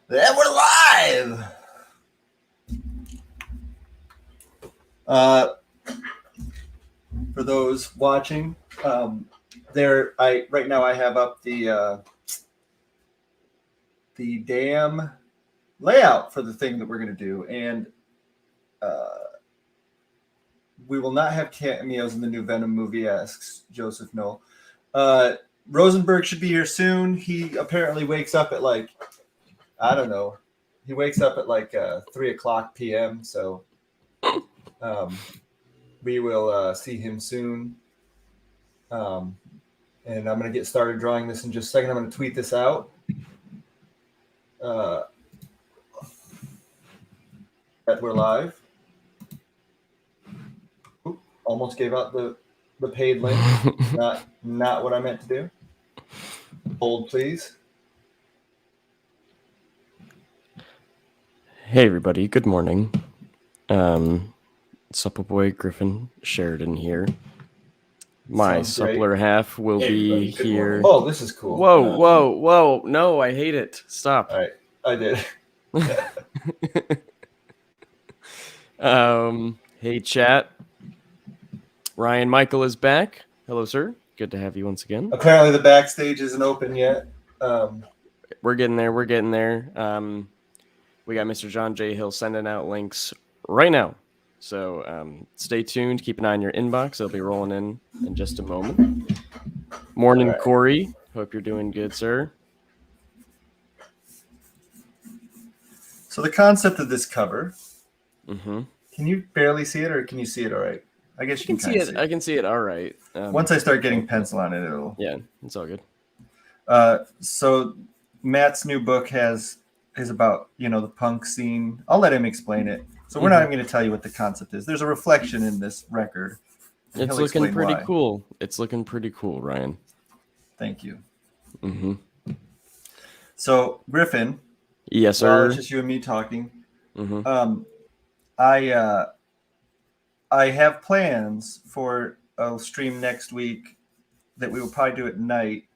And we're live. For those watching, right now I have up the damn layout for the thing that we're gonna do, and we will not have cameos in the new Venom movie. Asks Joseph Knoll. Rosenberg should be here soon. He apparently wakes up at I don't know. He wakes up at 3:00 p.m. So we will see him soon. And I'm going to get started drawing this in just a second. I'm going to tweet this out. That we're live. Oop, almost gave out the paid link. Not what I meant to do. Hold, please. Hey everybody, good morning. Supple Griffin Sheridan here. My suppler half will be here. Oh, this is cool. Whoa. No, I hate it. Stop. All right, I did. Hey chat. Ryan Michael is back. Hello, sir. Good to have you once again. Apparently the backstage isn't open yet. We're getting there. We got Mr. John J. Hill sending out links right now. So stay tuned. Keep an eye on your inbox. They'll be rolling in just a moment. Morning, right. Corey. Hope you're doing good, sir. So the concept of this cover. Mm-hmm. Can you barely see it, or can you see it all right? I guess you can see it. I can see it all right. Once I start getting pencil on it, it'll... Yeah, it's all good. So Matt's new book is about, the punk scene. I'll let him explain it. So we're not even going to tell you what the concept is. There's a reflection in this record. It's looking pretty cool. It's looking pretty cool, Ryan. Thank you. Mm-hmm. So, Griffin. Yes, sir. It's just you and me talking. Mm-hmm. I have plans for a stream next week that we will probably do at night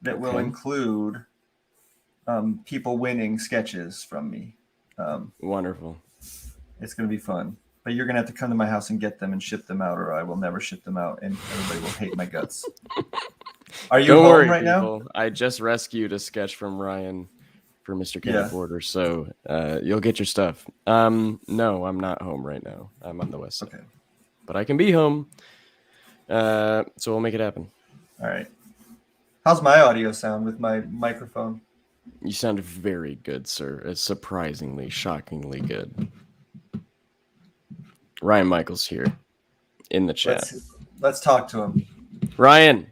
that will include people winning sketches from me. Wonderful. It's going to be fun. But you're going to have to come to my house and get them and ship them out, or I will never ship them out, and everybody will hate my guts. Are you home right now? I just rescued a sketch from Ryan for Mr. Can't Order, so you'll get your stuff. No, I'm not home right now. I'm on the west side. Okay. But I can be home, so we'll make it happen. All right. How's my audio sound with my microphone? You sound very good, sir. It's surprisingly, shockingly good. Ryan Michael's here in the chat. Let's talk to him. Ryan,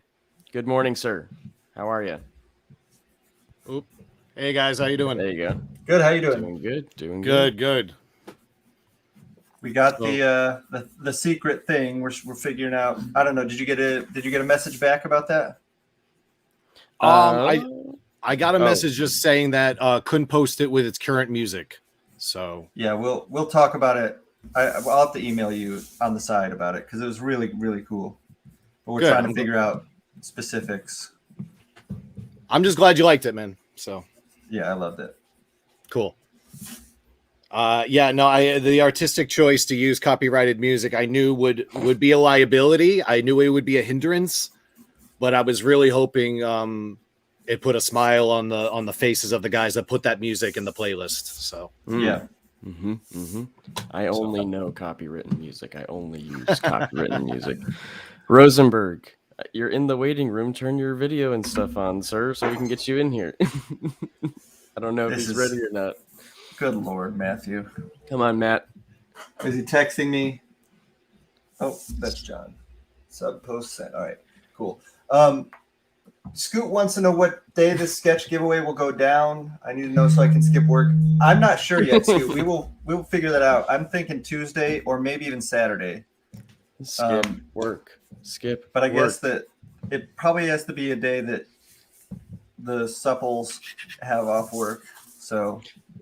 good morning, sir. How are you? Oop. Hey guys, how you doing? There you go. Good. How you doing? Doing good. Good. We got the secret thing. We're figuring out. I don't know. Did you get a message back about that? I got a message just saying that couldn't post it with its current music. So yeah, we'll talk about it. I'll have to email you on the side about it because it was really, really cool. But we're trying to figure out specifics. I'm just glad you liked it, man. So yeah, I loved it. Cool. The artistic choice to use copyrighted music I knew would be a liability. I knew it would be a hindrance, but I was really hoping it put a smile on the faces of the guys that put that music in the playlist. So yeah. Mm-hmm, mm-hmm. I only know copywritten music. I only use copywritten music. Rosenberg, you're in the waiting room. Turn your video and stuff on, sir, so we can get you in here. I don't know if he's ready or not. Good Lord, Matthew. Come on, Matt. Is he texting me? Oh, that's John. Sub post sent. All right, cool. Scoot wants to know what day this sketch giveaway will go down. I need to know so I can skip work. I'm not sure yet, Scoot. We'll figure that out. I'm thinking Tuesday or maybe even Saturday. Skip work. But I guess that it probably has to be a day that the supples have off work. So,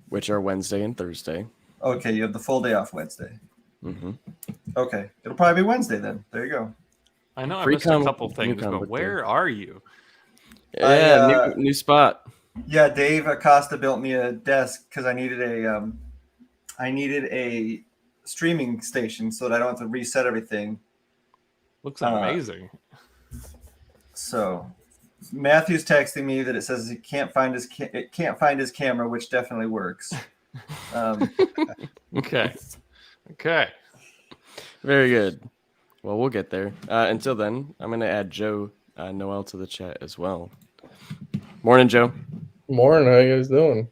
which are Wednesday and Thursday. Okay, you have the full day off Wednesday. Mm-hmm. Okay, it'll probably be Wednesday then. There you go. I know I missed a couple things, but where are you? Yeah, new spot. Yeah, Dave Acosta built me a desk because I needed a streaming station so that I don't have to reset everything. Looks amazing. So Matthew's texting me that it says he can't find his camera, which definitely works. Okay. Very good. Well, we'll get there. Until then, I'm going to add Joe Noel to the chat as well. Morning, Joe. Morning. How you guys doing?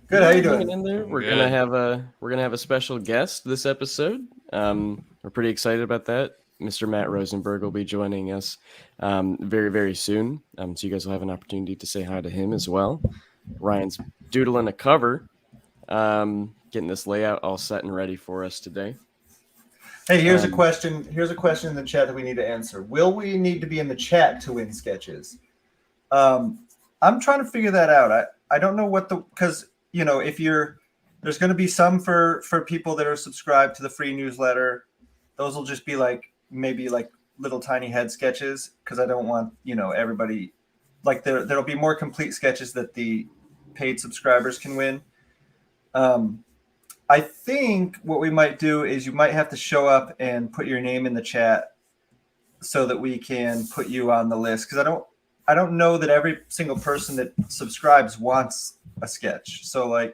Good. How you Hanging doing? in there. We're Good. gonna have a special guest this episode. We're pretty excited about that. Mr. Matt Rosenberg will be joining us very, very soon. So you guys will have an opportunity to say hi to him as well. Ryan's doodling a cover, getting this layout all set and ready for us today. Hey, here's a question. Here's a question in the chat that we need to answer. Will we need to be in the chat to win sketches? I'm trying to figure that out. I don't know because if there's going to be some for people that are subscribed to the free newsletter. Those will just be maybe little tiny head sketches because I don't want everybody there'll be more complete sketches that the paid subscribers can win. I think what we might do is you might have to show up and put your name in the chat so that we can put you on the list because I don't know that every single person that subscribes wants a sketch. So I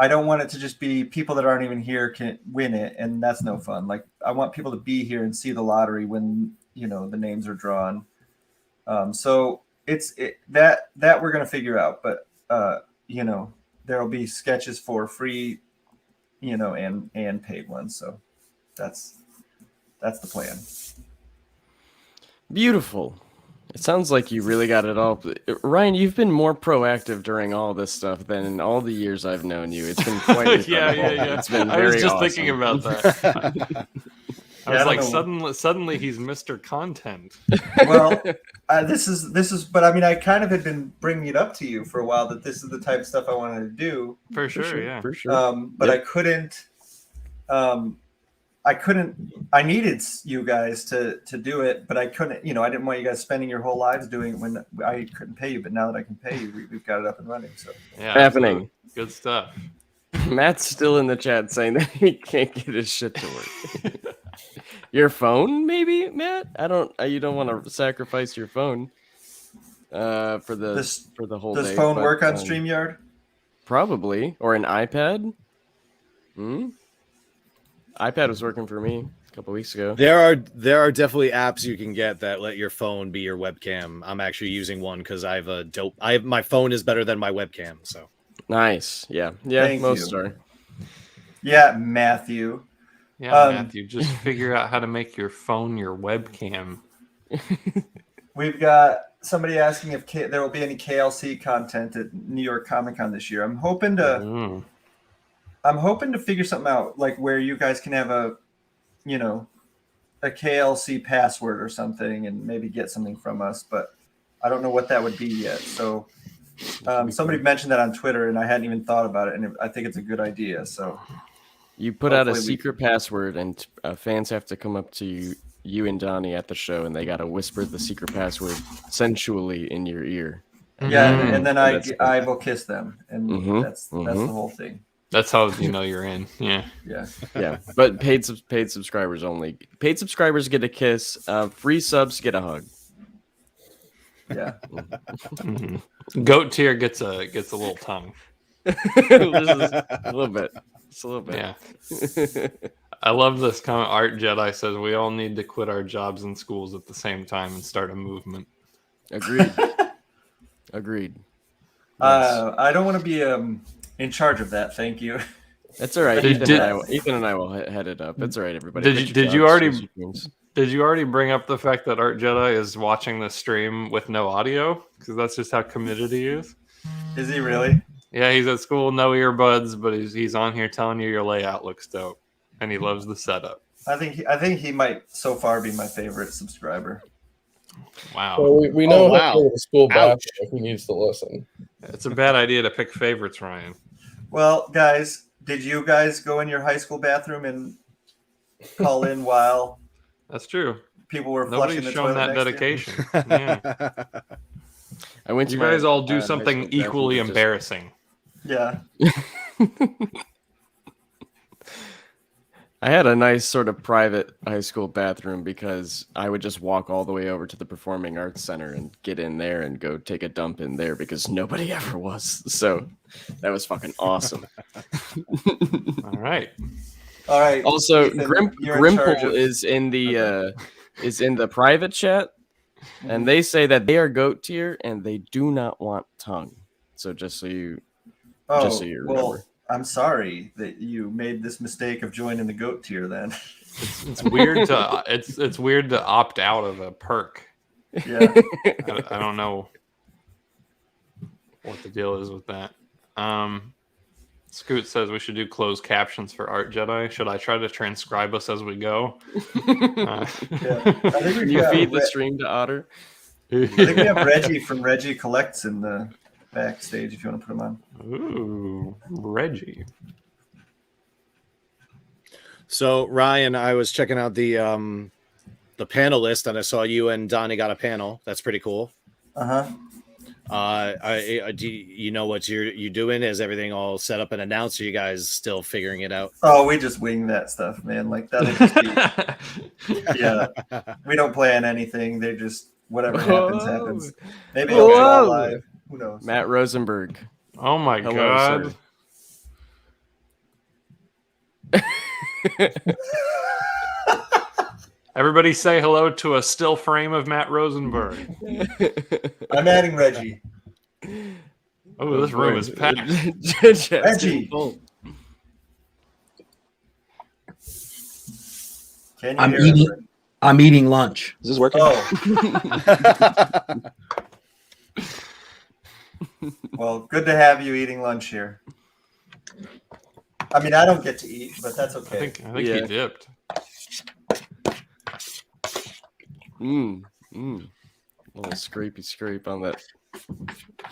don't want it to just be people that aren't even here can win it, and that's no fun. I want people to be here and see the lottery when the names are drawn. So that we're gonna figure out, but there'll be sketches for free, and paid ones. So that's the plan. Beautiful. It sounds like you really got it all. Ryan, you've been more proactive during all this stuff than in all the years I've known you. It's been quite incredible. Yeah. It's been I was very just awesome. thinking about that. I was know. suddenly he's Mr. Content. Well, this is, but I mean, I kind of had been bringing it up to you for a while that this is the type of stuff I wanted to do. For sure, yeah. For sure. But I couldn't. I needed you guys to do it, but I couldn't. I didn't want you guys spending your whole lives doing it when I couldn't pay you. But now that I can pay you, we've got it up and running. So Yeah, happening. Good stuff. Matt's still in the chat saying that he can't get his shit to work. Your phone, maybe, Matt? You don't want to sacrifice your phone for the whole day. Does phone work on StreamYard? Probably, or an iPad. iPad was working for me a couple weeks ago. There are definitely apps you can get that let your phone be your webcam. I'm actually using one because my phone is better than my webcam. So Nice, yeah, Thank most you. are. Yeah, Matthew. Yeah, Matthew, just figure out how to make your phone your webcam. We've got somebody asking if there will be any KLC content at New York Comic Con this year. I'm hoping to figure something out, where you guys can have a KLC password or something and maybe get something from us, but I don't know what that would be yet. So somebody mentioned that on Twitter and I hadn't even thought about it, and I think it's a good idea. So you put out a secret password and fans have to come up to you and Donnie at the show and they got to whisper the secret password sensually in your ear. Yeah, and then I will kiss them, and that's the whole thing. That's how you're in. Yeah. Yeah. But paid subscribers only. Paid subscribers get a kiss. Free subs get a hug. Yeah. Goat tier gets a little tongue. A little bit. Just a little bit. Yeah. I love this comment. Art Jedi says we all need to quit our jobs and schools at the same time and start a movement. Agreed. Agreed. Yes. I don't want to be in charge of that. Thank you. That's all right. Ethan and I will head it up. That's all right, everybody. Did you already bring up the fact that Art Jedi is watching the stream with no audio? Because that's just how committed he is. Is he really? Yeah, he's at school, no earbuds, but he's on here telling you your layout looks dope, and he loves the setup. I think he might so far be my favorite subscriber. Wow. Well, we know how to go to the school bathroom if he needs to listen. It's a bad idea to pick favorites, Ryan. Well, guys, did you guys go in your high school bathroom and call in while That's true. people were Nobody's flushing the shown toilet that next to you? dedication. Yeah. I went to You guys all do high something school bathroom equally to just- embarrassing. Yeah. I had a nice sort of private high school bathroom because I would just walk all the way over to the Performing Arts Center and get in there and go take a dump in there because nobody ever was. So that was fucking awesome. All right. All right. Also, Ethan, you're in charge Grimple of- is in the private chat, and they say that they are goat tier and they do not want tongue. So just so you remember. Well, I'm sorry that you made this mistake of joining the goat tier. Then. It's weird to it's weird to opt out of a perk. Yeah. I don't know what the deal is with that. Scoot says we should do closed captions for Art Jedi. Should I try to transcribe us as we go? Yeah. I think Can you feed the stream to Otter? I think we have Reggie from Reggie Collects in the backstage if you want to put him on. Ooh, Reggie. So Ryan, I was checking out the panel list, and I saw you and Donnie got a panel. That's pretty cool. Uh-huh. Do you know what you're doing? Is everything all set up and announced? Or are you guys still figuring it out? Oh, we just wing that stuff, man. Like that'll just be yeah. We don't plan anything. They just whatever happens. Maybe it'll be all live. Who knows? Matt Rosenberg. Oh my Hello, god. Everybody say hello to a still frame of Matt Rosenberg. I'm adding Reggie. Oh, this room is packed. Reggie. Can you hear us? I'm eating lunch. Is this working? Oh. Well, good to have you eating lunch here. I mean, I don't get to eat, but that's okay. I think Yeah. he dipped. Little scrape on that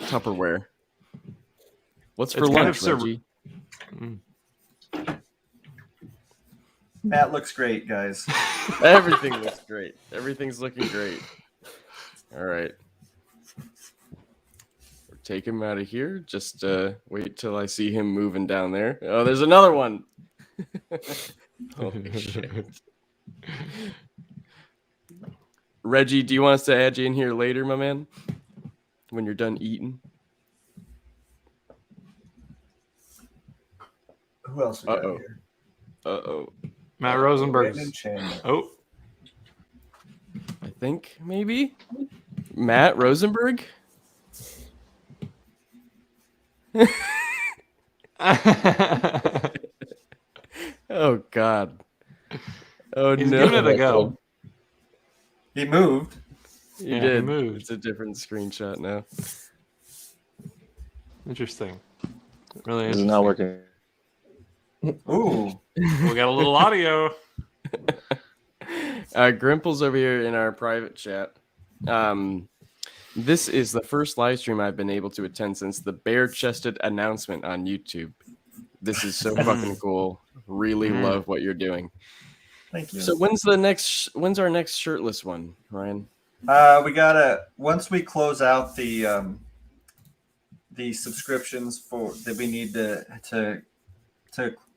Tupperware. What's for It's kind lunch, of Reggie? Matt looks great, guys. Everything looks great. Everything's looking great. All right. We'll take him out of here. Just wait till I see him moving down there. Oh, there's another one. Holy shit. Reggie, do you want us to add you in here later, my man? When you're done eating? Who else we got Uh-oh. here? Uh-oh. Matt Rosenberg. Brandon Chandler. Oh, I think maybe Matt Rosenberg. Oh God. Oh he's no. giving it a go. He moved. He Yeah, he did. moved. It's a different screenshot now. Interesting. Really This is interesting. not working. Ooh. We got a little audio. Grimple's over here in our private chat. This is the first live stream I've been able to attend since the bare-chested announcement on YouTube. This is so fucking cool. Really love what you're doing. Thank you. So when's our next shirtless one, Ryan? We gotta once we close out the subscriptions for that we need to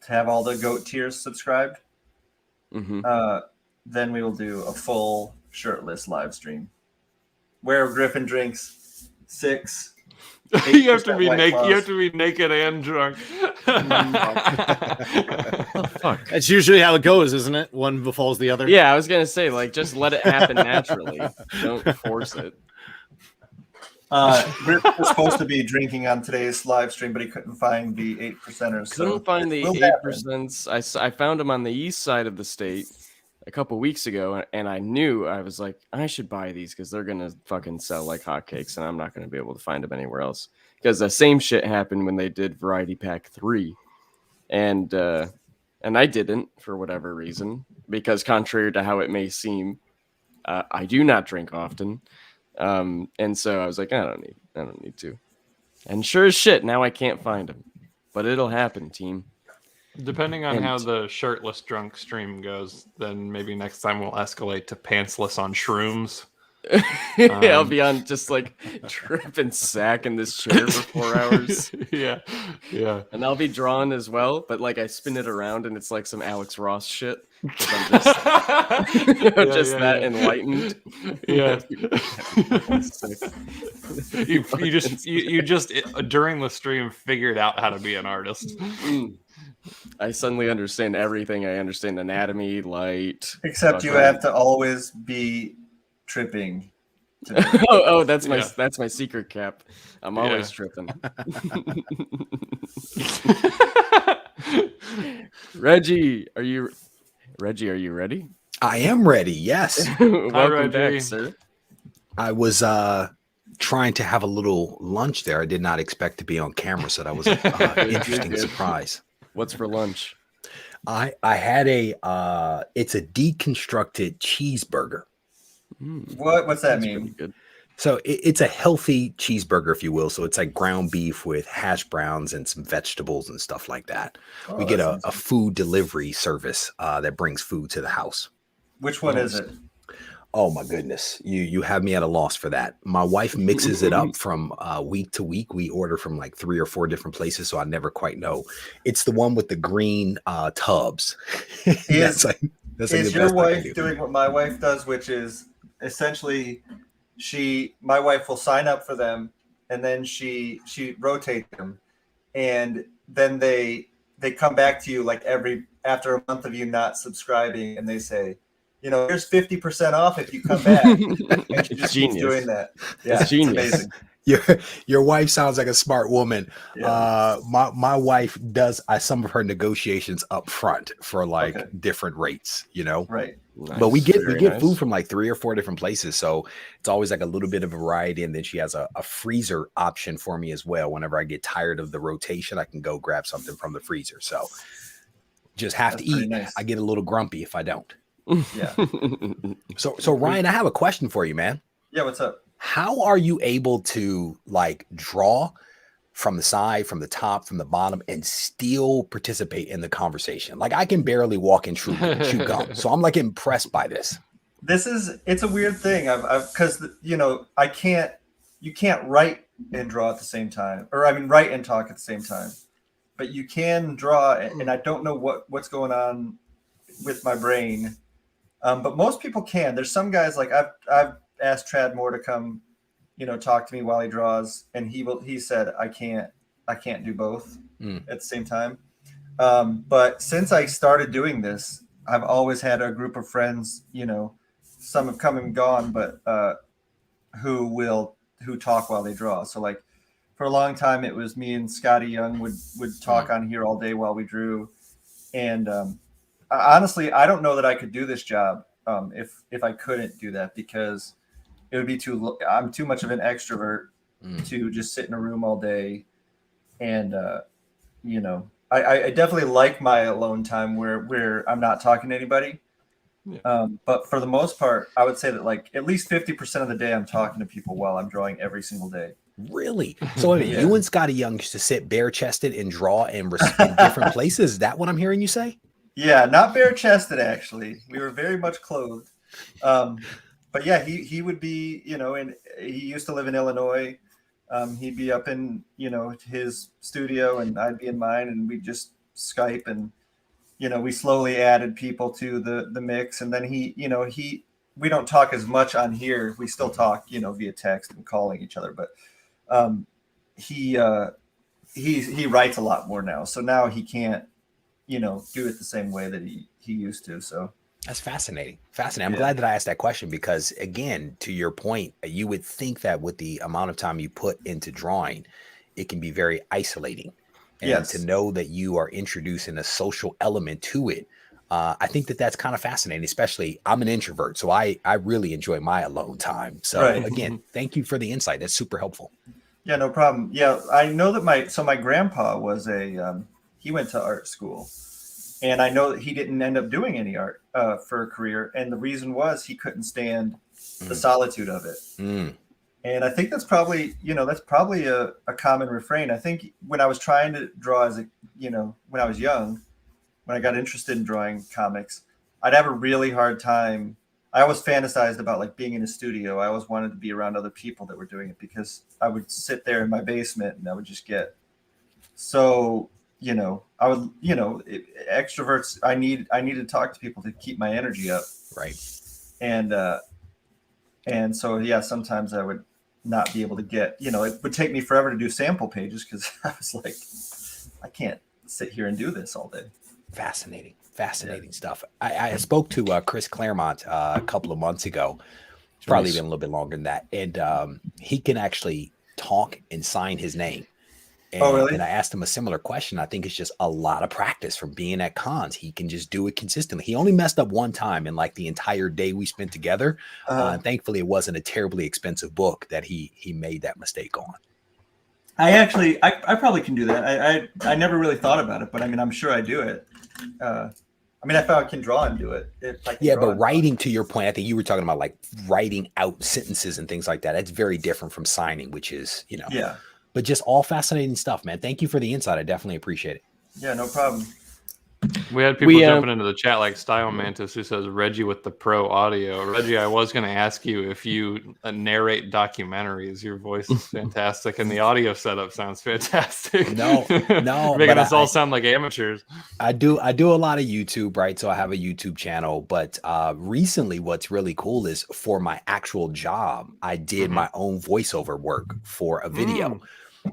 have all the goat tiers subscribed. Mm-hmm. Then we will do a full shirtless live stream where Griffin drinks 6. You have to be 8% White naked. You have Claws. to be naked and drunk. Oh, fuck. That's usually how it goes, isn't it? One befalls the other. Yeah, I was gonna say, like, just let it happen naturally. Don't force it. Griffin was supposed to be drinking on today's live stream, but he couldn't find the 8%ers. So Couldn't find the it will happen. 8%. I found them on the east side of the state a couple weeks ago, and I knew, I was like, I should buy these because they're gonna fucking sell like hotcakes, and I'm not gonna be able to find them anywhere else. Because the same shit happened when they did Variety Pack 3, and I didn't for whatever reason, because contrary to how it may seem, I do not drink often, and so I was like, I don't need to, and sure as shit, now I can't find them, but it'll happen, team. Depending on And- how the shirtless drunk stream goes, then maybe next time we'll escalate to pantsless on shrooms. I'll be on just like tripping sack in this chair for 4 hours. Yeah. And I'll be drawn as well, but like I spin it around and it's like some Alex Ross shit. 'Cause I'm just, that enlightened. Yeah. Sick. you just during the stream figured out how to be an artist. I suddenly understand everything. I understand anatomy, light. Except you have to always be tripping. That's my secret cap. I'm always tripping. Reggie, are you ready? I am ready. Yes. Welcome back, sir. I was trying to have a little lunch there. I did not expect to be on camera, so that was an interesting surprise. What's for lunch? I had it's a deconstructed cheeseburger. What's that mean? Good. So it's a healthy cheeseburger, if you will. So it's like ground beef with hash browns and some vegetables and stuff like that. We get a food delivery service that brings food to the house. Which one is it? Oh my goodness. You have me at a loss for that. My wife mixes it up from week to week. We order from like 3 or 4 different places, so I never quite know. It's the one with the green tubs. Is your wife doing what my wife does, which is essentially my wife will sign up for them and then she rotates them, and then they come back to you like after a month of you not subscribing, and they say, here's 50% off if you come back. And she just keeps doing that. Yeah, it's amazing. Your wife sounds like a smart woman. Yeah. My wife does some of her negotiations up front for different rates, Right. Nice. But we get food from like 3 or 4 different places, so it's always like a little bit of a variety. And then she has a freezer option for me as well. Whenever I get tired of the rotation, I can go grab something from the freezer. So just have to eat. Nice. I get a little grumpy if I don't. Yeah. So Ryan, I have a question for you, man. Yeah, what's up? How are you able to draw from the side, from the top, from the bottom, and still participate in the conversation? Like, I can barely walk and chew gum, so I'm like impressed by this. It's a weird thing. Because you can't write and draw at the same time, or write and talk at the same time, but you can draw, and I don't know what's going on with my brain. But most people can. There's some guys, like I've asked Trad Moore to come, talk to me while he draws, and he said I can't do both at the same time. But since I started doing this, I've always had a group of friends, some have come and gone, but who talk while they draw. So like for a long time, it was me and Scotty Young would talk on here all day while we drew. And honestly, I don't know that I could do this job if I couldn't do that, because it would be I'm too much of an extrovert to just sit in a room all day. And, I definitely like my alone time where I'm not talking to anybody. Yeah. But for the most part, I would say that like at least 50% of the day I'm talking to people while I'm drawing every single day. Really? So you and Scotty Young used to sit bare chested and draw in different places. Is that what I'm hearing you say? Yeah, not bare chested, actually. We were very much clothed. But yeah, he would be, and he used to live in Illinois. He'd be up in, his studio, and I'd be in mine, and we'd just Skype, and, we slowly added people to the mix. And then we don't talk as much on here. We still talk, via text and calling each other, but he writes a lot more now. So now he can't, do it the same way that he used to. So that's fascinating. I'm glad that I asked that question, because again, to your point, you would think that with the amount of time you put into drawing, it can be very isolating. And to know that you are introducing a social element to it, I think that's kind of fascinating. Especially, I'm an introvert, so I really enjoy my alone time. So again, thank you for the insight. That's super helpful. Yeah, no problem. Yeah, I know that my grandpa was he went to art school, and I know that he didn't end up doing any art for a career. And the reason was he couldn't stand the solitude of it. And I think that's probably a common refrain. I think when I was trying to draw when I was young, when I got interested in drawing comics, I'd have a really hard time I always fantasized about like being in a studio. I always wanted to be around other people that were doing it, because I would sit there in my basement and I would just get so, I would, extroverts, I need to talk to people to keep my energy up. Right. And so, yeah, sometimes I would not be able to get, it would take me forever to do sample pages, because I was like, I can't sit here and do this all day. Fascinating stuff. I spoke to Chris Claremont a couple of months ago. It's probably been a little bit longer than that. And he can actually talk and sign his name. And, really? And I asked him a similar question. I think it's just a lot of practice from being at cons. He can just do it consistently. He only messed up one time in like the entire day we spent together. And thankfully, it wasn't a terribly expensive book that he made that mistake on. I probably can do that. I never really thought about it, but I mean, I'm sure I do it. I found I can draw and do it. But writing, to your point, I think you were talking about like writing out sentences and things like that. That's very different from signing, which is, yeah. But just all fascinating stuff, man. Thank you for the insight. I definitely appreciate it. Yeah, no problem. We had people jumping into the chat like Style Mantis, who says Reggie with the pro audio. Reggie, I was going to ask you if you narrate documentaries. Your voice is fantastic, and the audio setup sounds fantastic. No, making us all sound like amateurs. I do a lot of YouTube, right? So I have a YouTube channel, but recently, what's really cool is for my actual job, I did my own voiceover work for a video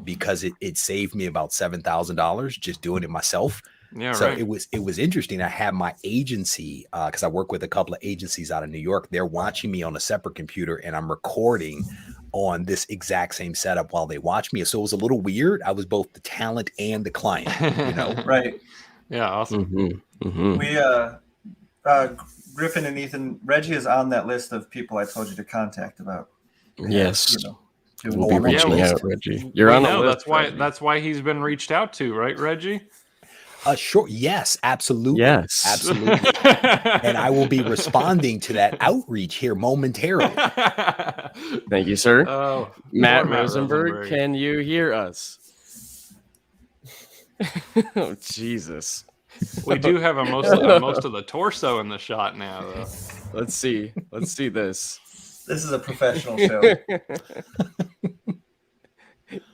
because it saved me about $7,000 just doing it myself. Yeah, so right. it was interesting. I had my agency because I work with a couple of agencies out of New York. They're watching me on a separate computer, and I'm recording on this exact same setup while they watch me. So it was a little weird. I was both the talent and the client. Right. Yeah, awesome. We Griffin and Ethan, Reggie is on that list of people I told you to contact about. Yes. We'll be reaching out, Reggie. You're on the list. That's why he's been reached out to, right, Reggie? Sure. Yes, absolutely. Yes. Absolutely. And I will be responding to that outreach here momentarily. Thank you, sir. Matt Rosenberg, Rosenberg, can you hear us? Oh, Jesus. We do have most of the torso in the shot now, though. Let's see this. This is a professional show.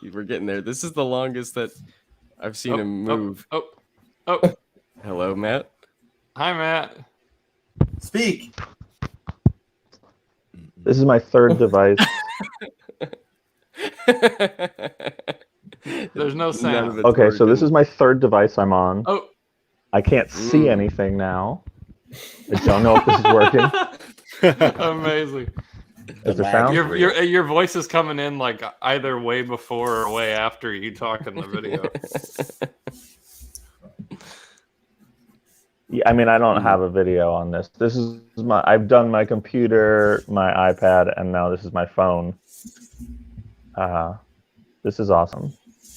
We're getting there. This is the longest that I've seen him move. Oh. Hello, Matt. Hi, Matt. Speak. This is my third device. There's no sound. Okay, so this is my third device I'm on. Oh. I can't see anything now. I don't know if this is working. Amazing. Is there sound? Your voice is coming in like either way before or way after you talk in the video. Yeah, I mean, I don't have a video on this. This is I've done my computer, my iPad, and now this is my phone. This is awesome.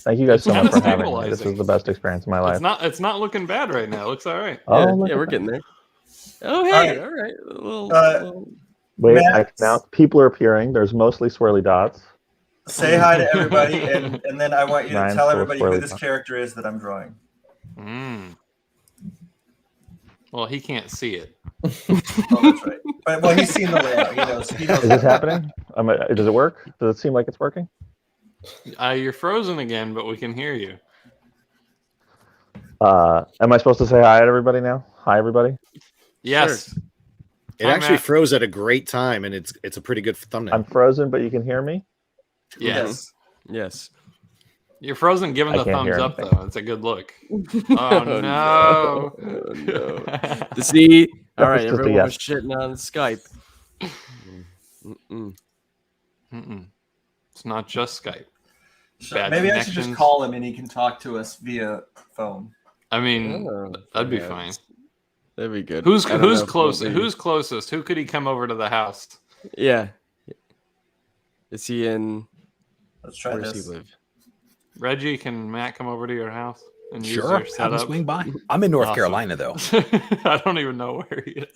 Thank you guys so much for having me. This is the best experience of my life. It's not looking bad right now. It looks all right. Yeah, we're getting there. Oh, hey, all right. Little... Wait, now people are appearing. There's mostly swirly dots. Say hi to everybody, and then I want you to tell everybody who this character is that I'm drawing. Well, he can't see it. Oh, that's right. But, well, he's seen the layout. He knows. Is this happening? Does it work? Does it seem like it's working? You're frozen again, but we can hear you. Am I supposed to say hi to everybody now? Hi, everybody. Yes. Sure. It actually froze at a great time, and it's a pretty good thumbnail. I'm frozen, but you can hear me? Yes. Yes. You're frozen giving the thumbs up, though. It's a good look. Oh, no. Oh, no. See? All right, everyone was shitting on Skype. It's not just Skype. Maybe I should just call him and he can talk to us via phone. I mean, that'd be fine. That'd be good. Who's closest? Who's closest? Who could he come over to the house? Yeah. Is he in? Let's try where this. Does he live? Reggie, can Matt come over to your house and use Sure, your setup? have him swing by. I'm in North Carolina, though. I don't even know where he is.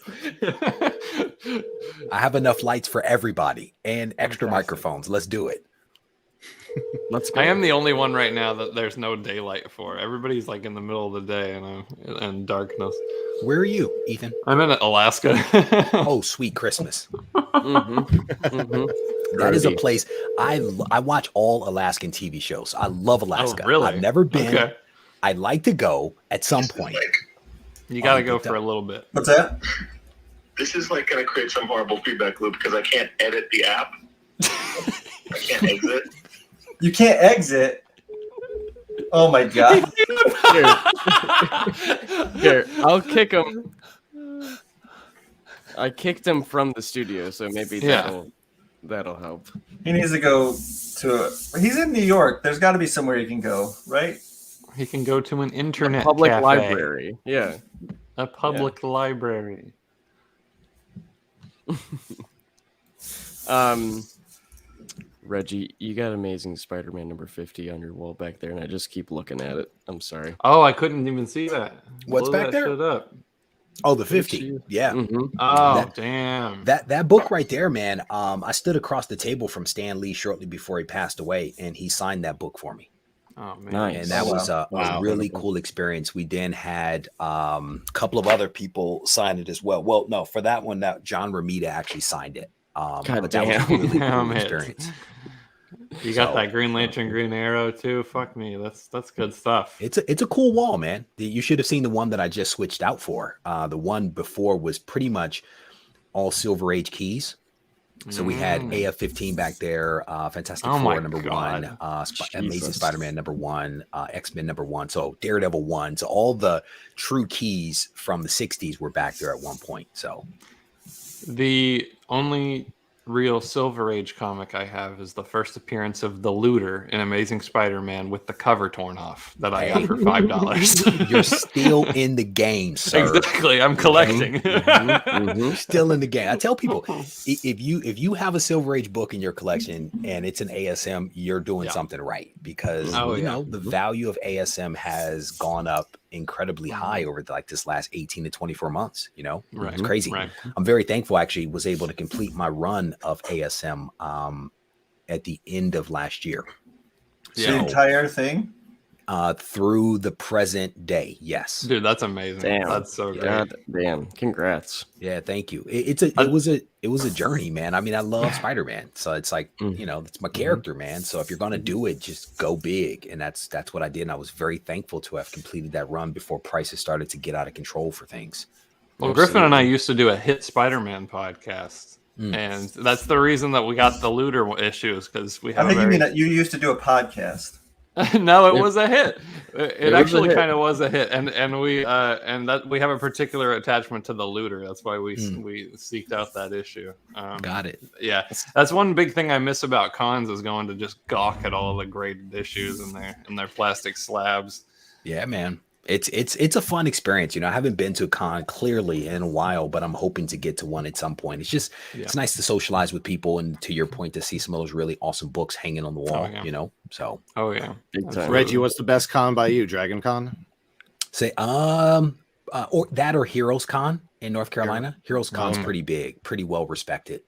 I have enough lights for everybody and extra microphones. Let's do it. Let's go. I am the only one right now that there's no daylight for. Everybody's like in the middle of the day and darkness. Where are you, Ethan? I'm in Alaska. Oh, sweet Christmas. Mm-hmm. That is a place I watch all Alaskan TV shows. I love Alaska. Oh, really? I've never been. Okay. I'd like to go at some point. You got to go for a little bit. What's that? This is like going to create some horrible feedback loop because I can't edit the app. I can't exit. You can't exit. Oh my god. Here, I'll kick him. I kicked him from the studio, so maybe that'll help. He needs to go to. He's in New York. There's got to be somewhere he can go, right? He can go to an internet Public cafe. library. Yeah. A public library. Reggie, you got Amazing Spider-Man number 50 on your wall back there, and I just keep looking at it. I'm sorry. Oh, I couldn't even see that. What's Blow back that there? shit up. Oh, the 50. Yeah. Mm-hmm. Oh, damn. That book right there, man. I stood across the table from Stan Lee shortly before he passed away, and he signed that book for me. Oh, man. Nice. And that was a really cool experience. We then had a couple of other people sign it as well. Well, no, for that one, that John Romita actually signed it. But that was a really cool experience. You got that Green Lantern, Green Arrow too. Fuck me, that's good stuff. It's a cool wall, man. You should have seen the one that I just switched out for. The one before was pretty much all Silver Age keys. So we had AF-15 back there, Fantastic Four number God. 1, Amazing Spider-Man number 1, X-Men number 1, so Daredevil 1. So all the true keys from the 60s were back there at one point. So the only real Silver Age comic I have is the first appearance of the Looter in Amazing Spider-Man with the cover torn off that I got for $5. You're still in the game, sir. Exactly. I'm collecting. Still in the game. I tell people, if you have a Silver Age book in your collection and it's an ASM, you're doing something right, because you know the value of ASM has gone up incredibly high over this last 18 to 24 months. You know, it's crazy. Right. I'm very thankful. I actually was able to complete my run of ASM at the end of last year. The entire thing? Through the present day, yes. Dude, that's amazing. Damn. That's so great. God damn. Congrats. Yeah, thank you. It was a journey, man. I mean, I love Spider-Man, so it's like you know, it's my character, man. So if you're gonna do it, just go big, and that's what I did. And I was very thankful to have completed that run before prices started to get out of control for things. Well, Griffin and I used to do a hit Spider-Man podcast, and that's the reason that we got the Looter issues, because we have. I think you mean that you used to do a podcast. No, it was a hit. It actually kind of was a hit, and we have a particular attachment to the Looter. That's why we seeked out that issue. Got it. Yeah, that's one big thing I miss about cons, is going to just gawk at all the graded issues in their plastic slabs. Yeah, man. It's a fun experience. You know, I haven't been to a con clearly in a while, but I'm hoping to get to one at some point. It's just it's nice to socialize with people, and to your point, to see some of those really awesome books hanging on the wall. You know, so big time. Reggie, what's the best con by you? Dragon Con? Say or that, or Heroes Con in North Carolina. Heroes Con's pretty big, pretty well respected.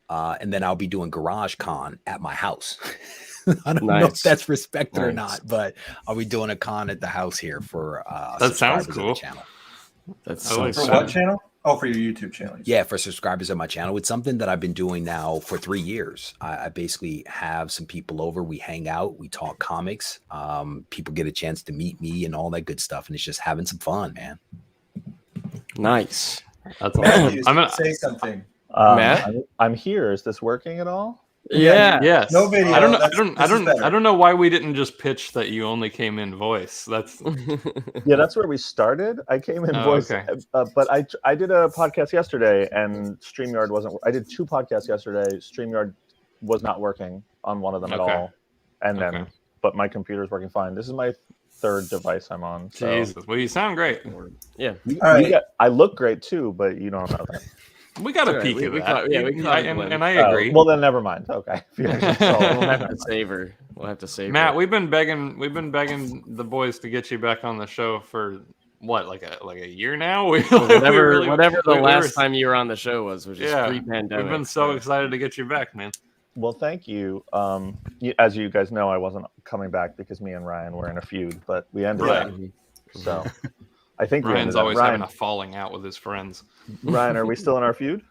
And then I'll be doing Garage Con at my house. I don't know if that's respected or not, but I'll be doing a con at the house here for that sounds cool. of the channel. That's for what channel? Oh, for your YouTube channel. Yeah, for subscribers of my channel. It's something that I've been doing now for 3 years. I basically have some people over. We hang out. We talk comics. People get a chance to meet me and all that good stuff, and it's just having some fun, man. Nice. That's awesome. I'm gonna say something. Matt? I'm here. Is this working at all? Yeah. Yes. No video. I don't know why we didn't just pitch that you only came in voice. That's That's where we started. I came in voice, but I did a podcast yesterday, and StreamYard wasn't. I did 2 podcasts yesterday. StreamYard was not working on one of them at all, and then but my computer's working fine. This is my 3rd device I'm on. So. Jesus. Well, you sound great. Yeah. I look great too, but you don't know that. We got a peek at that. And I agree. Well, then never mind. Okay. We'll have to save her. Matt, we've been begging the boys to get you back on the show for what, like a year now? Whatever the last time you were on the show was, which is pre-pandemic. We've been so excited to get you back, man. Well, thank you. As you guys know, I wasn't coming back because me and Ryan were in a feud, but we ended up. So I think Ryan's always having a falling out with his friends. Ryan, are we still in our feud?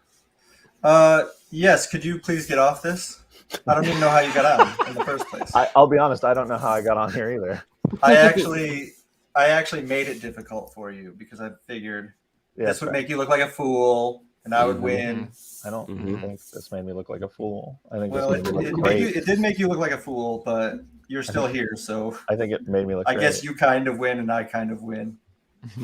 Yes. Could you please get off this? I don't even know how you got on in the first place. I'll be honest. I don't know how I got on here either. I actually made it difficult for you because I figured this would make you look like a fool, and I would win. I don't think this made me look like a fool. I think it did make you look like a fool, but you're still here, so I think it made me look. I guess you kind of win, and I kind of win.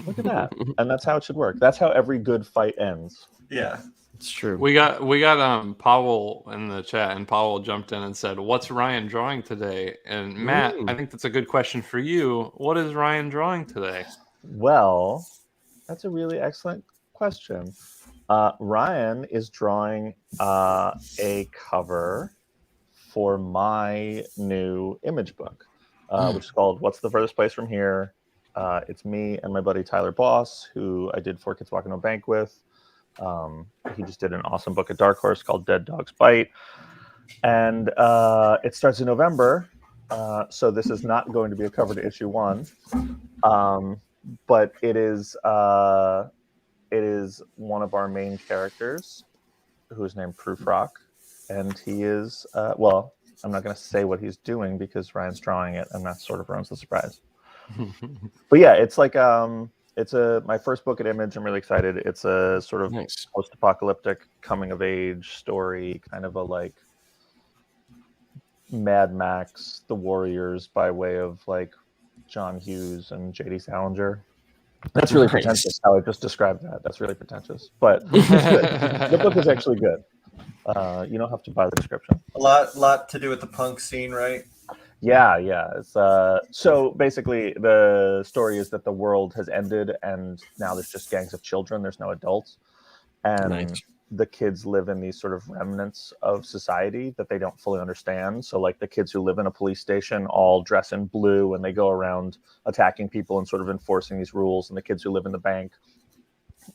Look at that, and that's how it should work. That's how every good fight ends. Yeah, it's true. We got Powell in the chat, and Powell jumped in and said, "What's Ryan drawing today?" And Matt, I think that's a good question for you. What is Ryan drawing today? Well, that's a really excellent question. Ryan is drawing a cover for my new image book, which is called "What's the Furthest Place from Here?" It's me and my buddy Tyler Boss, who I did 4 Kids Walking a Bank with. He just did an awesome book at Dark Horse called Dead Dogs Bite. And it starts in November. So this is not going to be a cover to issue 1. But it is one of our main characters, who's named Proofrock. And he is, well, I'm not going to say what he's doing because Ryan's drawing it, and that sort of ruins the surprise. But yeah, it's like it's my first book at Image. I'm really excited. It's a sort of post-apocalyptic coming of age story, kind of a like Mad Max, The Warriors by way of like John Hughes and J.D. Salinger. That's really pretentious how I just described that. That's really pretentious, but it's good. The book is actually good. You don't have to buy the description. A lot to do with the punk scene, right? Yeah. It's, so basically, the story is that the world has ended, and now there's just gangs of children. There's no adults, and the kids live in these sort of remnants of society that they don't fully understand. So, like the kids who live in a police station all dress in blue, and they go around attacking people and sort of enforcing these rules. And the kids who live in the bank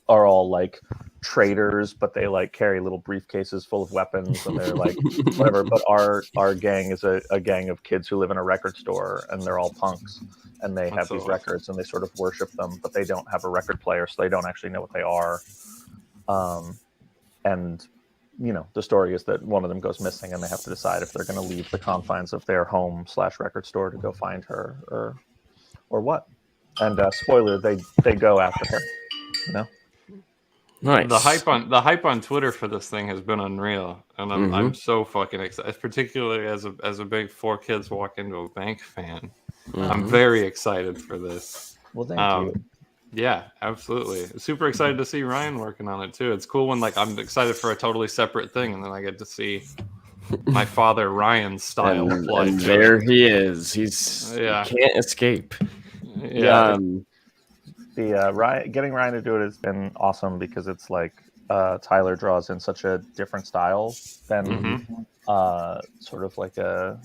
are all like traitors, but they like carry little briefcases full of weapons, and they're like whatever. But our gang is a gang of kids who live in a record store, and they're all punks, and they have these records, and they sort of worship them, but they don't have a record player, so they don't actually know what they are. And you know, the story is that one of them goes missing, and they have to decide if they're going to leave the confines of their home/record store to go find her, or what. And spoiler, they go after her. You know. Nice. The hype on Twitter for this thing has been unreal, and I'm so fucking excited. Particularly as a big 4 Kids Walk into a Bank fan, I'm very excited for this. Well, thank you. Yeah, absolutely. Super excited to see Ryan working on it too. It's cool when like I'm excited for a totally separate thing, and then I get to see my father Ryan's style applied. And there he is. He can't escape. Yeah. Getting Ryan to do it has been awesome because it's like Tyler draws in such a different style than sort of like a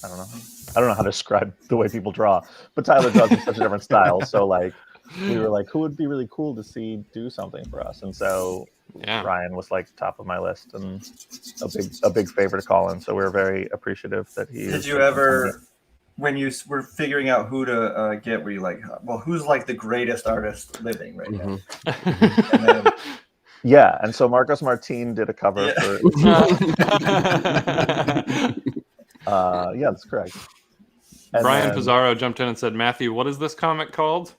I don't know how to describe the way people draw, but Tyler draws in such a different style. So like we were like, who would be really cool to see do something for us? And so Ryan was like top of my list and a big favor to call in. So we were very appreciative that he. Did you ever? When you were figuring out who to get, were you like, well, who's like the greatest artist living right now? And then, yeah, and so Marcos Martin did a cover for. Yeah, that's correct. And Brian Pizarro jumped in and said, "Matthew, what is this comic called?"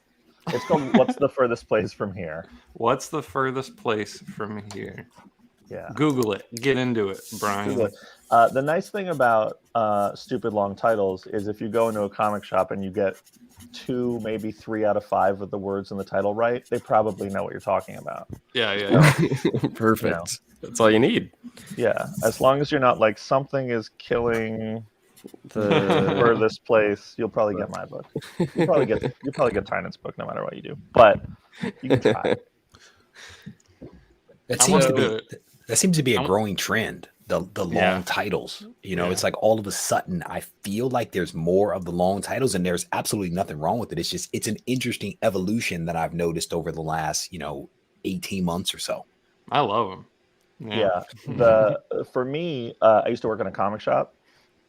It's called "What's the Furthest Place from Here?" What's the furthest place from here? Yeah. Google it. Get into it, Brian. The nice thing about stupid long titles is if you go into a comic shop and you get 2, maybe 3 out of 5 of the words in the title right, they probably know what you're talking about. Yeah. Perfect. You know? That's all you need. Yeah. As long as you're not like something is killing the furthest place, you'll probably get my book. You'll probably get Tynant's book no matter what you do. But you can try. That seems to be a growing trend. The long titles, you know, it's like all of a sudden I feel like there's more of the long titles, and there's absolutely nothing wrong with it. It's just it's an interesting evolution that I've noticed over the last 18 months or so. I love them. Yeah. For me, I used to work in a comic shop,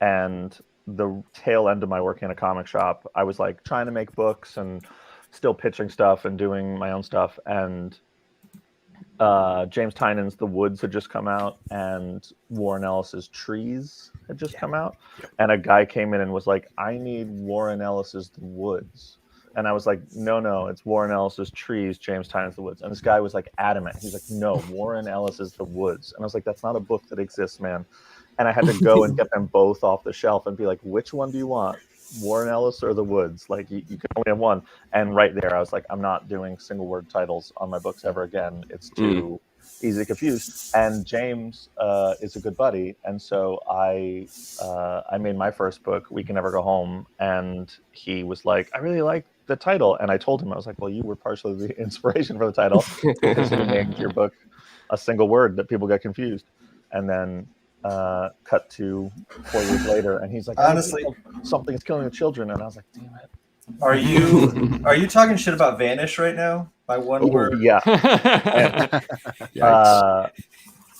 and the tail end of my working in a comic shop, I was like trying to make books and still pitching stuff and doing my own stuff. And James Tynan's The Woods had just come out, and Warren Ellis's Trees had just come out. And a guy came in and was like, I need Warren Ellis's The Woods. And I was like, no, it's Warren Ellis's Trees, James Tynan's The Woods. And this guy was like adamant. He's like, no, Warren Ellis's The Woods. And I was like, that's not a book that exists, man. And I had to go and get them both off the shelf and be like, which one do you want? Warren Ellis or The Woods? Like, you can only have one. And right there, I was like, I'm not doing single word titles on my books ever again. It's too easy to confuse. And James is a good buddy. And so I made my first book, We Can Never Go Home. And he was like, I really like the title. And I told him, I was like, well, you were partially the inspiration for the title because you named your book a single word that people get confused. And then cut to 4 years later, and he's like, honestly, something's killing the children. And I was like, damn it. Are you talking shit about Vanish right now? By one word? Yeah.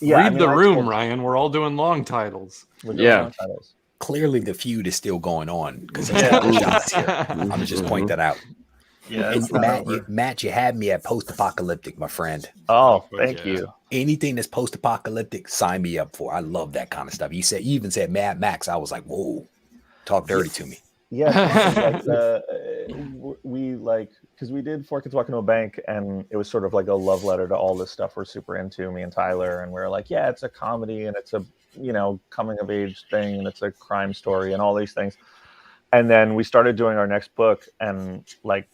Read the room, Ryan. We're all doing long titles. Long titles. Clearly the feud is still going on because I'm gonna just point that out. Yeah, and Matt, you had me at post-apocalyptic, my friend. Oh, thank you. Anything that's post-apocalyptic, sign me up for. I love that kind of stuff. You even said Mad Max. I was like, whoa, talk dirty to me. Yeah, because we did Four Kids Walk Into a Bank, and it was sort of like a love letter to all this stuff we're super into, me and Tyler, and we were like, yeah, it's a comedy and it's a coming of age thing and it's a crime story and all these things. And then we started doing our next book, and I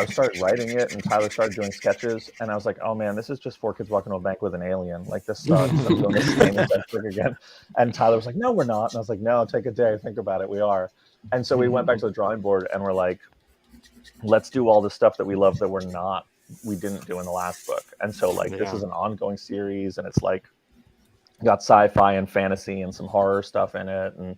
started writing it, and Tyler started doing sketches, and I was like, oh man, this is just Four Kids Walking to a Bank with an alien. Like, this sucks. I'm doing the same exact book again. And Tyler was like, no, we're not. And I was like, no, take a day, think about it. We are. And so we went back to the drawing board, and we're like, let's do all the stuff that we love that we didn't do in the last book. And so this is an ongoing series, and it's got sci-fi and fantasy and some horror stuff in it, and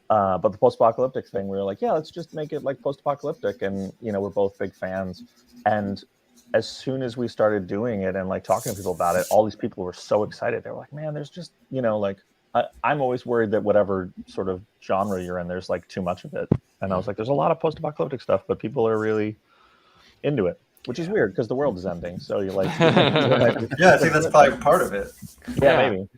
but the post-apocalyptic thing, we were like, yeah, let's just make it like post-apocalyptic. And, we're both big fans. And as soon as we started doing it and talking to people about it, all these people were so excited. They were like, man, there's just, I'm always worried that whatever sort of genre you're in, there's too much of it. And I was like, there's a lot of post-apocalyptic stuff, but people are really into it, which is weird because the world is ending. So you're like, yeah, I think that's probably part of it. Yeah, maybe.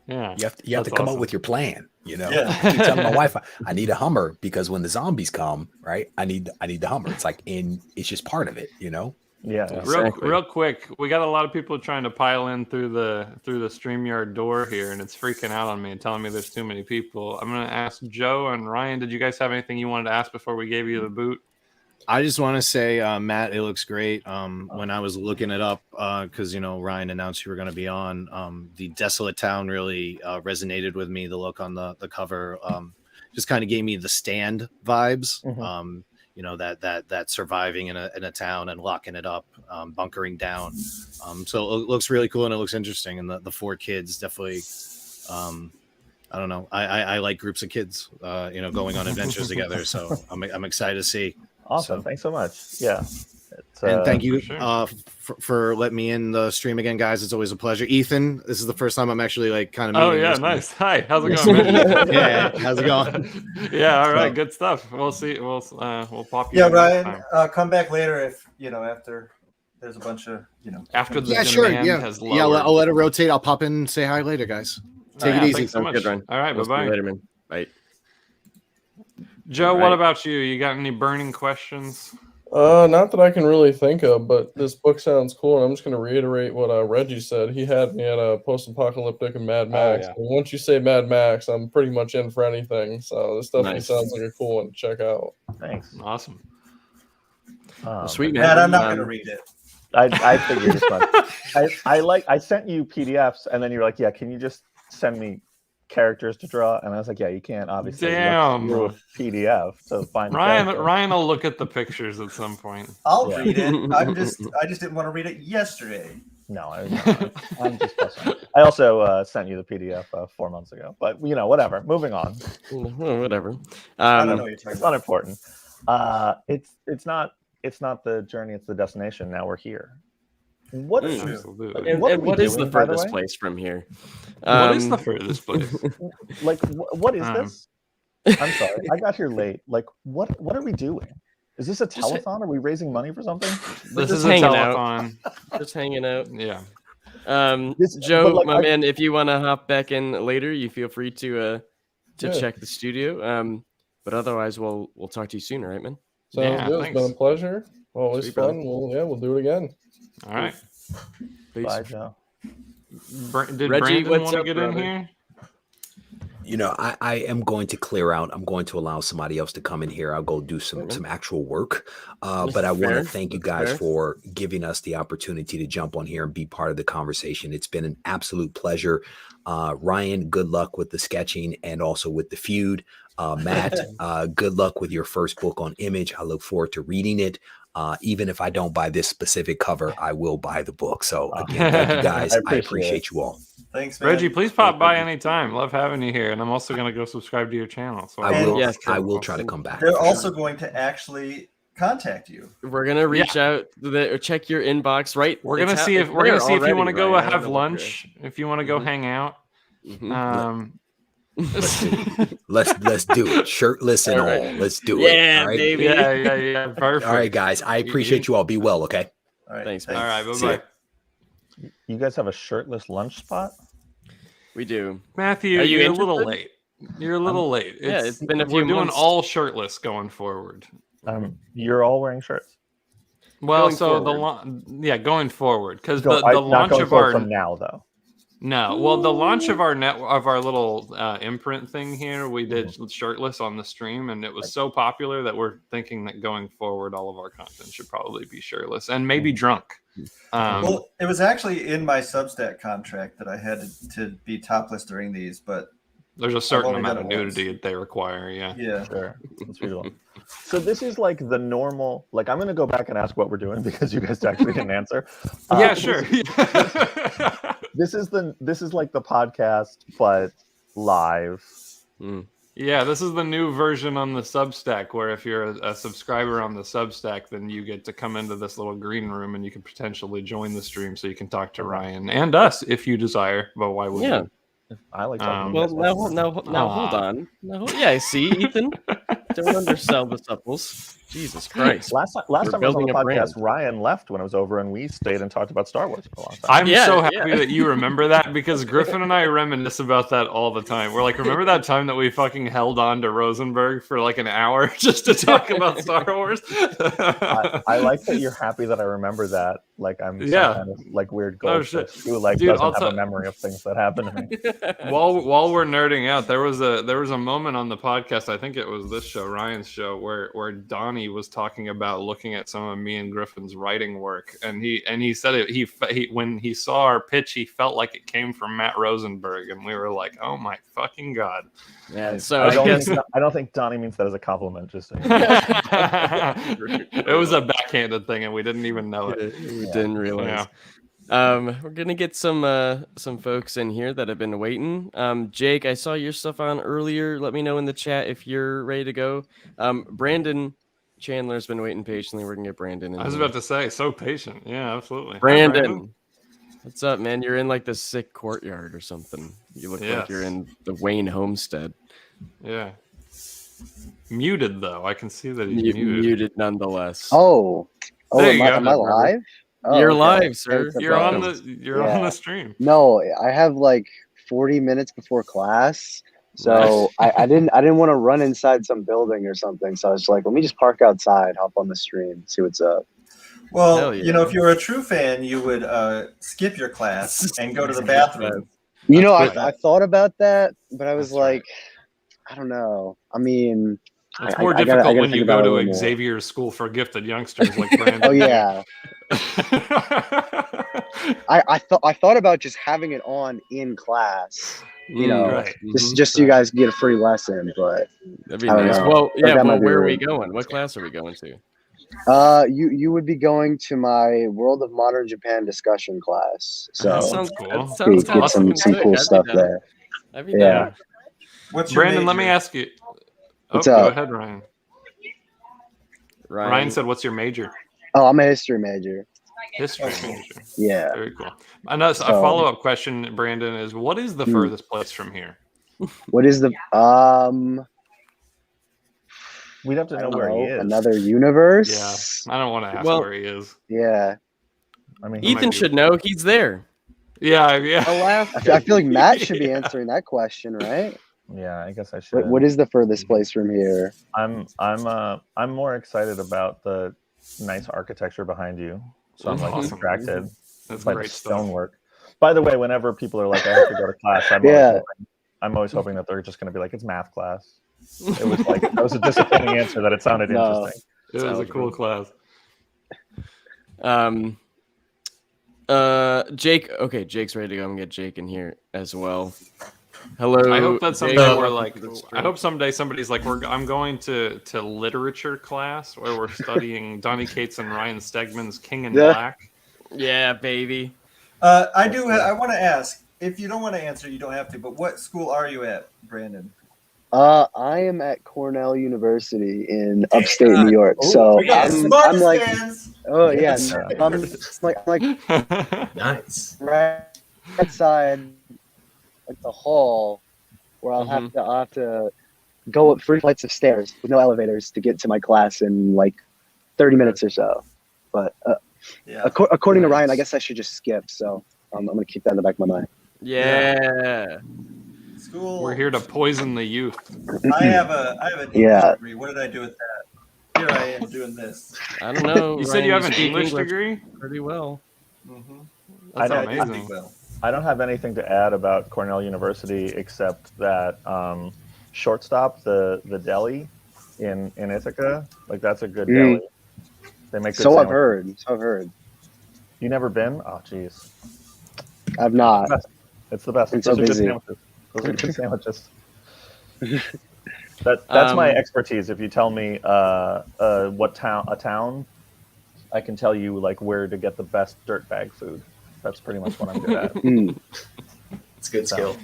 Yeah, you have to come up with your plan. I keep telling my wife, I need a Hummer because when the zombies come, right, I need the Hummer. It's it's just part of it, Yeah, exactly. Real quick, we got a lot of people trying to pile in through the StreamYard door here, and it's freaking out on me and telling me there's too many people. I'm gonna ask Joe and Ryan, did you guys have anything you wanted to ask before we gave you the boot? I just want to say, Matt, it looks great. When I was looking it up, because Ryan announced you were going to be on, the desolate town really resonated with me. The look on the cover just kind of gave me the Stand vibes. That surviving in a town and locking it up, bunkering down. So it looks really cool and it looks interesting. And the four kids definitely. I don't know. I like groups of kids, going on adventures together. So I'm excited to see. Awesome. Thanks so much. Yeah. And thank you for, for letting me in the stream again, guys. It's always a pleasure. Ethan, this is the first time I'm actually kind of meeting. Oh, yeah. Nice. Hi. How's it going, man? Yeah. How's it going? Yeah. All right. Good stuff. We'll see. We'll pop you. Yeah, Ryan, come back later if, after there's a bunch of, After the demand has lowered. Yeah, I'll let it rotate. I'll pop in and say hi later, guys. Take it easy. Thanks so much. Good, Ryan. All right. Bye-bye. Later, man. Bye. Joe, what about you? You got any burning questions? Not that I can really think of, but this book sounds cool, and I'm just going to reiterate what Reggie said. He had me at a post-apocalyptic and Mad Max. And once you say Mad Max, I'm pretty much in for anything. So this definitely sounds like a cool one to check out. Thanks. Awesome. Sweet, man. Matt, I'm not going to read it. I figured as much. I sent you PDFs, and then you're like, yeah, can you just send me characters to draw? And I was like, yeah, you can't obviously look through a PDF to find Ryan will look at the pictures at some point. I'll read it. I just didn't want to read it yesterday. No, I'm just fussing. I also sent you the PDF 4 months ago, but whatever. Moving on. Whatever. I don't know what you're talking It's about. not important. It's not the journey, it's the destination. Now we're here. What is Absolutely. And what is the furthest place from here? What is the furthest place? Like, what is this? I'm sorry, I got here late. Like, what are we doing? Is this a telethon? Are we raising money for something? This is a telethon. Just hanging out. Yeah. Joe, my man, if you want to hop back in later, you feel free to check the studio. But otherwise, we'll talk to you soon, right, man? Sounds good. It's been a pleasure. Always Sweet, fun. We'll do it again. All right. Peace. Bye, Joe. Did Reggie, Brandon what's want to up, get brother? in here? You know, I am going to clear out. I'm going to allow somebody else to come in here. I'll go do some actual work. But I want to thank you guys for giving us the opportunity to jump on here and be part of the conversation. It's been an absolute pleasure. Ryan, good luck with the sketching and also with the feud. Matt, good luck with your first book on Image. I look forward to reading it. Even if I don't buy this specific cover, I will buy the book. So again, thank you guys. I appreciate you all. Thanks, man. Reggie, please pop by anytime. Love having you here. And I'm also going to go subscribe to your channel. So I will try to come back. They're also going to actually contact you. We're gonna reach out or check your inbox, right? We're gonna see if you want to go have lunch. If you want to go hang out. Let's do it. Shirtless and all. Let's do it. Yeah, all right? baby. Yeah. Perfect. All right, guys. I appreciate you all. Be well, okay? All right. Thanks. All right. Bye-bye. You guys have a shirtless lunch spot? We do. Matthew, you're a little late. You're a little late. It's been a few We're doing months. all shirtless going forward. You're all wearing shirts? Well, Going so forward. going forward, because the not launch going of forward our from now though. No, well, the launch of our little imprint thing here, we did shirtless on the stream, and it was so popular that we're thinking that going forward, all of our content should probably be shirtless and maybe drunk. Well, it was actually in my Substack contract that I had to be topless during these, but there's a certain amount of nudity that they require. Yeah. Sure. That's beautiful. So this is like the normal. Like I'm going to go back and ask what we're doing because you guys actually didn't answer. Yeah, sure. This is like the podcast, but live. Yeah, this is the new version on the Substack, where if you're a subscriber on the Substack, then you get to come into this little green room and you can potentially join the stream, so you can talk to Ryan and us if you desire. But why would you? I like talking. Well, now hold on. I see, Ethan. Don't undersell the supples. Jesus Christ. Last time I was on the podcast, Ryan left when I was over, and we stayed and talked about Star Wars for a long time. I'm so happy that you remember that, because Griffin and I reminisce about that all the time. We're like, remember that time that we fucking held on to Rosenberg for like an hour just to talk about Star Wars? I like that you're happy that I remember that. Like I'm some kind of like weird goldfish who like doesn't have a memory of things that happened to me. While we're nerding out, there was a moment on the podcast, I think it was this show, Ryan's show, where Donnie was talking about looking at some of me and Griffin's writing work, and he said he when he saw our pitch, he felt like it came from Matt Rosenberg, and we were like, oh my fucking god. Yeah, so I don't think Donnie means that as a compliment. Just saying. It was a backhanded thing, and we didn't even know it. We didn't realize. We're gonna get some folks in here that have been waiting. Jake, I saw your stuff on earlier. Let me know in the chat if you're ready to go. Brandon Chandler's been waiting patiently. We're gonna get Brandon in. I was about to say, so patient. Yeah, absolutely. Brandon. What's up, man? You're in like the sick courtyard or something. You look like you're in the Wayne homestead. Yeah. Muted though. I can see that he's muted nonetheless. Oh, there you go. Am I live? Oh, you're live, sir. You're on the stream. No, I have like 40 minutes before class. So I didn't want to run inside some building or something. So I was like, let me just park outside, hop on the stream, see what's up. Well, if you were a true fan, you would skip your class and go to the bathroom. I thought about that, but I was like, I don't know. I mean, it's more difficult when you go to Xavier's School for Gifted Youngsters like Brandon. Oh yeah. I thought about just having it on in class. Just so you guys get a free lesson, but that'd be nice. Well, where are we going? What class are we going to? You would be going to my World of Modern Japan discussion class. So that sounds cool. Sounds awesome. Some cool stuff there. Yeah. What's your Brandon? major? Let me ask you. What's go up? ahead, Ryan. Ryan said, "What's your major?" Oh, I'm a history major. History major. Yeah. Very cool. A follow-up question, Brandon, is what is the furthest place from here? What is the We'd have to know where he is. Another universe? Yeah. I don't want to ask where he is. Yeah. I mean, Ethan should know. He's there. Yeah. I feel like Matt should be answering that question, right? Yeah, I guess I should. What is the furthest place from here? I'm more excited about the nice architecture behind you. So I'm like distracted by the stonework. By the way, whenever people are like, I have to go to class, I'm always hoping that they're just going to be like, it's math class. It was like, that was a disappointing answer that it sounded interesting. It was a cool class. Jake. Okay, Jake's ready to go. I'm gonna get Jake in here as well. Hello. I hope that someday we're like. I hope someday somebody's like, I'm going to literature class where we're studying Donny Cates and Ryan Stegman's King in Black. Yeah, baby. I want to ask. If you don't want to answer, you don't have to. But what school are you at, Brandon? I am at Cornell University in upstate New York. So I'm like, oh yeah, I'm like nice right outside like the hall where I'll have to go up 3 flights of stairs with no elevators to get to my class in like 30 minutes or so. But according to Ryan, I guess I should just skip. So I'm gonna keep that in the back of my mind. Yeah. School. We're here to poison the youth. I have an English degree. What did I do with that? Here I am doing this. I don't know. You said you have an English degree? Pretty well. Mm-hmm. That's amazing. I don't have anything to add about Cornell University except that Shortstop, the deli in Ithaca, like that's a good deli. They make good So sandwiches. I've heard. You never been? Oh, jeez. I've not. It's the best. I'm so busy. Those are good sandwiches. That's my expertise. If you tell me what town, I can tell you like where to get the best dirtbag food. That's pretty much what I'm good at. It's a good skill.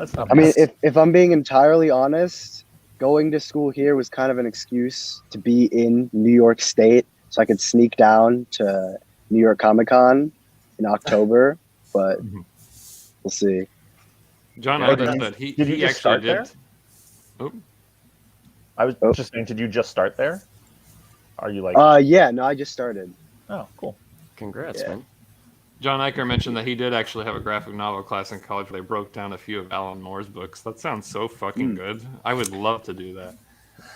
I mean, if I'm being entirely honest, going to school here was kind of an excuse to be in New York State, so I could sneak down to New York Comic-Con in October. But we'll see. John noticed that he actually did. Oh. I was just saying, did you just start there? Are you like? Yeah, no, I just started. Oh, cool. Congrats, man. John Eicher mentioned that he did actually have a graphic novel class in college where they broke down a few of Alan Moore's books. That sounds so fucking good. I would love to do that.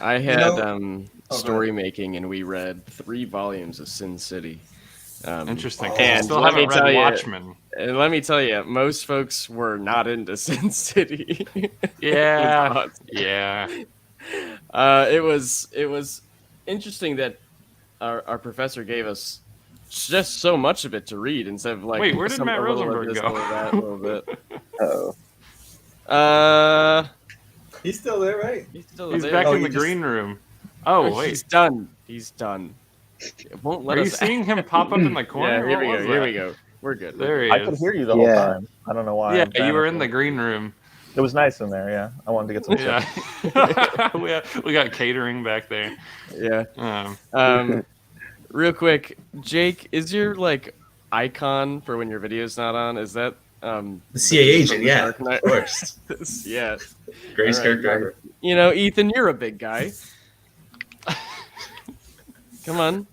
I had story making, and we read 3 volumes of Sin City. Interesting. And still haven't read Watchmen. And let me tell you, most folks were not into Sin City. Yeah. It was interesting that our professor gave us just so much of it to read instead of like. Wait, where did Matt Rosenberg go? A little bit. He's still there, right? He's back in the green room. Oh, wait. He's done. It won't let Are us. you seeing him pop up in the corner? Yeah, here we go. We're good. There he is. I could hear you the whole time. I don't know why. Yeah, you were in the green room. It was nice in there. Yeah, I wanted to get some. Yeah, we got catering back there. Yeah. Real quick, Jake, is your like icon for when your video's not on? Is that the CA agent? Yeah, of course. Yeah. Greatest character ever. You know, Ethan, you're a big guy. Come on.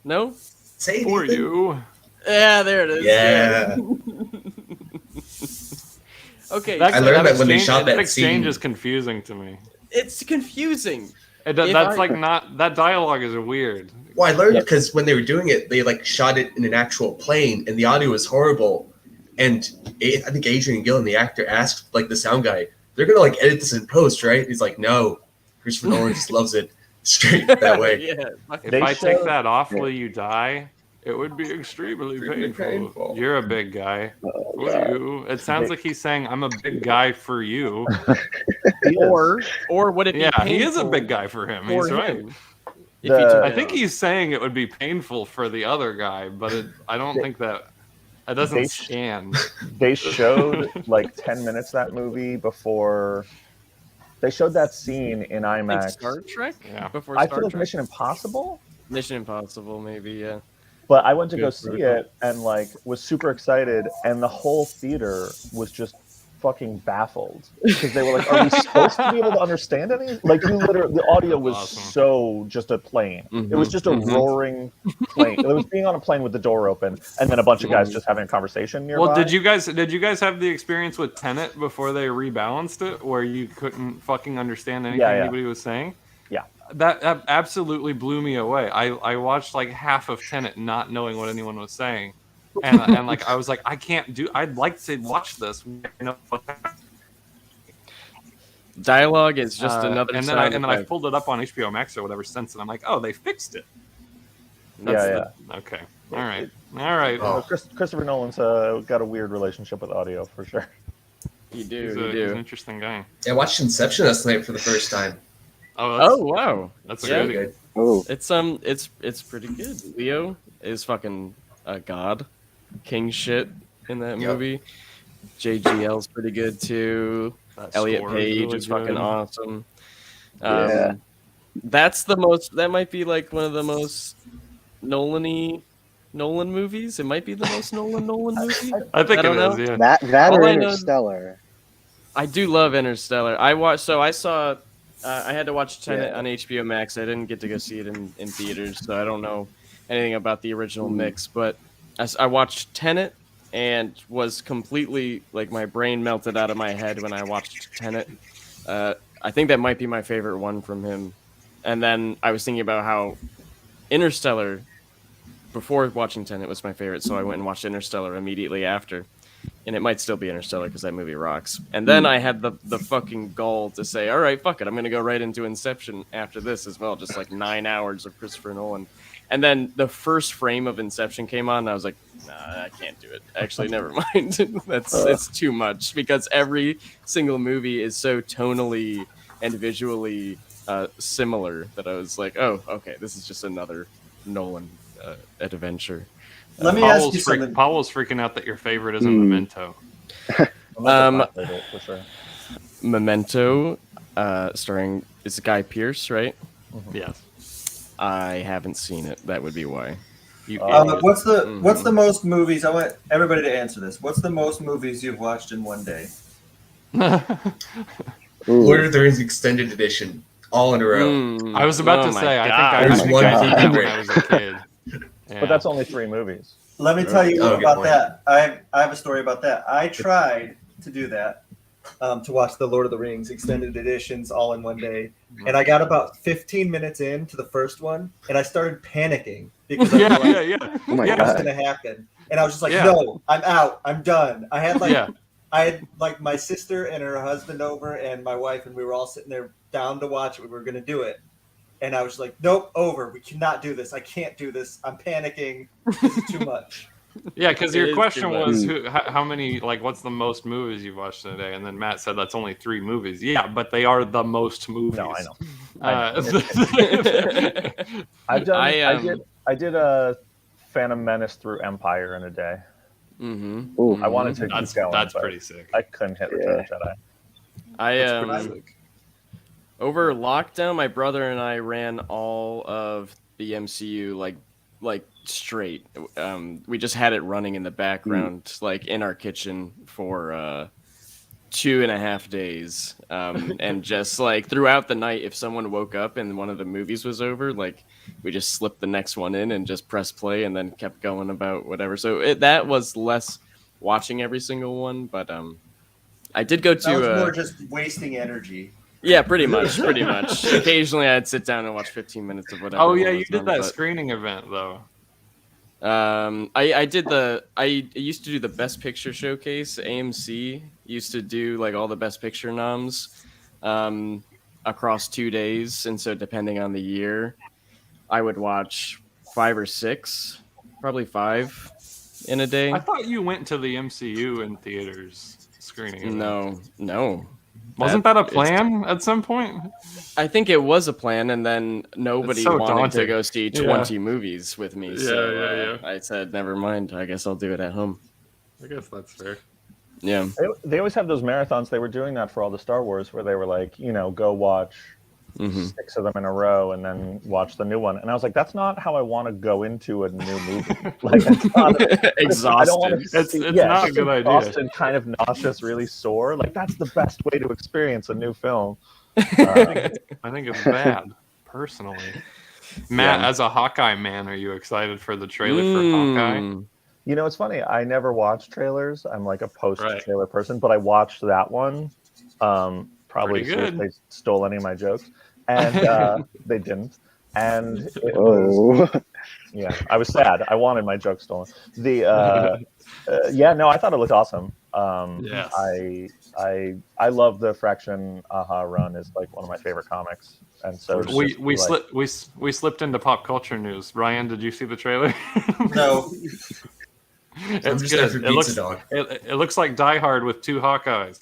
No? Say for Ethan. You. Yeah, there it is. Yeah. Okay. I learned that when they shot that exchange scene. is confusing to me. It's confusing. That dialogue is weird. Well, I learned because when they were doing it, they like shot it in an actual plane, and the audio was horrible. And I think Adrian Gillen, the actor, asked like the sound guy, "They're gonna like edit this in post, right?" He's like, "No, Christopher Nolan just loves it straight that way." If I take that off, will you die? It would be extremely painful. You're a big guy. You. It sounds like he's saying, "I'm a big guy for you." or would it be? Yeah, he is a big guy for him. He's right. I think he's saying it would be painful for the other guy, but I don't think that. It doesn't scan. They showed like 10 minutes of that movie before. They showed that scene in IMAX. Like Star Trek? Yeah. Before I Star feel like Trek? Mission Impossible. Mission Impossible, maybe, yeah. But I went to Good go see protocol. it and like was super excited, and the whole theater was just fucking baffled because they were like, "Are we supposed to be able to understand any?" Like, you literally, the audio was so just a plane. It was just a roaring plane. It was being on a plane with the door open, and then a bunch of guys just having a conversation nearby. Well, did you guys have the experience with Tenet before they rebalanced it, where you couldn't fucking understand anything anybody was saying? Yeah. That absolutely blew me away. I watched like half of Tenet not knowing what anyone was saying, and like I was like, I'd like to watch this. You know, dialogue is just another. And then I pulled it up on HBO Max or whatever since, and I'm like, oh, they fixed it. Okay. All right. Oh. Christopher Nolan's got a weird relationship with audio for sure. He's an interesting guy. I watched Inception last night for the first time. Oh wow, that's really good. Oh, it's pretty good. Leo is fucking a god, king shit in that movie. JGL's pretty good too. Elliot Page is fucking awesome. Yeah. That's the most. That might be like one of the most Nolan movies. It might be the most Nolan movie. I think it is. Yeah. That or Interstellar. I do love Interstellar. I saw. I had to watch Tenet on HBO Max. I didn't get to go see it in theaters, so I don't know anything about the original mix. But I watched Tenet and was completely like my brain melted out of my head when I watched Tenet. I think that might be my favorite one from him. And then I was thinking about how Interstellar, before watching Tenet, was my favorite, so I went and watched Interstellar immediately after. And it might still be Interstellar because that movie rocks. And then I had the fucking gall to say, all right, fuck it, I'm going to go right into Inception after this as well. Just like 9 hours of Christopher Nolan. And then the first frame of Inception came on, and I was like, nah, I can't do it. Actually, never mind. It's too much because every single movie is so tonally and visually similar that I was like, oh, okay, this is just another Nolan adventure. Let me ask you something. Paolo's freaking out that your favorite isn't Memento. For sure. Memento, starring is Guy Pearce, right? Mm-hmm. Yes. I haven't seen it. That would be why. What's the most movies? I want everybody to answer this. What's the most movies you've watched in one day? Lord of the Rings Extended Edition, all in a row. I was about to say, I think I did that when I was a kid. Yeah. But that's only 3 movies. Let me tell you about that. I have a story about that. I tried to do that, to watch the Lord of the Rings extended editions all in one day, and I got about 15 minutes into the first one, and I started panicking because I realized what's going to happen, and I was just like, no, I'm out, I'm done. I had like my sister and her husband over, and my wife, and we were all sitting there down to watch it. We were going to do it. And I was like, nope, over. We cannot do this. I can't do this. I'm panicking. This is too much. Yeah, because your question was how many, like, what's the most movies you've watched in a day? And then Matt said that's only 3 movies. Yeah, but they are the most movies. No, I know. I did a Phantom Menace through Empire in a day. Mm-hmm. I wanted to keep going. That's pretty sick. I couldn't hit Return of Jedi. Over lockdown, my brother and I ran all of the MCU like straight. We just had it running in the background, like in our kitchen for 2.5 days. And just like throughout the night, if someone woke up and one of the movies was over, like we just slipped the next one in and just press play and then kept going about whatever. So that was less watching every single one, but I did go to that was more just wasting energy. Yeah, pretty much. Occasionally, I'd sit down and watch 15 minutes of whatever. Oh yeah, you did that screening event though. I used to do the Best Picture showcase. AMC used to do like all the Best Picture noms, across 2 days, and so depending on the year, I would watch 5 or 6, probably 5 in a day. I thought you went to the MCU in theaters screening. No. Wasn't that a plan at some point? I think it was a plan, and then nobody wanted to go see 20 movies with me. So I said, never mind. I guess I'll do it at home. I guess that's fair. Yeah. They always have those marathons. They were doing that for all the Star Wars, where they were like, go watch 6 of them in a row and then watch the new one. And I was like, that's not how I want to go into a new movie. Like, it's not exhausted. I don't want to. It's not a good idea. Exhausted, kind of nauseous, really sore. Like, that's the best way to experience a new film. I think it's bad, personally. Matt, as a Hawkeye man, are you excited for the trailer for Hawkeye? You know, it's funny. I never watch trailers. I'm like a post-trailer person, but I watched that one. Probably see if they stole any of my jokes, and they didn't. And it was, yeah, I was sad. I wanted my joke stolen. Yeah, no, I thought it looked awesome. Yes. I love the Fraction Aha run. Is like one of my favorite comics, and so we slipped into pop culture news. Ryan, did you see the trailer? No. It's good. It looks like Die Hard with 2 Hawkeyes.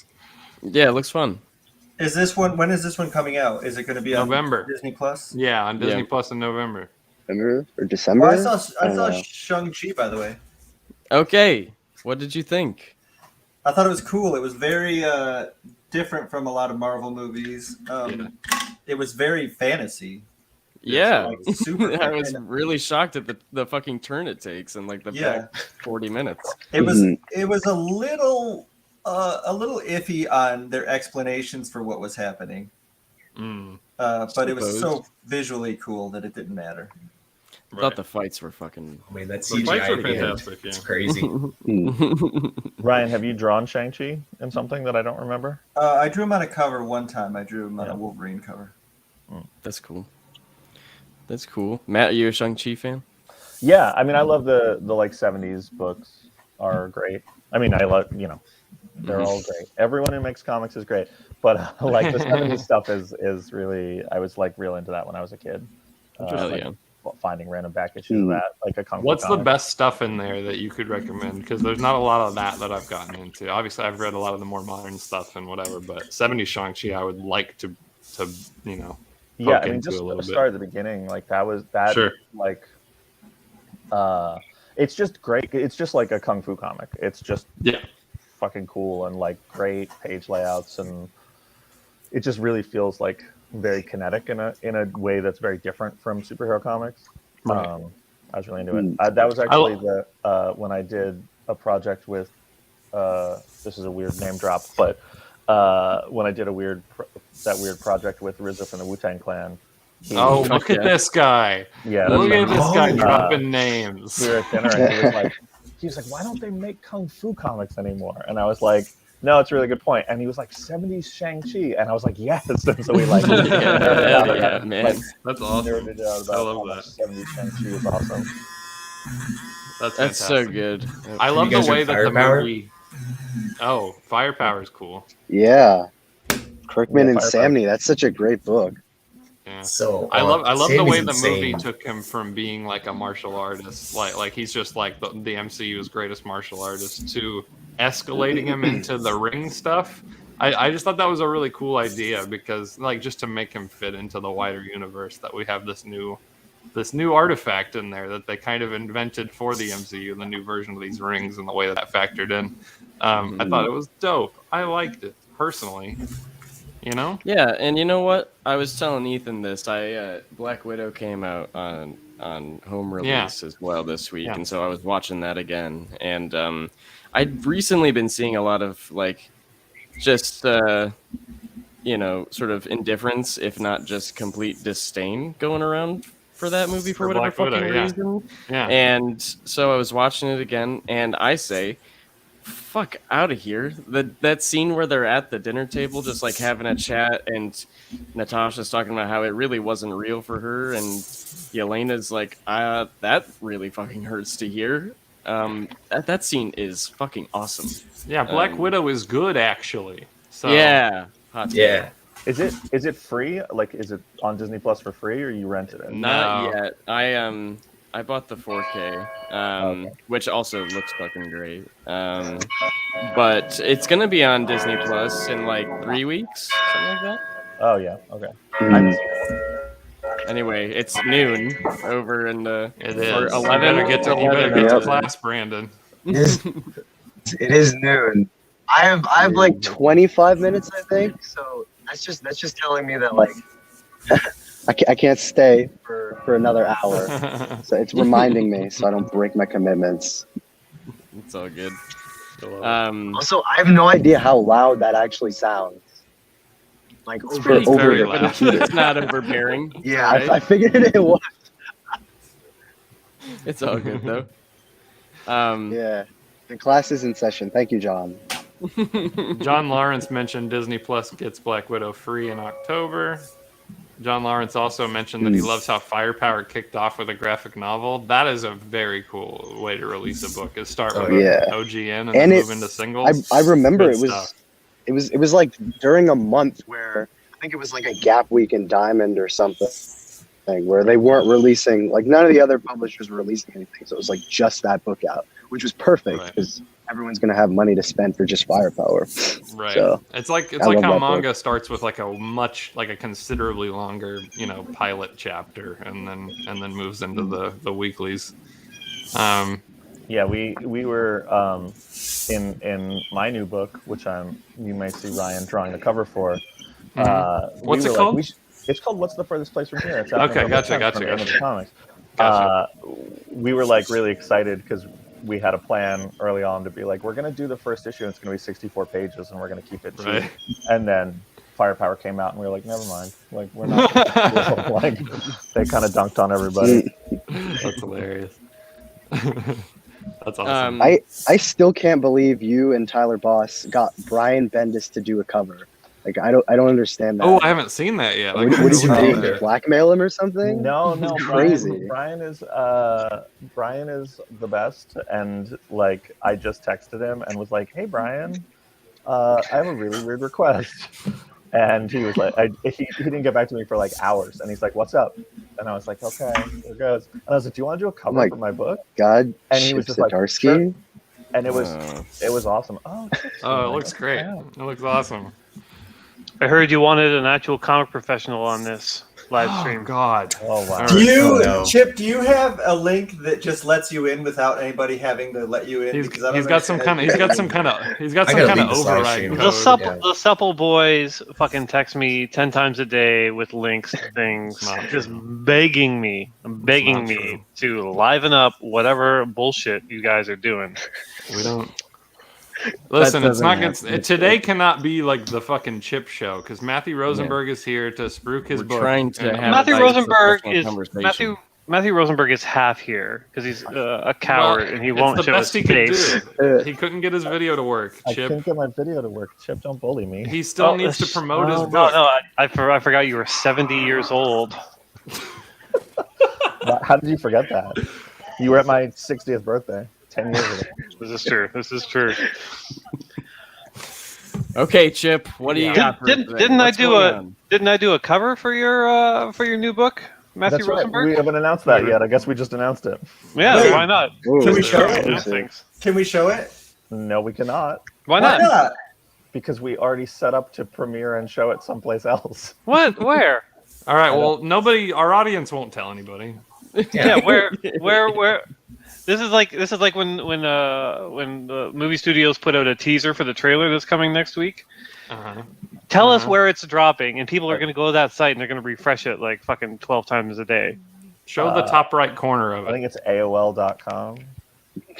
Yeah, it looks fun. Is this one? When is this one coming out? Is it going to be November. on Disney Plus? Yeah, on Disney Plus in November. November or December? Oh, I saw Shang-Chi, by the way. Okay, what did you think? I thought it was cool. It was very different from a lot of Marvel movies. It was very fantasy. Yeah, like super. I was really shocked at the fucking turn it takes in like the back 40 minutes. It was a little iffy on their explanations for what was happening. But it was so visually cool that it didn't matter. I thought the fights were fucking. I mean, that's CGI. The fights were fantastic. It's crazy. Ryan, have you drawn Shang-Chi in something that I don't remember? I drew him on a cover one time. I drew him on a Wolverine cover. That's cool. That's cool. Matt, are you a Shang-Chi fan? Yeah, I mean, I love the like 70s books are great. I mean, I love, they're all great. Everyone who makes comics is great, but like the 70s stuff is really, I was like real into that when I was a kid. Finding random back issues of that, like a Kung Fu What's comic. the best stuff in there that you could recommend? Because there's not a lot of that I've gotten into. Obviously, I've read a lot of the more modern stuff and whatever, but 70s Shang-Chi, I would like to yeah, I mean, just start at the beginning. Like like, it's just great. It's just like a Kung Fu comic. It's just fucking cool and like great page layouts, and it just really feels like very kinetic in a way that's very different from superhero comics. Right. I was really into it. That was actually when I did a project with this is a weird name drop, but when I did that weird project with RZA from the Wu-Tang Clan. Look at this guy! Yeah, look at this guy dropping names. We were at dinner, and he was like, "Why don't they make Kung Fu comics anymore?" And I was like, "No, it's a really good point." And he was like, "70s Shang-Chi," and I was like, "Yes." And so we like, man, that's awesome. I love that. 70s Shang-Chi is awesome. That's so good. I love the way that the movie. Oh, Firepower is cool. Yeah, Kirkman and Samney. That's such a great book. Yeah. So I love the way the insane. movie took him from being like a martial artist, like he's just like the MCU's greatest martial artist, to escalating him into the ring stuff. I just thought that was a really cool idea, because like just to make him fit into the wider universe, that we have this new artifact in there that they kind of invented for the MCU, the new version of these rings, and the way that factored in. I thought it was dope. I liked it personally. Yeah, and you know what? I was telling Ethan this. Black Widow came out on home release as well this week, and so I was watching that again. And I'd recently been seeing a lot of like just sort of indifference, if not just complete disdain, going around for that movie for whatever fucking reason. Yeah. And so I was watching it again, and I say, fuck out of here. That scene where they're at the dinner table just like having a chat, and Natasha's talking about how it really wasn't real for her, and Yelena's like, that really fucking hurts to hear. That scene is fucking awesome. Yeah, Black Widow is good actually. So yeah. Yeah. Is it free? Like, is it on Disney Plus for free, or you rented it? Not yet. I bought the 4K, which also looks fucking great. But it's gonna be on Disney Plus in like 3 weeks, something like that. Oh yeah, okay. Anyway, it's noon over in the. It is. Or 11. You better get to class, Brandon. It is noon. I have like 25 minutes, I think. So that's just telling me that like I can't stay for another hour. So it's reminding me so I don't break my commitments. It's all good. Also, I have no idea how loud that actually sounds. Like it's over very the loud. computer. It's not overbearing. Yeah, right? I figured it was. It's all good though. Yeah, the class is in session. Thank you, John. John Lawrence mentioned Disney Plus gets Black Widow free in October. John Lawrence also mentioned that he loves how Firepower kicked off with a graphic novel. That is a very cool way to release a book. Is start with OGN and then move into singles. I remember Good it was like during a month where I think it was like a gap week in Diamond or something, where they weren't releasing, like none of the other publishers were releasing anything. So it was like just that book out, which was perfect because everyone's gonna have money to spend for just Firepower. Right. So, it's like how manga starts with like a considerably longer, pilot chapter and then moves into the weeklies. Yeah, we were in my new book, which you may see Ryan drawing the cover for. What's it called? It's called "What's the Furthest Place from Here." It's okay, gotcha. Comics. Gotcha. We were like really excited because we had a plan early on to be like, we're going to do the first issue and it's going to be 64 pages and we're going to keep it cheap. Right. And then Firepower came out and we were like, never mind. Like, we're not like, they kind of dunked on everybody. That's hilarious. That's awesome. I still can't believe you and Tyler Boss got Brian Bendis to do a cover. Like I don't understand that. Oh, I haven't seen that yet. What did you do? Blackmail him or something? No, crazy. Brian is the best, and like I just texted him and was like, "Hey, Brian, I have a really weird request," and he was like, he didn't get back to me for like hours, and he's like, "What's up?" And I was like, "Okay, here goes." And I was like, "Do you want to do a cover for my book?" God, and he was just like, "Sure." And it was awesome. Oh, it looks great. It looks awesome. I heard you wanted an actual comic professional on this live stream. Oh, God. Oh, wow. Chip, do you have a link that just lets you in without anybody having to let you in? He's got some kind of override code. The supple boys fucking text me 10 times a day with links to things, just begging me to liven up whatever bullshit you guys are doing. We don't. Listen, it's not good. Today cannot be like the fucking Chip show because Matthew Rosenberg is here to spruik his book. Trying to have Matthew Rosenberg is half here because he's a coward and he won't show his face. He couldn't get his video to work. I Chip. couldn't get my video to work. Chip, don't bully me. He still needs to promote his book. No, I forgot you were 70 years old. How did you forget that? You were at my 60th birthday 10 years ago. This is true. Okay, Chip, what do you got? Didn't I do a cover for your new book, Matthew Rosenberg? Right. We haven't announced that yet. I guess we just announced it. Yeah, why not? Can we show it? Can we show it? No, we cannot. Why not? Because we already set up to premiere and show it someplace else. What? Where? All right. Well, our audience won't tell anybody. Yeah. Where? This is like when the movie studios put out a teaser for the trailer that's coming next week. Tell us where it's dropping, and people are going to go to that site and they're going to refresh it like fucking 12 times a day. Show the top right corner of it. I think it's AOL.com.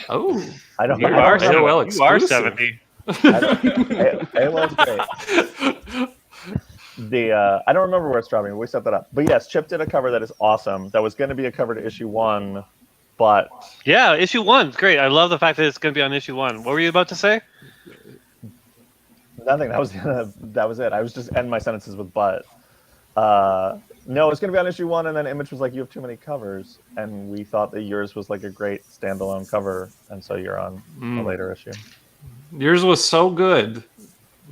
Oh, I don't know. You are 70. AOL's great. I don't remember where it's dropping. We set that up. But yes, Chip did a cover that is awesome. That was going to be a cover to issue 1. But yeah, issue 1's great. I love the fact that it's going to be on issue 1. What were you about to say? Nothing. That was it. I was just ending my sentences with but. No, it's going to be on issue 1, and then Image was like, "You have too many covers," and we thought that yours was like a great standalone cover, and so you're on a later issue. Yours was so good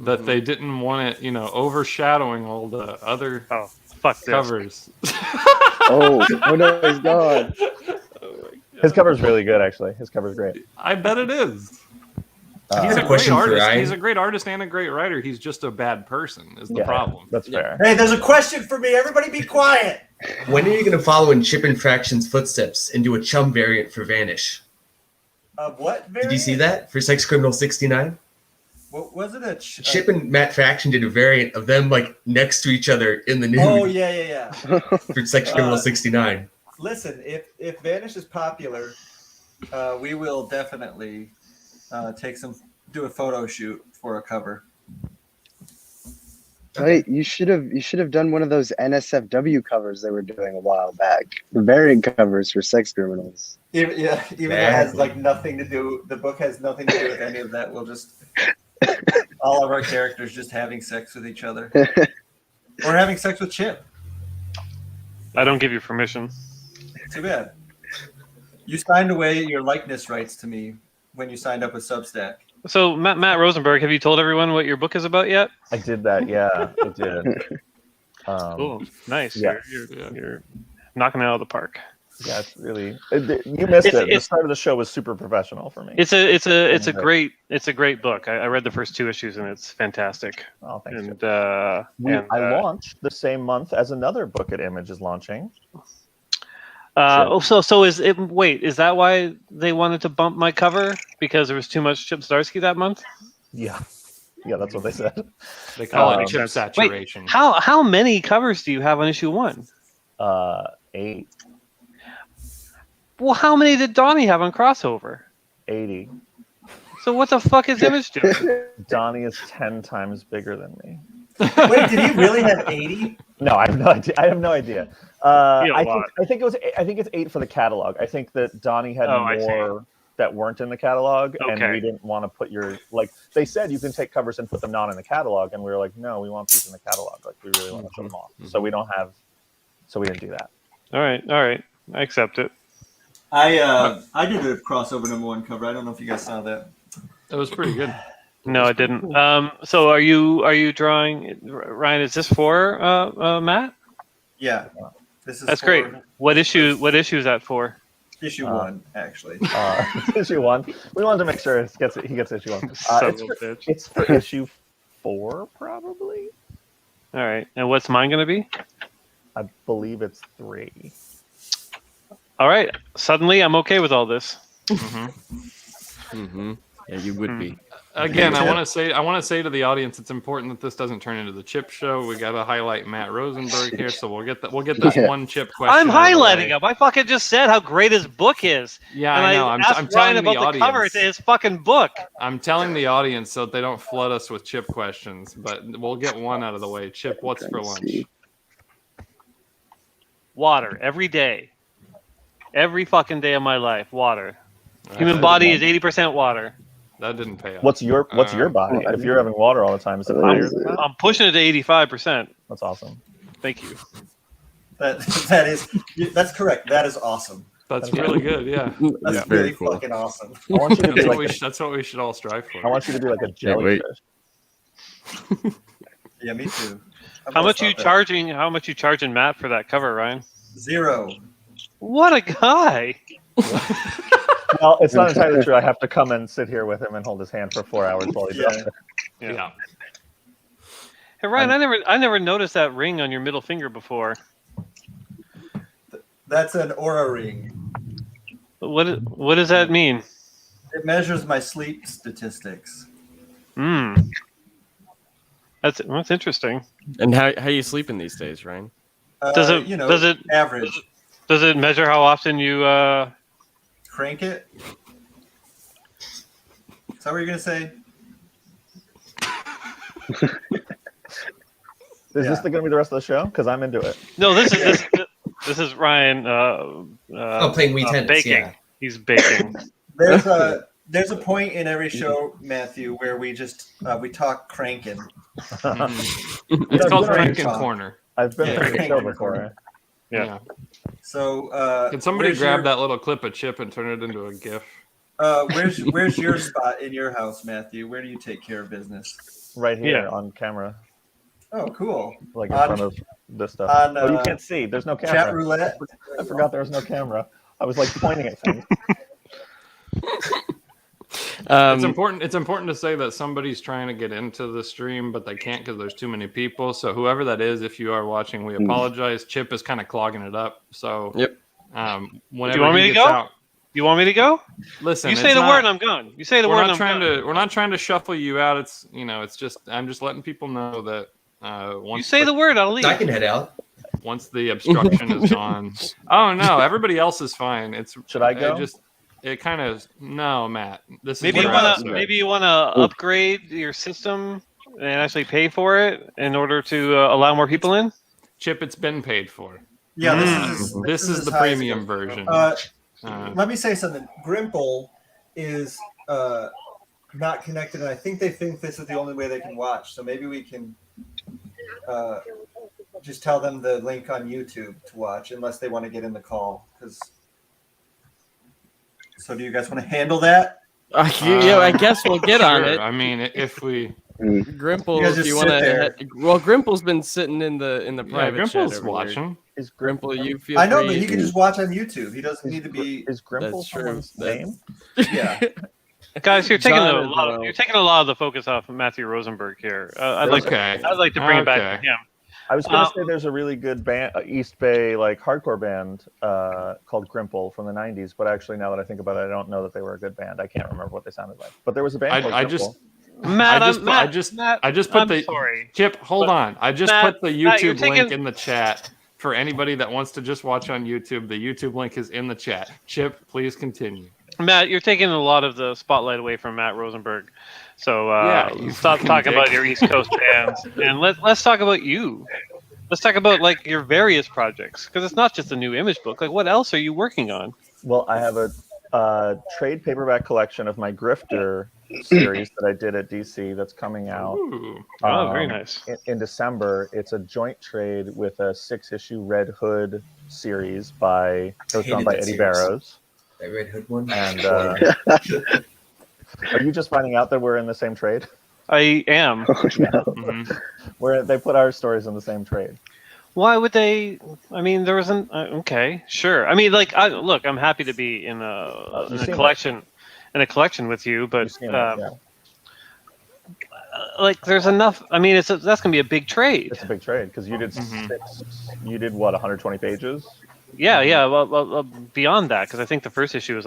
that they didn't want it, overshadowing all the other covers. Oh no, he's gone. His cover's really good, actually. His cover's great. I bet it is. He's a great artist. He's a great artist and a great writer. He's just a bad person is the problem. That's fair. Hey, there's a question for me. Everybody be quiet. When are you going to follow in Chip and Fraction's footsteps and do a chum variant for Vanish? What variant? Did you see that? For Sex Criminal 69? What was it? Chip and Matt Fraction did a variant of them like next to each other in the nude. Oh yeah. For Sex Criminal 69. Listen, if Vanish is popular, we will definitely do a photo shoot for a cover. Right, you should have done one of those NSFW covers they were doing a while back. The variant covers for Sex Criminals. Even though it has like nothing to do. The book has nothing to do with any of that. We'll just all of our characters just having sex with each other, or having sex with Chip. I don't give you permission. Too bad. You signed away your likeness rights to me when you signed up with Substack. So, Matt Rosenberg, have you told everyone what your book is about yet? I did that. Yeah, I did. Cool. Nice. Yeah. You're knocking it out of the park. Yeah, it's really. You missed it. The start of the show was super professional for me. It's a great book. I read the first 2 issues and it's fantastic. Oh, thanks. And, I launched the same month as another book at Image is launching. So is it? Wait, is that why they wanted to bump my cover because there was too much Chip Zdarsky that month? Yeah, that's what they said. They call it chip saturation. Wait, how many covers do you have on issue 1? 8. Well, how many did Donnie have on crossover? 80. So what the fuck is Image doing? Donnie is 10 times bigger than me. Wait, did he really have 80? No, I have no idea. I have no idea. I think it's 8 for the catalog. I think that Donnie had more that weren't in the catalog, and we didn't want to put they said you can take covers and put them not in the catalog, and we were like, no, we want these in the catalog. Like we really want to show them off. So we didn't do that. All right, I accept it. I did a crossover #1 cover. I don't know if you guys saw that. That was pretty good. No, I didn't. So are you drawing, Ryan? Is this for Matt? Yeah, this is. That's great. What issue is that for? Issue 1, actually. Issue 1. We wanted to make sure he gets issue 1. It's for issue 4, probably. All right. And what's mine going to be? I believe it's 3. All right. Suddenly, I'm okay with all this. Yeah, you would be. Again, I want to say to the audience, it's important that this doesn't turn into the Chip show. We got to highlight Matt Rosenberg here, so we'll get this one Chip question. I'm highlighting him. I fucking just said how great his book is. Yeah, and I know. I'm telling about the the audience. cover to his fucking book. I'm telling the audience so that they don't flood us with Chip questions, but we'll get one out of the way. Chip, what's for lunch? Water every day. Every fucking day of my life, water. Human body is 80% water. That didn't pay off. What's your body? If you're having water all the time, is it higher than that? I'm pushing it to 85%. That's awesome. Thank you. That's correct. That is awesome. That's really good. Yeah, that's really fucking awesome. I want you to be that's what we should all strive for. I want you to be like a jellyfish. Yeah, me too. How much you charging Matt for that cover, Ryan? 0. What a guy! Well, it's not entirely true. I have to come and sit here with him and hold his hand for 4 hours while he does it. Yeah. Hey Ryan, I never noticed that ring on your middle finger before. That's an aura ring. What does that mean? It measures my sleep statistics. That's interesting. And how you sleeping these days, Ryan? Does it average? Does it measure how often you crank it? Is that what you're gonna say? Is this going to be the rest of the show? Because I'm into it. No, this is Ryan. Playing Wii tennis. Baking. Yeah. He's baking. There's a point in every show, Matthew, where we just we talk cranking. It's called Cranking Corner. I've been on the show before. Yeah. So can somebody grab that little clip of Chip and turn it into a GIF? Where's your spot in your house, Matthew? Where do you take care of business? Right here on camera. Oh, cool. Like in front of this stuff. You can't see. There's no camera. Chat roulette. I forgot there was no camera. I was like pointing at things. It's important to say that somebody's trying to get into the stream, but they can't because there's too many people. So whoever that is, if you are watching, we apologize. Chip is kind of clogging it up. So yep. Whenever do you want me to go? You want me to go? Listen, you say the word, and I'm gone. You say the word, and I'm gone. We're not trying to shuffle you out. It's it's just I'm just letting people know that once you say the word, I'll leave. I can head out. Once the obstruction is gone. Oh no, everybody else is fine. Should I go? It kind of no, Matt. This maybe is you wanna upgrade your system and actually pay for it in order to allow more people in. Chip, it's been paid for. Yeah, this is the premium version. Let me say something. Grimple is not connected, and I think they think this is the only way they can watch. So maybe we can just tell them the link on YouTube to watch, unless they want to get in the call. So do you guys want to handle that? I guess we'll get on it. I mean, if we Grimple, if you want to. Well, Grimple's been sitting in the private chat. Grimple's watching. Is Grimple? You feel? I know, but he can just watch on YouTube. He doesn't need to be. Is Grimple someone's name? Yeah. Guys, you're taking a lot of the focus off of Matthew Rosenberg here. I'd like to bring it back to him. I was going to say there's a really good band, East Bay hardcore band called Grimple from the '90s. But actually, now that I think about it, I don't know that they were a good band. I can't remember what they sounded like. But there was a band called Grimple. I just put Chip. Hold on. I just put the YouTube link in the chat for anybody that wants to just watch on YouTube. The YouTube link is in the chat. Chip, please continue. Matt, you're taking a lot of the spotlight away from Matt Rosenberg. So stop talking about your East Coast bands and let's talk about you. Let's talk about your various projects, because it's not just a new image book. What else are you working on? Well, I have a trade paperback collection of my Grifter series that I did at DC that's coming out. Ooh. Oh, very nice. In December. It's a joint trade with a 6-issue Red Hood series that was done by Eddie Barrows. That Red Hood one. And are you just finding out that we're in the same trade? I am. Where they put our stories in the same trade. Why would they? I mean, there wasn't. Okay, sure. I mean, look, I'm happy to be in a collection, with you, but there's enough. I mean, that's gonna be a big trade. It's a big trade because you did You did what? 120 pages. Yeah. Well, beyond that, because I think the first issue was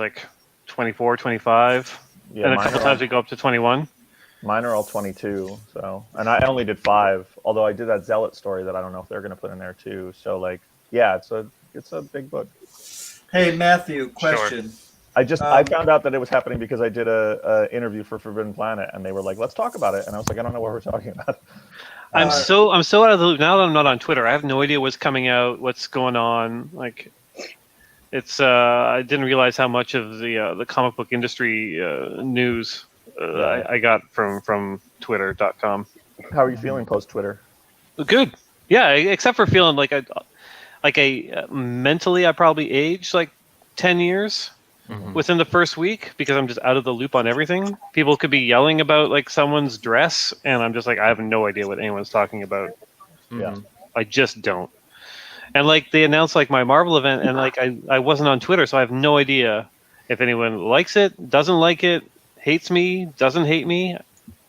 24, 25, and a couple times we go up to 21. Mine are all 22, and I only did 5. Although I did that Zealot story that I don't know if they're going to put in there too. So it's a big book. Hey Matthew, question. Sure. I found out that it was happening because I did a interview for Forbidden Planet, and they were like, "Let's talk about it," and I was like, "I don't know what we're talking about." I'm so out of the loop now that I'm not on Twitter. I have no idea what's coming out, what's going on. It's I didn't realize how much of the comic book industry news I got from Twitter.com. How are you feeling post Twitter? Good. Yeah, except for feeling mentally I probably aged 10 years within the first week because I'm just out of the loop on everything. People could be yelling about someone's dress, and I'm just I have no idea what anyone's talking about. Yeah, I just don't. And they announced my Marvel event, and I wasn't on Twitter, so I have no idea if anyone likes it, doesn't like it, hates me, doesn't hate me.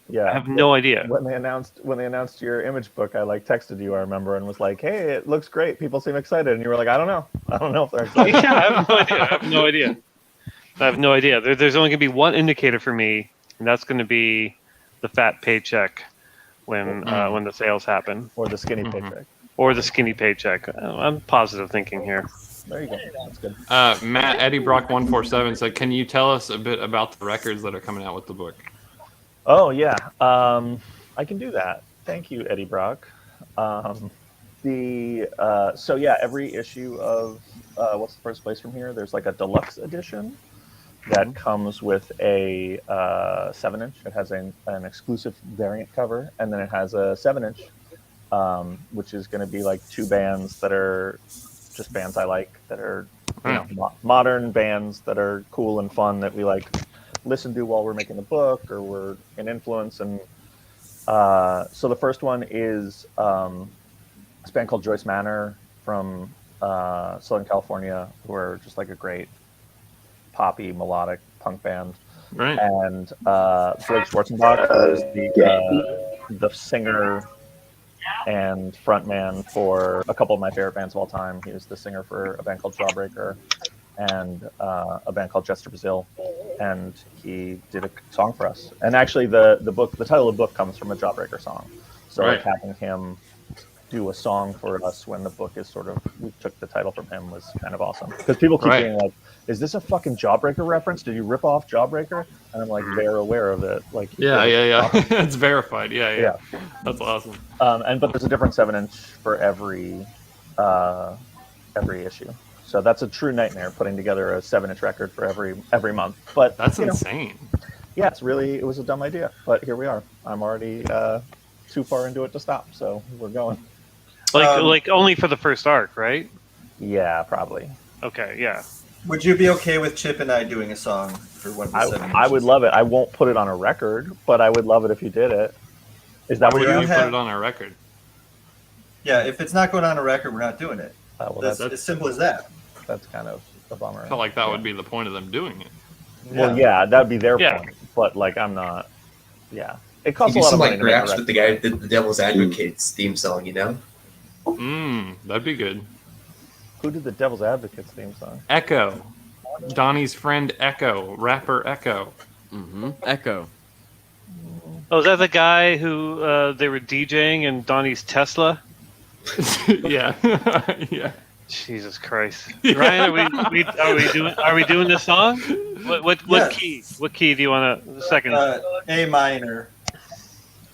Yeah, I have no idea. When they announced your image book, I texted you, I remember, and was like, "Hey, it looks great. People seem excited." And you were like, "I don't know if they're excited." Yeah, I have no idea. There's only gonna be one indicator for me, and that's gonna be the fat paycheck when the sales happen, or the skinny paycheck. Or the skinny paycheck. I'm positive thinking here. There you go. That's good. Matt, Eddie Brock 147 said, "Can you tell us a bit about the records that are coming out with the book?" Oh yeah, I can do that. Thank you, Eddie Brock. Every issue of What's the First Place from Here? There's a deluxe edition that comes with a 7-inch. It has an exclusive variant cover, and then it has a 7-inch. Which is going to be 2 bands that are just bands I like, that are modern bands that are cool and fun that we listen to while we're making the book or we're an influence. And so the first one is this band called Joyce Manor from Southern California, who are just a great poppy melodic punk band. Right. And Blake Schwartzenbach is the singer and frontman for a couple of my favorite bands of all time. He was the singer for a band called Jawbreaker and a band called Jester Brazil, and he did a song for us. And actually, the title of the book comes from a Jawbreaker song. So like having him do a song for us when the book is sort of, we took the title from him, was kind of awesome. Because people keep being like, is this a fucking Jawbreaker reference? Did you rip off Jawbreaker? And I'm like, they're aware of it. Like, yeah. It's verified. Yeah. That's awesome. But there's a different 7-inch for every issue. So that's a true nightmare, putting together a 7-inch record for every month. But that's insane. Yeah, it was a dumb idea, but here we are. I'm already too far into it to stop, so we're going. Like only for the first arc, right? Yeah, probably. Okay, yeah. Would you be okay with Chip and I doing a song for one of the 7-inches? I would love it. I won't put it on a record, but I would love it if you did it. Is that what you put it on a record? Yeah, if it's not going on a record, we're not doing it. That's as simple as that. That's kind of a bummer. I felt like that would be the point of them doing it. Well, yeah, that'd be their point. But like, I'm not. Yeah, it costs a lot of money. Like raps with the guy who did the Devil's Advocates theme song, you know? That'd be good. Who did the Devil's Advocates theme song? Echo. Donnie's friend Echo, rapper Echo. Echo. Oh, is that the guy who they were DJing in Donnie's Tesla? Yeah. Yeah. Jesus Christ, Ryan, are we doing this song? What key? What key do you want to? Second. A minor.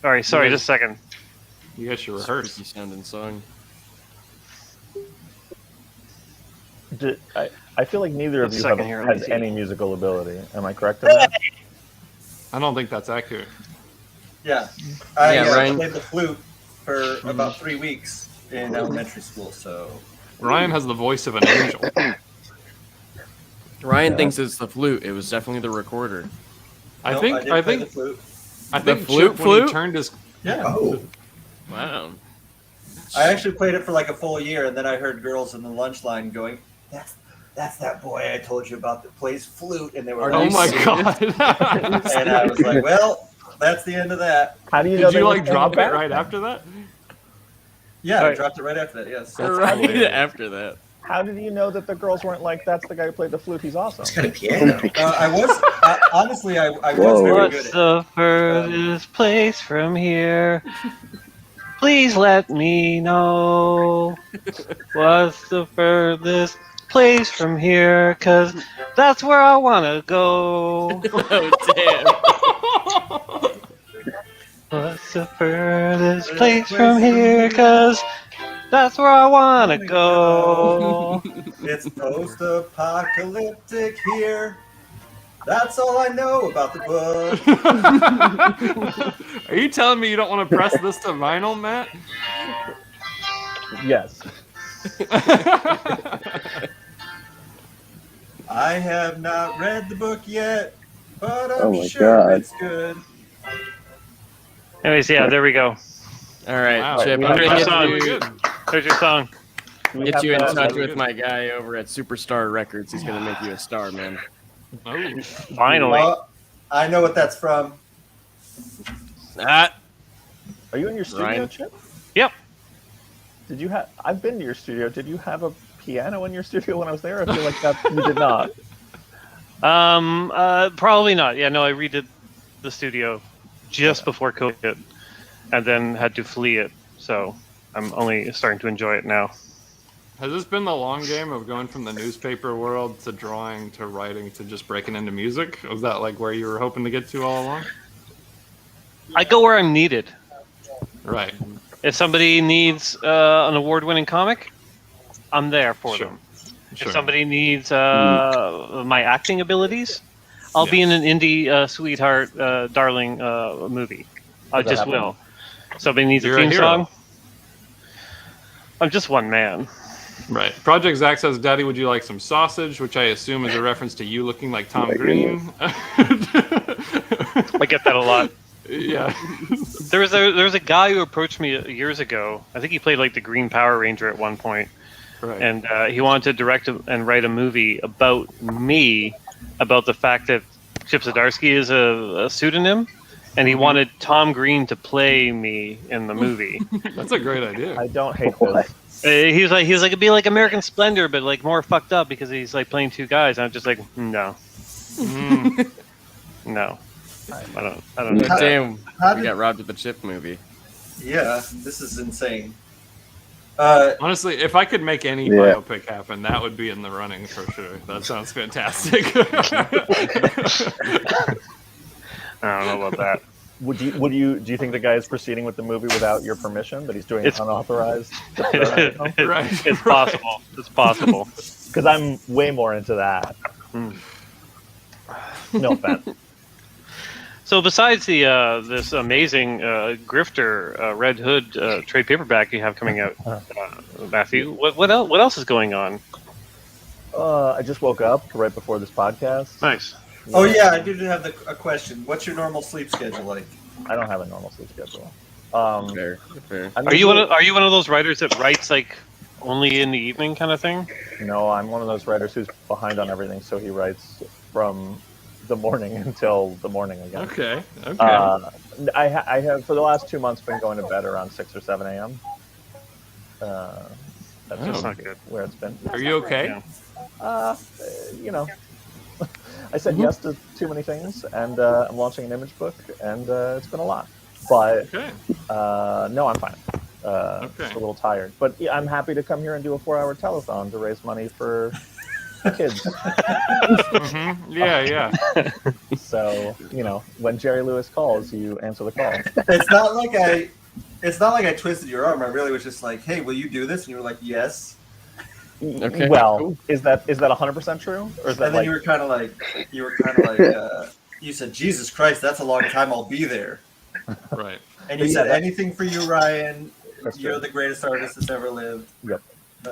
All right, sorry, just a second. You guys should rehearse. Spooky sounding song. I feel like neither of you has any musical ability. Am I correct in that? I don't think that's accurate. Yeah, I Ryan played the flute for about 3 weeks in elementary school. So Ryan has the voice of an angel. Ryan thinks it's the flute. It was definitely the recorder. I think the flute. I think the flute. When he turned his Wow. I actually played it for like a full year, and then I heard girls in the lunch line going, "That's that boy I told you about that plays flute," and they were like, "Oh my god!" And I was like, "Well, that's the end of that." How do you know? Did you like drop it right after that? Yeah, I dropped it right after that. Yes, right after that. How did you know that the girls weren't like, "That's the guy who played the flute. He's awesome." It's kind of piano. I was honestly, I was very good. What's the furthest place from here? Please let me know. What's the furthest place from here? 'Cause that's where I wanna go. Oh damn. What's the furthest place from here? 'Cause that's where I wanna go. It's post-apocalyptic here. That's all I know about the book. Are you telling me you don't want to press this to vinyl, Matt? Yes. I have not read the book yet, but I'm sure it's good. Anyways, yeah, there we go. All right, Wow. Chip. There's I'm your gonna song. There's your song. get you in touch with my guy over at Superstar Records. He's gonna make you a star, man. Oh. Finally. I know what that's from. Ah. Are you in your studio, Ryan? Chip? Yep. Did you have? I've been to your studio. Did you have a piano in your studio when I was there? I feel like that you did not. Probably not. Yeah, no, I redid the studio just before COVID, and then had to flee it. So I'm only starting to enjoy it now. Has this been the long game of going from the newspaper world to drawing to writing to just breaking into music? Was that like where you were hoping to get to all along? I go where I'm needed. Right. If somebody needs an award-winning comic, I'm there for them. Sure. If somebody needs my acting abilities, I'll be in an indie sweetheart darling movie. I just will. Somebody needs a theme song. I'm just one man. Right. Project Zach says, "Daddy, would you like some sausage?" Which I assume is a reference to you looking like Tom Green. I get that a lot. Yeah. There was a guy who approached me years ago. I think he played like the Green Power Ranger at one point. Right. And he wanted to direct and write a movie about me, about the fact that Chip Zdarsky is a pseudonym, and he wanted Tom Green to play me in the movie. That's a great idea. I don't hate this. He was like it'd be like American Splendor, but like more fucked up because he's like playing two guys. And I'm just like, no, no, I don't know. Damn, we got robbed of the Chip movie. Yeah, this is insane. Honestly, if I could make any biopic happen, that would be in the running for sure. That sounds fantastic. I don't know about that. Do you think the guy is proceeding with the movie without your permission? That he's doing it unauthorized? Right. It's possible. It's possible. Because I'm way more into that. No offense. So besides the this amazing Grifter Red Hood trade paperback you have coming out, Matthew, what else is going on? I just woke up right before this podcast. Nice. Oh yeah, I did have a question. What's your normal sleep schedule like? I don't have a normal sleep schedule. Fair. Are you one of those writers that writes like only in the evening kind of thing? No, I'm one of those writers who's behind on everything, so he writes from the morning until the morning again. Okay. I have for the last 2 months been going to bed around 6 or 7 a.m. That's just not good. Where it's been. Are you okay? You know, I said yes to too many things, and I'm launching an image book, and it's been a lot. But no, I'm fine. Just a little tired, but yeah, I'm happy to come here and do a 4-hour telethon to raise money for kids. Yeah. So you know, when Jerry Lewis calls, you answer the call. It's not like I twisted your arm. I really was just like, "Hey, will you do this?" And you were like, "Yes." Okay. Well, is that 100% true, or is that? And then you were kind of like, you said, "Jesus Christ, that's a long time. I'll be there." Right. And you said, "Anything for you, Ryan. You're the greatest artist that's ever lived." Yep.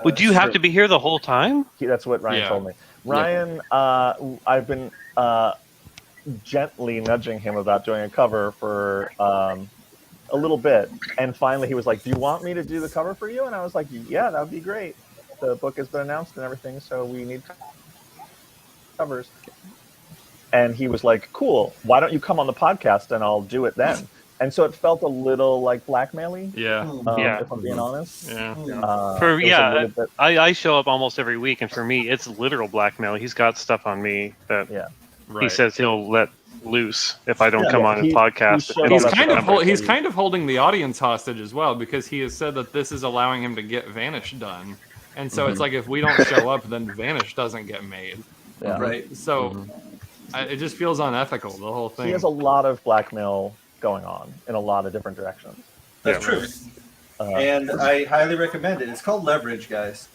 Would you have to be here the whole time? That's what Ryan told me. Ryan, I've been gently nudging him about doing a cover for a little bit, and finally he was like, "Do you want me to do the cover for you?" And I was like, "Yeah, that would be great. The book has been announced and everything, so we need covers." And he was like, "Cool. Why don't you come on the podcast and I'll do it then?" And so it felt a little like blackmail-y. If I'm being honest. I show up almost every week, and for me, it's literal blackmail. He's got stuff on me that he says he'll let loose if I don't come on his podcast. He's kind of holding the audience hostage as well, because he has said that this is allowing him to get Vanish done, and so it's like if we don't show up, then Vanish doesn't get made. Right. So it just feels unethical, the whole thing. He has a lot of blackmail going on in a lot of different directions. That's true. And I highly recommend it. It's called Leverage, guys.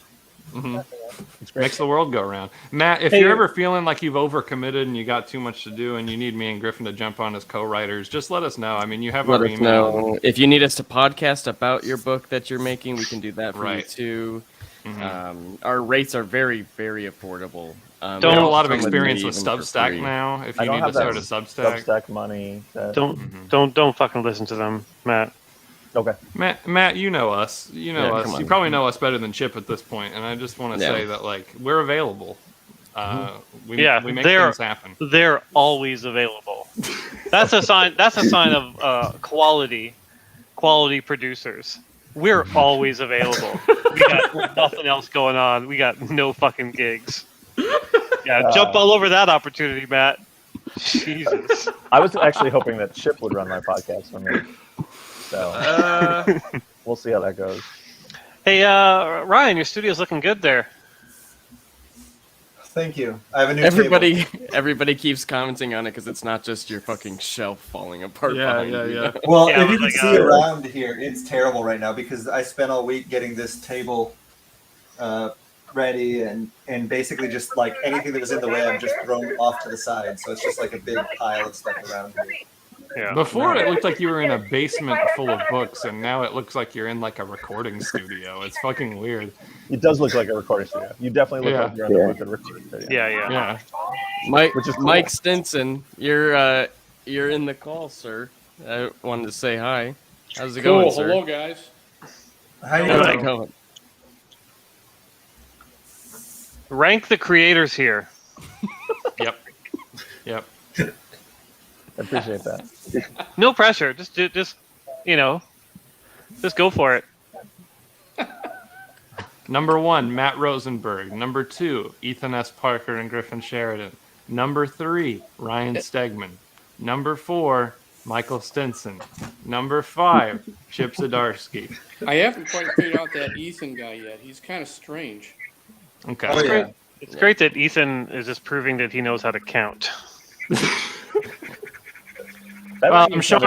Makes the world go round. Matt, if you're ever feeling like you've overcommitted and you got too much to do and you need me and Griffin to jump on as co-writers, just let us know. I mean, you have our email. If you need us to podcast about your book that you're making, we can do that for you too. Our rates are very, very affordable. We have a lot of experience with Substack now. If you need to start a Substack money, don't fucking listen to them, Matt. Okay, Matt, you know us. You know us. You probably know us better than Chip at this point, and I just want to say that like we're available. We make things happen. They're always available. That's a sign. That's a sign of quality producers. We're always available. We got nothing else going on. We got no fucking gigs. Yeah, jump all over that opportunity, Matt. Jesus. I was actually hoping that Chip would run my podcast for me. So we'll see how that goes. Hey, Ryan, your studio's looking good there. Thank you. I have a new table. Everybody keeps commenting on it because it's not just your fucking shelf falling apart. Well, if you can see around here, it's terrible right now because I spent all week getting this table ready and basically just like anything that was in the way I've just thrown off to the side. So it's just like a big pile of stuff around here. Yeah. Before it looked like you were in a basement full of books, and now it looks like you're in like a recording studio. It's fucking weird. It does look like a recording studio. You definitely look like you're in a recording studio. Yeah. Mike, which is cool. Mike Stinson, you're in the call, sir. I wanted to say hi. How's it going, sir? Hello, guys. How's it going? Rank the creators here. Yep. I appreciate that. No pressure. Just go for it. Number 1, Matt Rosenberg. Number 2, Ethan S. Parker and Griffin Sheridan. Number 3, Ryan Stegman. Number 4, Michael Stinson. Number 5, Chip Zdarsky. I haven't quite figured out that Ethan guy yet. He's kind of strange. Okay. Oh, yeah. It's great that Ethan is just proving that he knows how to count. Well, I'm showing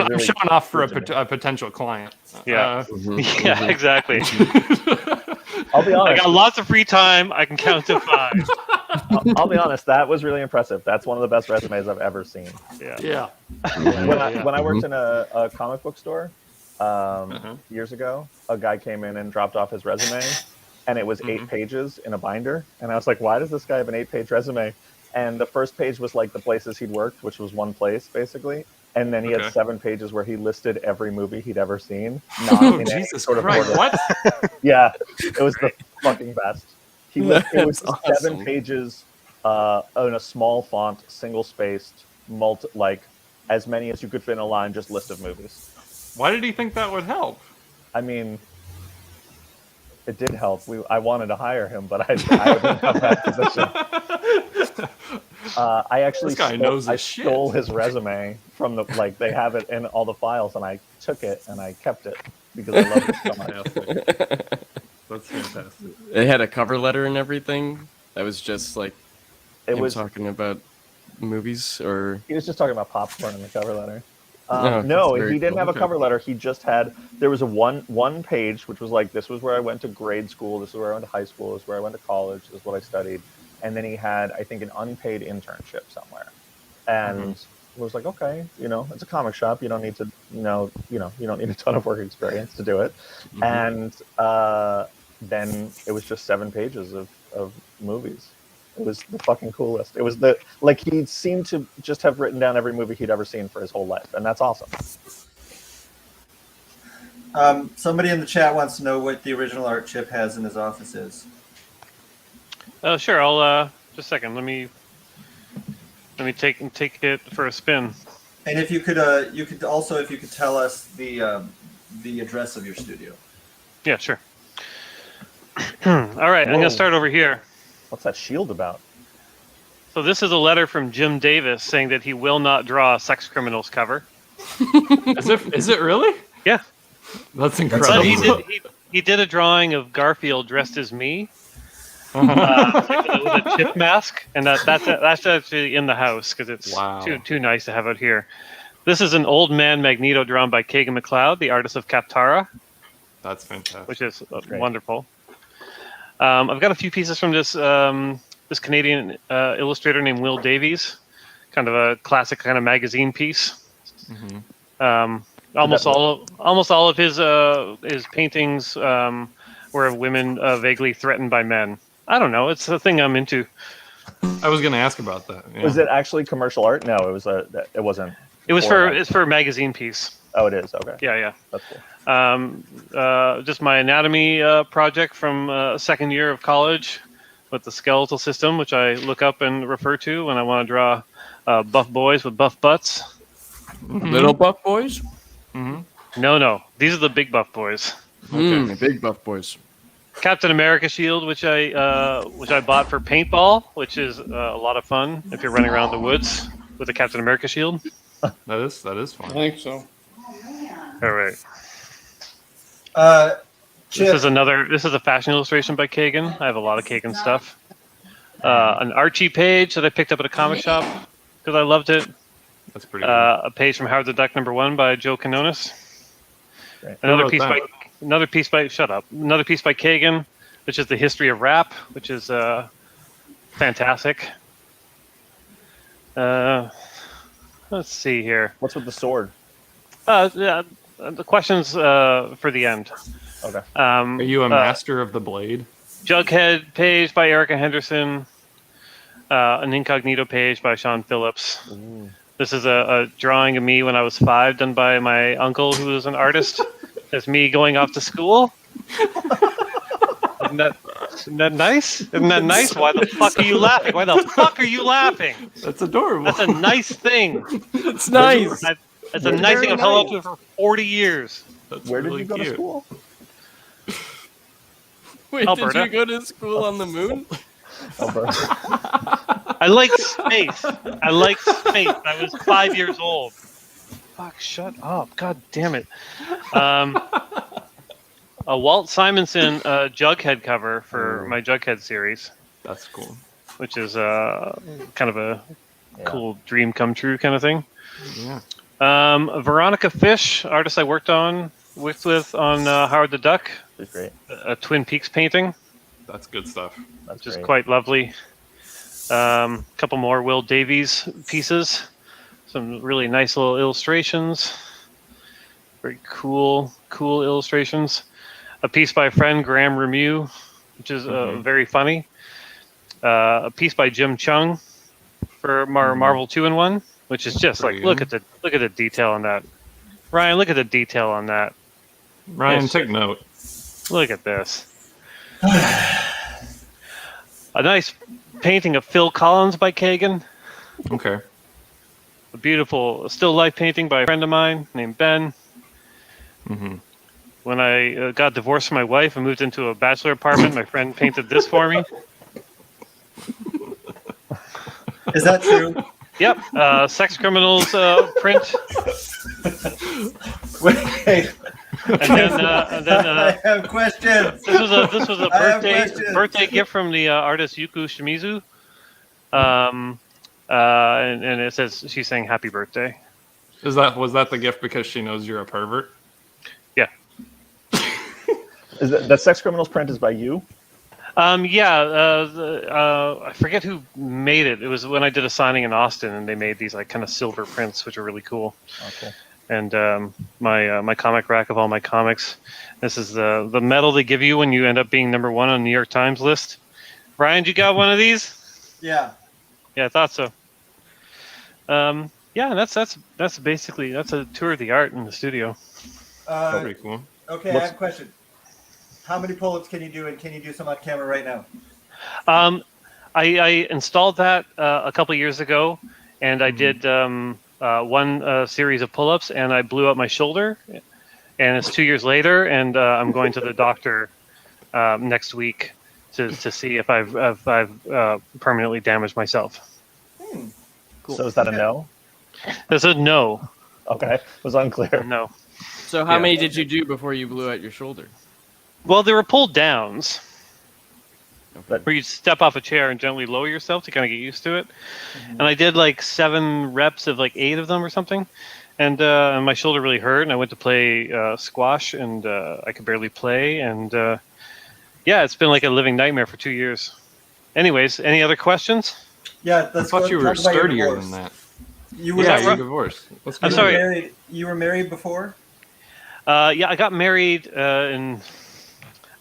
off for a potential client. Yeah. Yeah, exactly. I'll be honest. I got lots of free time. I can count to 5. I'll be honest. That was really impressive. That's one of the best resumes I've ever seen. Yeah. When I worked in a comic book store years ago, a guy came in and dropped off his resume, and it was 8 pages in a binder. And I was like, why does this guy have an 8-page resume? And the first page was like the places he'd worked, which was one place basically. And then he had 7 pages where he listed every movie he'd ever seen. Not in any sort of order. What? Yeah, it was the fucking best. It was awesome. 7 pages in a small font, single-spaced, as many as you could fit in a line, just list of movies. Why did he think that would help? I mean, it did help. I wanted to hire him, but I didn't have that position. I actually stole his resume from they have it in all the files, and I took it and I kept it because I loved it so much. That's fantastic. It had a cover letter and everything. That was just like talking about movies, or he was just talking about popcorn in the cover letter. No, no, he didn't cool. have a cover letter. He just there was a one page which was like, this was where I went to grade school, this is where I went to high school, this is where I went to college, this is what I studied. And then he had, I think, an unpaid internship somewhere. And it was like, okay, it's a comic shop. You don't need to, you don't need a ton of work experience to do it. And then it was just 7 pages of movies. It was the fucking coolest. It was he seemed to just have written down every movie he'd ever seen for his whole life. And that's awesome. Somebody in the chat wants to know what the original art Chip has in his office is. Oh, sure. I'll just a second. Let me take it for a spin. And if you could tell us the address of your studio. Yeah, sure. All right, I'm gonna start over here. What's that shield about? So this is a letter from Jim Davis saying that he will not draw a Sex Criminals cover. Is it really? Yeah. That's incredible. But he did a drawing of Garfield dressed as me. With a chip mask, and that's actually in the house because it's too nice to have out here. This is an old man Magneto drawn by Kagan McLeod, the artist of Kaptara. That's fantastic. Which is wonderful. I've got a few pieces from this Canadian illustrator named Will Davies, kind of a classic kind of magazine piece. Almost all of his paintings were of women vaguely threatened by men. I don't know. It's the thing I'm into. I was going to ask about that. Yeah. Was it actually commercial art? No, it wasn't. It's for a magazine piece. Oh, it is. Okay. Yeah. That's cool. Just my anatomy project from second year of college with the skeletal system, which I look up and refer to when I want to draw buff boys with buff butts. Little buff boys? No. These are the big buff boys. Big buff boys. Captain America shield, which I bought for paintball, which is a lot of fun if you're running around the woods with a Captain America shield. That is fun. I think so. All right. Chip. This is a fashion illustration by Kagan. I have a lot of Kagan stuff. An Archie page that I picked up at a comic shop because I loved it. That's pretty good. A page from Howard the Duck #1 by Joe Quinones. Another piece by Kagan, which is the history of rap, which is fantastic. Let's see here. What's with the sword? The questions for the end. Okay. Are you a master of the blade? Jughead page by Erica Henderson. An incognito page by Sean Phillips. Ooh. This is a drawing of me when I was 5, done by my uncle, who was an artist. It's me going off to school. Isn't that nice? Isn't that nice? Why the fuck are you laughing? Why the fuck are you laughing? That's adorable. That's a nice thing. It's nice. That's a nice thing I've held on to for 40 years. Where did you go to school? Wait, Alberta. did you go to school on the moon? I like space. I was 5 years old. Fuck, shut up. God damn it. A Walt Simonson Jughead cover for my Jughead series. That's cool. Which is kind of a cool dream come true kind of thing. Yeah. Veronica Fish, artist I worked on with on Howard the Duck. She's great. A Twin Peaks painting. That's good stuff. That's just great. quite lovely. A couple more Will Davies pieces. Some really nice little illustrations. Very cool illustrations. A piece by a friend, Graham Remieux, which is very funny. A piece by Jim Chung for Marvel 2-in-1, which is just like look at the detail on that. Ryan, look at the detail on that. Ryan, take note. Look at this. A nice painting of Phil Collins by Kagan. Okay. A beautiful still life painting by a friend of mine named Ben. Mm-hmm. When I got divorced from my wife and moved into a bachelor apartment, my friend painted this for me. Is that true? Yep. Sex Criminals print. Wait. And then I have questions. This was a birthday gift from the artist Yuko Shimizu. And it says she's saying happy birthday. Was that the gift because she knows you're a pervert? Yeah. Is that Sex Criminals print is by you? I forget who made it. It was when I did a signing in Austin, and they made these like kind of silver prints, which are really cool. Okay. And my comic rack of all my comics. This is the medal they give you when you end up being #1 on the New York Times list. Brian, you got one of these? Yeah. Yeah, I thought so. Yeah, that's basically a tour of the art in the studio. Pretty cool. Okay, I have a question. How many pull-ups can you do, and can you do some on camera right now? I installed that a couple years ago, and I did one series of pull-ups, and I blew up my shoulder. And it's 2 years later, and I'm going to the doctor next week to see if I've permanently damaged myself. Cool. So is that a no? That's a no. Okay, it was unclear. No. So how many did you do before you blew out your shoulder? Well, they were pulled downs. Okay. Where you step off a chair and gently lower yourself to kind of get used to it. And I did like 7 reps of like 8 of them or something. And my shoulder really hurt, and I went to play squash, and I could barely play. And yeah, it's been like a living nightmare for 2 years. Anyways, any other questions? Yeah, I thought you were sturdier than that. You were you're divorced. I'm sorry. You were married before? Yeah, I got married in,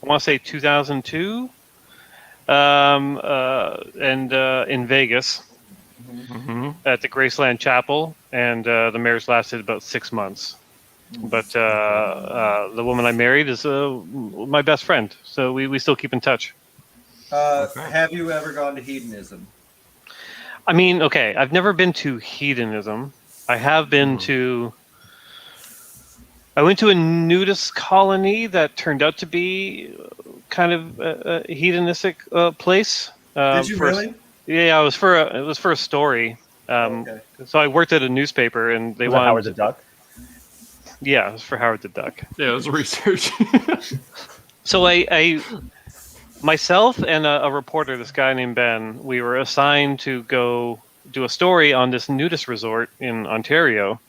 I want to say 2002, and in Vegas at the Graceland Chapel, and the marriage lasted about 6 months. But the woman I married is my best friend, so we still keep in touch. Have you ever gone to hedonism? I mean, okay, I've never been to hedonism. I have been to... I went to a nudist colony that turned out to be kind of a hedonistic place. Did you really? Yeah, it was for a story. Okay. So I worked at a newspaper, and they Was wanted that Howard the Duck? Yeah, it was for Howard the Duck. Yeah, it was research. So I myself and a reporter, this guy named Ben, we were assigned to go do a story on this nudist resort in Ontario.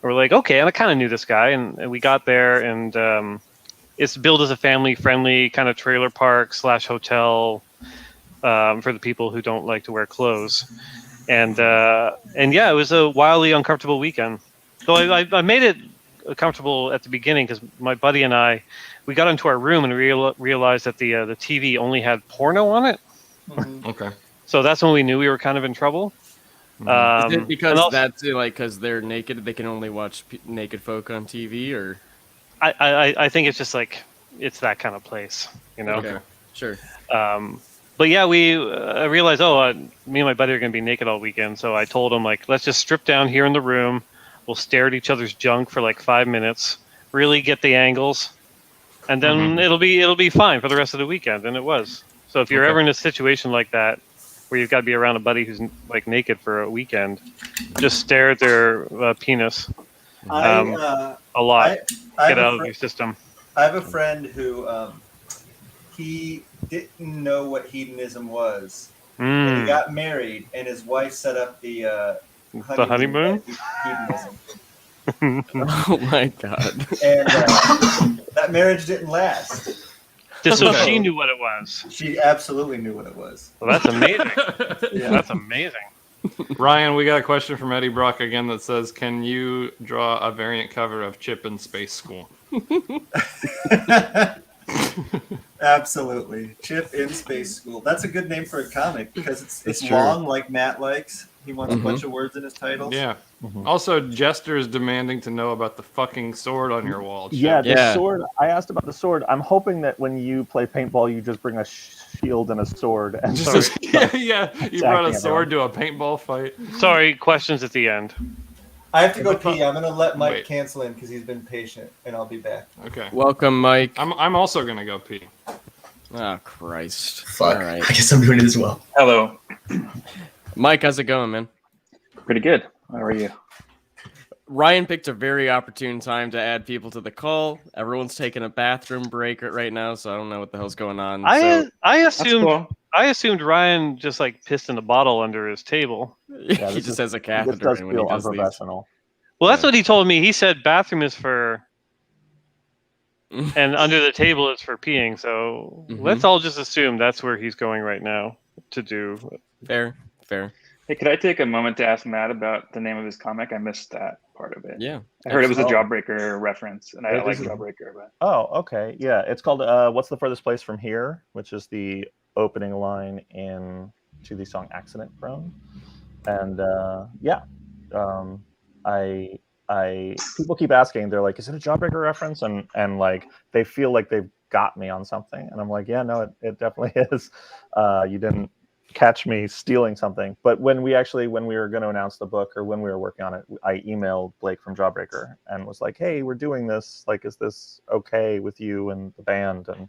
We're like, okay, and I kind of knew this guy, and we got there, and it's billed as a family-friendly kind of trailer park / hotel for the people who don't like to wear clothes, and yeah, it was a wildly uncomfortable weekend. So I made it comfortable at the beginning because my buddy and we got into our room and realized that the TV only had porno on it. Okay. So that's when we knew we were kind of in trouble. Is it because that's like because they're naked, they can only watch naked folk on TV, or? I think it's just like it's that kind of place, you know. Okay, sure. But yeah, we realized, me and my buddy are going to be naked all weekend, so I told him like, let's just strip down here in the room. We'll stare at each other's junk for like 5 minutes, really get the angles, and then it'll be fine for the rest of the weekend. And it was. So if you're ever in a situation like that, where you've got to be around a buddy who's like naked for a weekend, just stare at their penis a lot. Get out of your system. I have a friend who he didn't know what hedonism was. And he got married, and his wife set up the honeymoon. Hedonism. Oh my god! And that marriage didn't last. Just so she knew what it was. She absolutely knew what it was. Well, that's amazing. Yeah, that's amazing. Ryan, we got a question from Eddie Brock again that says, "Can you draw a variant cover of Chip in Space School?" Absolutely, Chip in Space School. That's a good name for a comic because it's true. long, like Matt likes. He wants a bunch of words in his titles. Yeah. Also, Jester is demanding to know about the fucking sword on your wall. Chip. Yeah, the sword. I asked about the sword. I'm hoping that when you play paintball, you just bring a shield and a sword. And yeah. You brought a sword to a paintball fight. Sorry, questions at the end. I have to go pee. I'm gonna let Mike cancel in because he's been patient, and I'll be back. Okay. Welcome, Mike. I'm also gonna go pee. Oh Christ! Fuck. All right. I guess I'm doing it as well. Hello. Mike, how's it going, man? Pretty good. How are you? Ryan picked a very opportune time to add people to the call. Everyone's taking a bathroom break right now, so I don't know what the hell's going on. I assumed Ryan just like pissed in a bottle under his table. Yeah, he just has a catheter. This does when he feel does unprofessional. Well, that's what he told me. He said bathroom is for, and under the table is for peeing. So let's all just assume that's where he's going right now to do. Fair. Hey, could I take a moment to ask Matt about the name of his comic? I missed that part of it. Yeah. I heard it was a Jawbreaker reference, and I like Jawbreaker. But Oh, okay. Yeah, it's called "What's the Furthest Place from Here," which is the opening line to the song "Accident Prone." And I people keep asking. They're like, "Is it a Jawbreaker reference?" And like they feel like they've got me on something, and I'm like, "Yeah, no, it definitely is. You didn't catch me stealing something." But when we were going to announce the book, or when we were working on it, I emailed Blake from Jawbreaker and was like, "Hey, we're doing this. Like, is this okay with you and the band?" And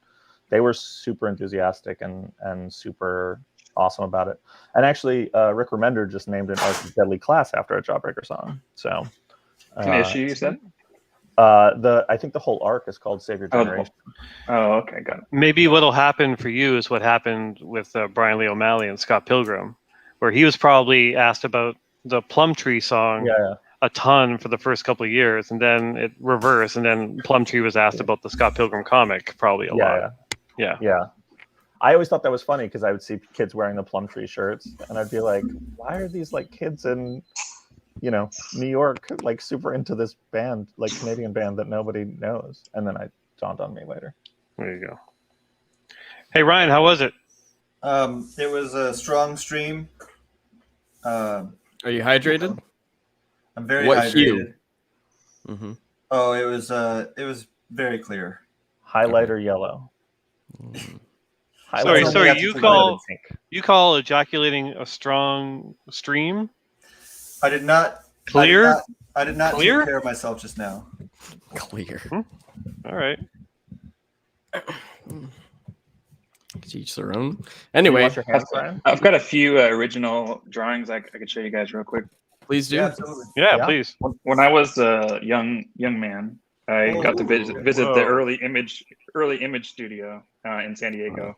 they were super enthusiastic and super awesome about it. And actually, Rick Remender just named an Arc of Deadly Class after a Jawbreaker song. So, an issue you said? I think the whole arc is called Save Your Generation. Oh, okay, got it. Maybe what'll happen for you is what happened with Brian Lee O'Malley and Scott Pilgrim, where he was probably asked about the Plum Tree song a ton for the first couple of years, and then it reversed, and then Plum Tree was asked about the Scott Pilgrim comic probably a lot. Yeah. I always thought that was funny because I would see kids wearing the Plum Tree shirts, and I'd be like, "Why are these like kids in, New York, like super into this band, like Canadian band that nobody knows?" And then it dawned on me later. There you go. Hey Ryan, how was it? It was a strong stream. Are you hydrated? I'm very what hydrated. Hue? Oh, it was very clear. Highlighter yellow. Sorry. You call ejaculating a strong stream? I did not. Clear? I did not take care of myself just now. Clear. All right. Each their own. Anyway, I've got a few original drawings I could show you guys real quick. Please do. Yeah, absolutely. Yeah, please. When I was a young man, I got to visit the early image studio in San Diego,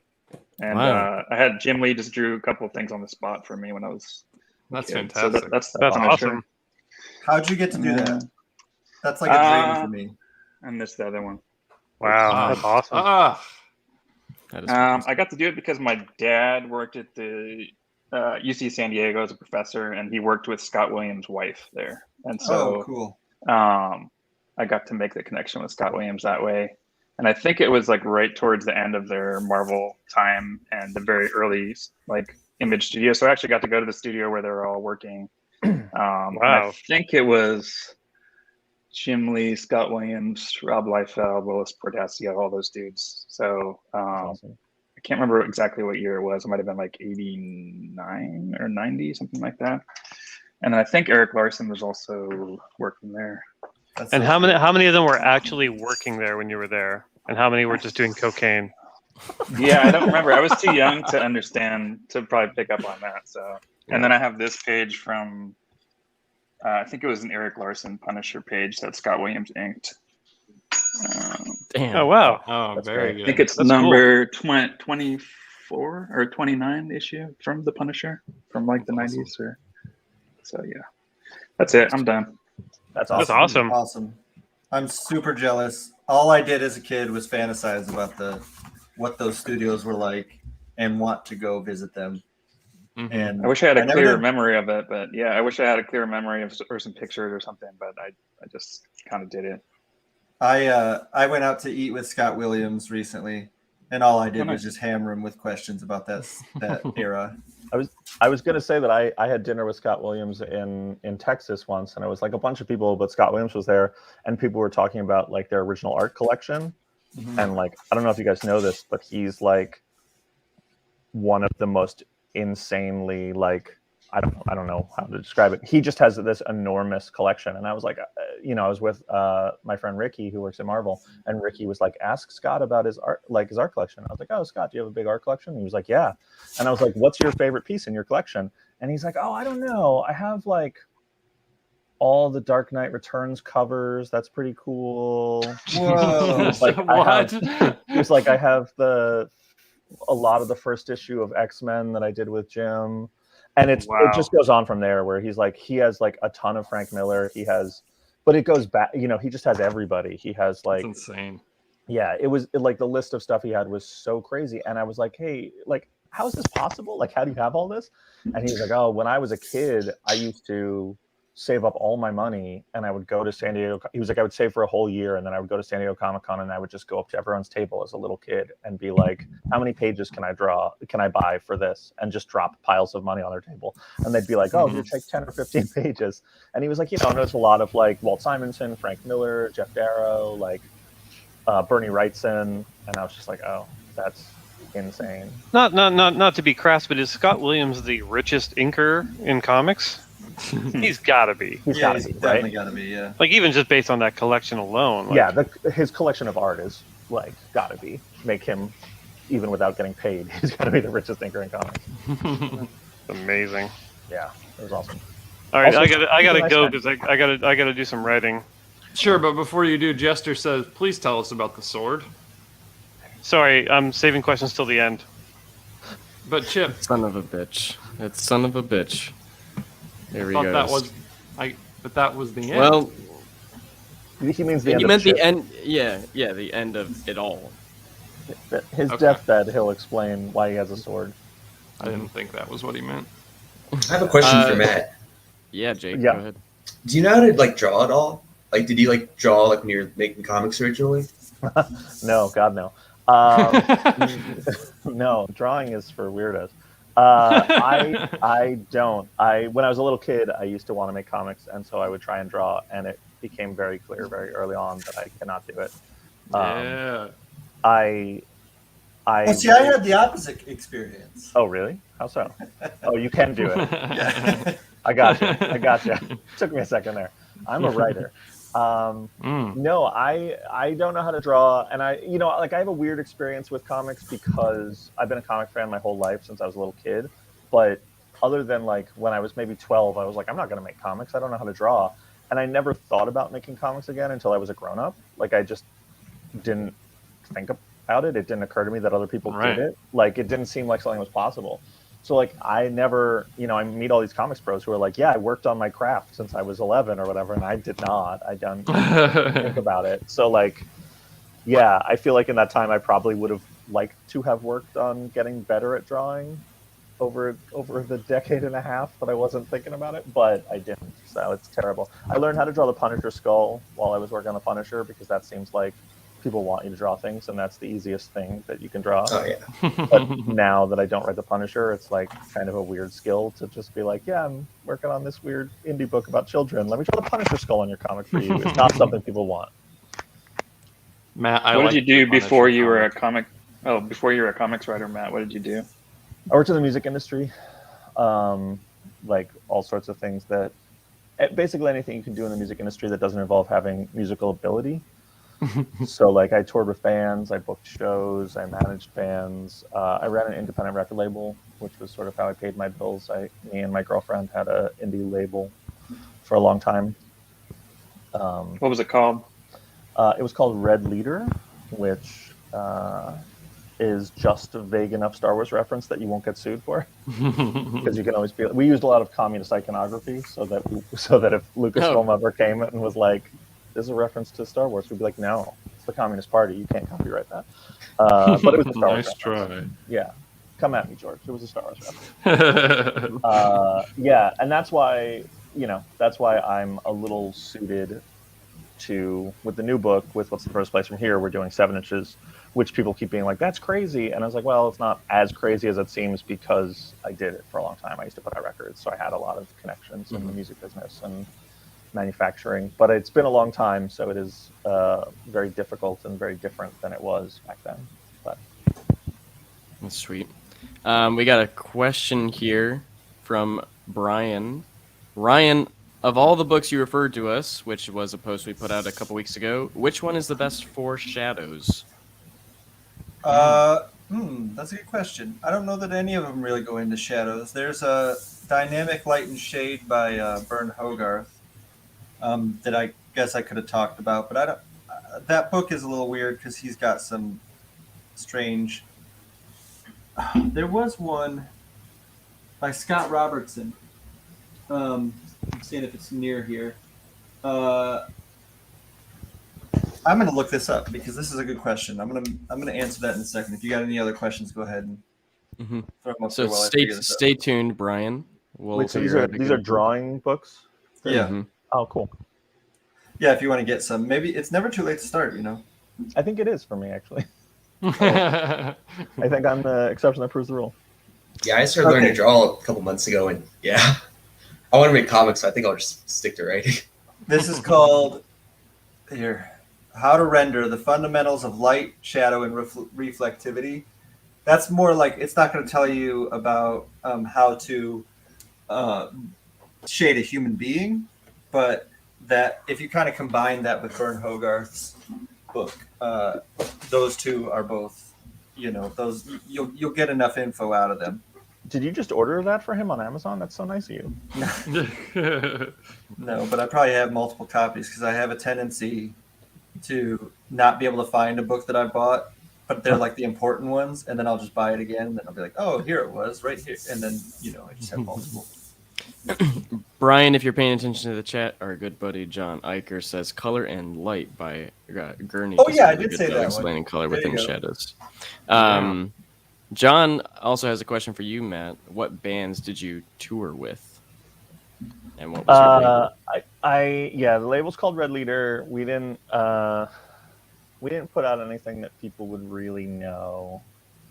and I had Jim Lee just drew a couple of things on the spot for me when I was. That's fantastic. So that's awesome. How'd you get to do that? That's like a dream for me. I missed the other one. Wow, that's awesome. I got to do it because my dad worked at the UC San Diego as a professor, and he worked with Scott Williams' wife there, and so cool. I got to make the connection with Scott Williams that way. And I think it was like right towards the end of their Marvel time and the very early like Image studio. So I actually got to go to the studio where they were all working. Wow. I think it was Jim Lee, Scott Williams, Rob Liefeld, Willis Portasio, all those dudes. So awesome. I can't remember exactly what year it was. It might have been like 89 or 90, something like that. And I think Eric Larson was also working there. And how many of them were actually working there when you were there? and how many were just doing cocaine? Yeah, I don't remember. I was too young to understand to probably pick up on that. So, and then I have this page from, I think it was an Eric Larson Punisher page that Scott Williams inked. Damn. Oh wow. Oh, That's very great. good. I think it's That's number 24 or 29 issue from the Punisher from like the 90s. Or so yeah, that's it. I'm done. That's That's awesome. awesome. Awesome. I'm super jealous. All I did as a kid was fantasize about what those studios were like and want to go visit them. Mhm. And I wish I had a never clearer did. memory of it, but yeah, I wish I had a clearer memory of or some pictures or something. But I just kind of did it. I went out to eat with Scott Williams recently, and all I did Oh, nice. was just hammer him with questions about that era. I was going to say that I had dinner with Scott Williams in Texas once, and it was like a bunch of people, but Scott Williams was there, and people were talking about like their original art collection. Mhm. And like, I don't know if you guys know this, but he's like one of the most insanely like, I don't know how to describe it. He just has this enormous collection. And I was like, I was with my friend Ricky, who works at Marvel, and Ricky was like, ask Scott about his art collection. I was like, oh, Scott, do you have a big art collection? And he was like, yeah. And I was like, what's your favorite piece in your collection? And he's like, oh, I don't know. I have like all the Dark Knight Returns covers. That's pretty cool. Whoa. Like, What? He was like, I have a lot of the first issue of X-Men that I did with Jim. And it just goes on from there, where he's like, he has like a ton of Frank Miller. He has, but it goes back, he just has everybody. He has like, That's insane. yeah, like the list of stuff he had was so crazy. And I was like, hey, like, how is this possible? Like, how do you have all this? And he was like, oh, when I was a kid, I used to save up all my money and I would go to San Diego. He was like, I would save for a whole year and then I would go to San Diego Comic-Con and I would just go up to everyone's table as a little kid and be like, how many pages can I buy for this? And just drop piles of money on their table. And they'd be like, oh, you take 10 or 15 pages. And he was like, there's a lot of like Walt Simonson, Frank Miller, Jeff Darrow, like Bernie Wrightson. And I was just like, oh, that's insane. Not to be crass, but is Scott Williams the richest inker in comics? He's got to be. He's definitely got to be. Yeah. Like even just based on that collection alone. Like, Yeah, his collection of art is like got to be make him, even without getting paid, he's got to be the richest inker in comics. Amazing. Yeah, it was awesome. All right, Also, I gotta go because I gotta do some writing. Sure, but before you do, Jester says, please tell us about the sword. Sorry, I'm saving questions till the end. But Chip, son of a bitch. It's son of a bitch. There we go. But that was the end. Well, he means the end. You meant of the end. Yeah, the end of it all. His deathbed. He'll explain why he has a sword. I didn't think that was what he meant. I have a question for Matt. Yeah, Jake. Go ahead. Do you know how to like draw at all? Like, did you like draw like when you were making comics originally? No, God no. No, drawing is for weirdos. I don't. When I was a little kid, I used to want to make comics, and so I would try and draw, and it became very clear very early on that I cannot do it. Yeah. I had the opposite experience. Oh, really? How so? Oh, you can do it. Yeah. I gotcha. Took me a second there. I'm a writer. No, I don't know how to draw, and I have a weird experience with comics because I've been a comic fan my whole life since I was a little kid. But other than like when I was maybe 12, I was like, I'm not going to make comics. I don't know how to draw, and I never thought about making comics again until I was a grown up. Like I just didn't think about it. It didn't occur to me that other people did it. Like it didn't seem like something was possible. So like I never, I meet all these comics pros who are like, yeah, I worked on my craft since I was 11 or whatever, and I did not. I don't think about it. So like, yeah, I feel like in that time I probably would have liked to have worked on getting better at drawing over the decade and a half, but I wasn't thinking about it, but I didn't. So it's terrible. I learned how to draw the Punisher skull while I was working on the Punisher because that seems like people want you to draw things, and that's the easiest thing that you can draw. Oh yeah. But now that I don't write the Punisher, it's like kind of a weird skill to just be like, yeah, I'm working on this weird indie book about children. Let me draw the Punisher skull on your comic for you. It's not something people want. Matt, what did you do before you were a comic? Oh, before you were a comics writer, Matt, what did you do? I worked in the music industry, like all sorts of things that, basically anything you can do in the music industry that doesn't involve having musical ability. So like I toured with bands, I booked shows, I managed bands. I ran an independent record label, which was sort of how I paid my bills. Me and my girlfriend had an indie label for a long time. What was it called? It was called Red Leader, which is just a vague enough Star Wars reference that you won't get sued for, because you can always be. We used a lot of communist iconography, so that if Lucasfilm ever came and was like, "This is a reference to Star Wars," we'd be like, "No, it's the Communist Party. You can't copyright that." But it was a Star Wars Nice reference. try. Yeah, come at me, George. It was a Star Wars reference. Yeah, and that's why I'm a little suited to, with the new book, with What's the First Place from Here, we're doing 7 inches, which people keep being like, that's crazy. And I was like, well, it's not as crazy as it seems, because I did it for a long time. I used to put out records, so I had a lot of connections in the music business and manufacturing. But it's been a long time, so it is very difficult and very different than it was back then. But that's sweet. We got a question here from Brian. Ryan, of all the books you referred to us, which was a post we put out a couple weeks ago, which one is the best for shadows? That's a good question. I don't know that any of them really go into shadows. There's a Dynamic Light and Shade by Bern Hogarth that I guess I could have talked about, but I don't. That book is a little weird because he's got some strange. There was one by Scott Robertson. I'm seeing if it's near here. I'm going to look this up because this is a good question. I'm going to answer that in a second. If you got any other questions, go ahead and throw them up there while I figure this out. Stay tuned, Brian. Wait, so these are drawing books? Yeah. Oh, cool. Yeah, if you want to get some, maybe it's never too late to start. I think it is for me, actually. I think I'm the exception that proves the rule. Yeah, I started learning to draw a couple months ago, and yeah, I want to make comics, so I think I'll just stick to writing. This is called How to Render the Fundamentals of Light, Shadow, and Reflectivity. That's more like, it's not going to tell you about how to shade a human being, but that if you kind of combine that with Bern Hogarth's book, those two are both, those you'll get enough info out of them. Did you just order that for him on Amazon? That's so nice of you. No, but I probably have multiple copies because I have a tendency to not be able to find a book that I bought, but they're like the important ones, and then I'll just buy it again, and then I'll be like, oh, here it was, right here. And then, I just have multiple. Brian, if you're paying attention to the chat, our good buddy John Eicher says Color and Light by Gurney. Oh, yeah, I did say that explaining one. color There within you go. shadows. John also has a question for you, Matt. What bands did you tour with? And what was your label? The label's called Red Leader. We didn't put out anything that people would really know.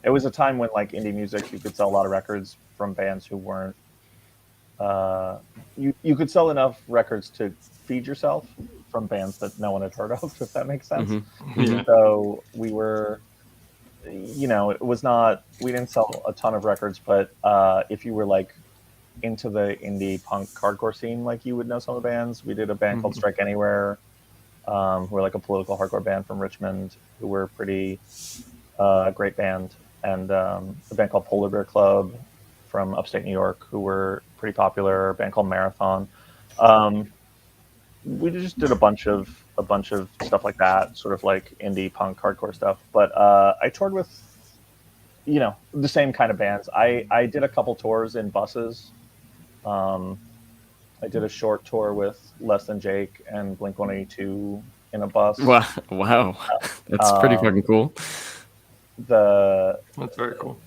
It was a time when, like, indie music, you could sell a lot of records from bands who weren't. You could sell enough records to feed yourself from bands that no one had heard of, if that makes sense. Mm-hmm. Yeah. So we were, it was not. We didn't sell a ton of records, but if you were like into the indie punk hardcore scene, like, you would know some of the bands. We did a band called Strike Anywhere, who were like a political hardcore band from Richmond, who were pretty great band, and a band called Polar Bear Club from upstate New York, who were pretty popular. A band called Marathon. We just did a bunch of stuff like that, sort of like indie punk hardcore stuff. But I toured with, the same kind of bands. I did a couple tours in buses. I did a short tour with Less Than Jake and Blink-182 in a bus. Wow. That's pretty fucking cool. That's very cool.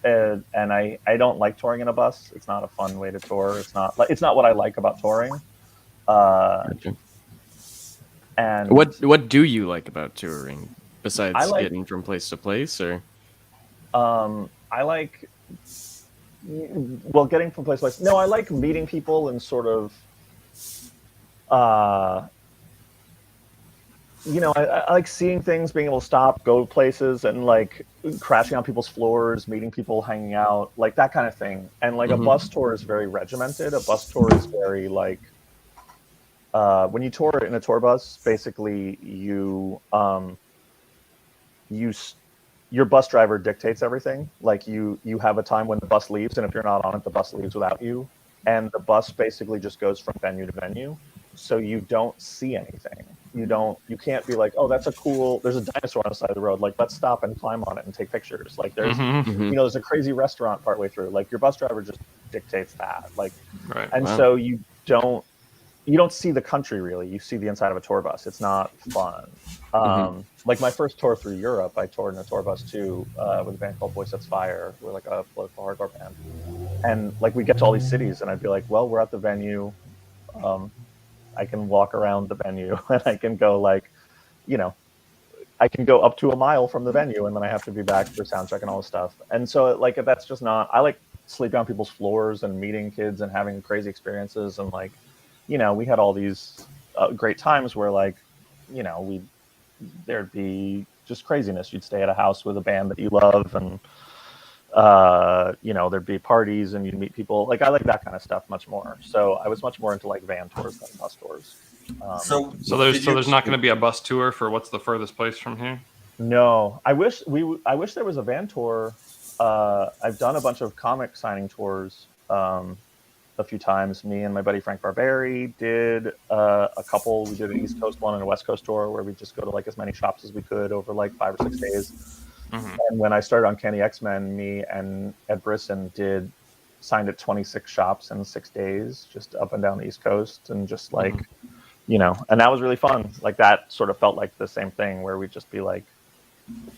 And I don't like touring in a bus. It's not a fun way to tour. It's not what I like about touring. Gotcha. And what do you like about touring besides getting from place to place, or? I like, getting from place to place. No, I like meeting people and sort of, I like seeing things, being able to stop, go places, and like crashing on people's floors, meeting people, hanging out, like that kind of thing. And like a bus tour is very regimented. A bus tour is very like, when you tour in a tour bus, basically your bus driver dictates everything. Like you have a time when the bus leaves, and if you're not on it, the bus leaves without you. And the bus basically just goes from venue to venue. So you don't see anything. You can't be like, oh, there's a dinosaur on the side of the road. Like, let's stop and climb on it and take pictures. Like there's a crazy restaurant partway through. Like your bus driver just dictates that. Like, so you don't see the country really. You see the inside of a tour bus. It's not fun. Like my first tour through Europe, I toured in a tour bus too with a band called Boy Sets Fire. We're like a political hardcore band, and like we get to all these cities, and I'd be like, well, we're at the venue. I can walk around the venue, and I can go like, I can go up to a mile from the venue, and then I have to be back for sound check and all this stuff. And so like that's just not. I like sleeping on people's floors and meeting kids and having crazy experiences, and like, we had all these great times where like, there'd be just craziness. You'd stay at a house with a band that you love, and there'd be parties, and you'd meet people. Like I like that kind of stuff much more. So I was much more into like van tours than bus tours. So there's not going to be a bus tour for what's the furthest place from here? No, I wish there was a van tour. I've done a bunch of comic signing tours a few times. Me and my buddy Frank Barberi did a couple. We did an East Coast one and a West Coast tour where we just go to like as many shops as we could over like 5 or 6 days. And when I started on Kenny X-Men, me and Ed Brisson signed at 26 shops in 6 days, just up and down the East Coast, and just like, and that was really fun. Like that sort of felt like the same thing where we'd just be like,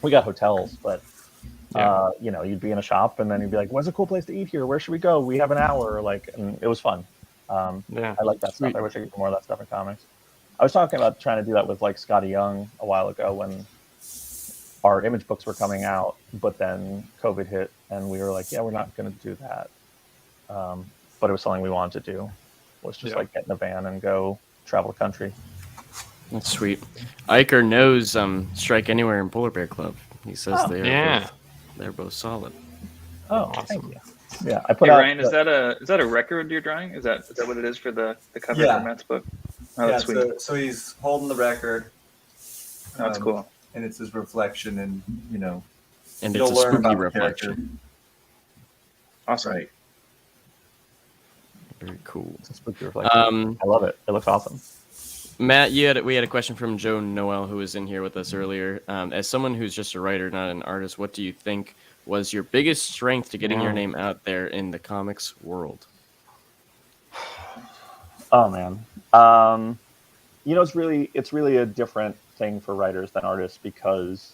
we got hotels, but you'd be in a shop and then you'd be like, what's a cool place to eat here? Where should we go? We have an hour. Like, and it was fun. I like that stuff. I wish I could do more of that stuff in comics. I was talking about trying to do that with like Scotty Young a while ago when our image books were coming out, but then COVID hit and we were like, we're not going to do that. But it was something we wanted to do, was just like get in a van and go travel the country. That's sweet. Iker knows Strike Anywhere and Polar Bear Club. He says they're both solid. Oh, awesome. Thank you. Yeah, I put hey, out. Ryan, is that a record you're drawing? Is that what it is for the cover for Matt's book? Oh, that's sweet. So he's holding the record. That's cool. And it's his reflection, and and it's a spooky reflection. Awesome. Right. Very cool. It's a spooky reflection. I love it. It looks awesome. Matt, we had a question from Joe Noel, who was in here with us earlier. As someone who's just a writer, not an artist, what do you think was your biggest strength to getting your name out there in the comics world? Oh man, it's really a different thing for writers than artists, because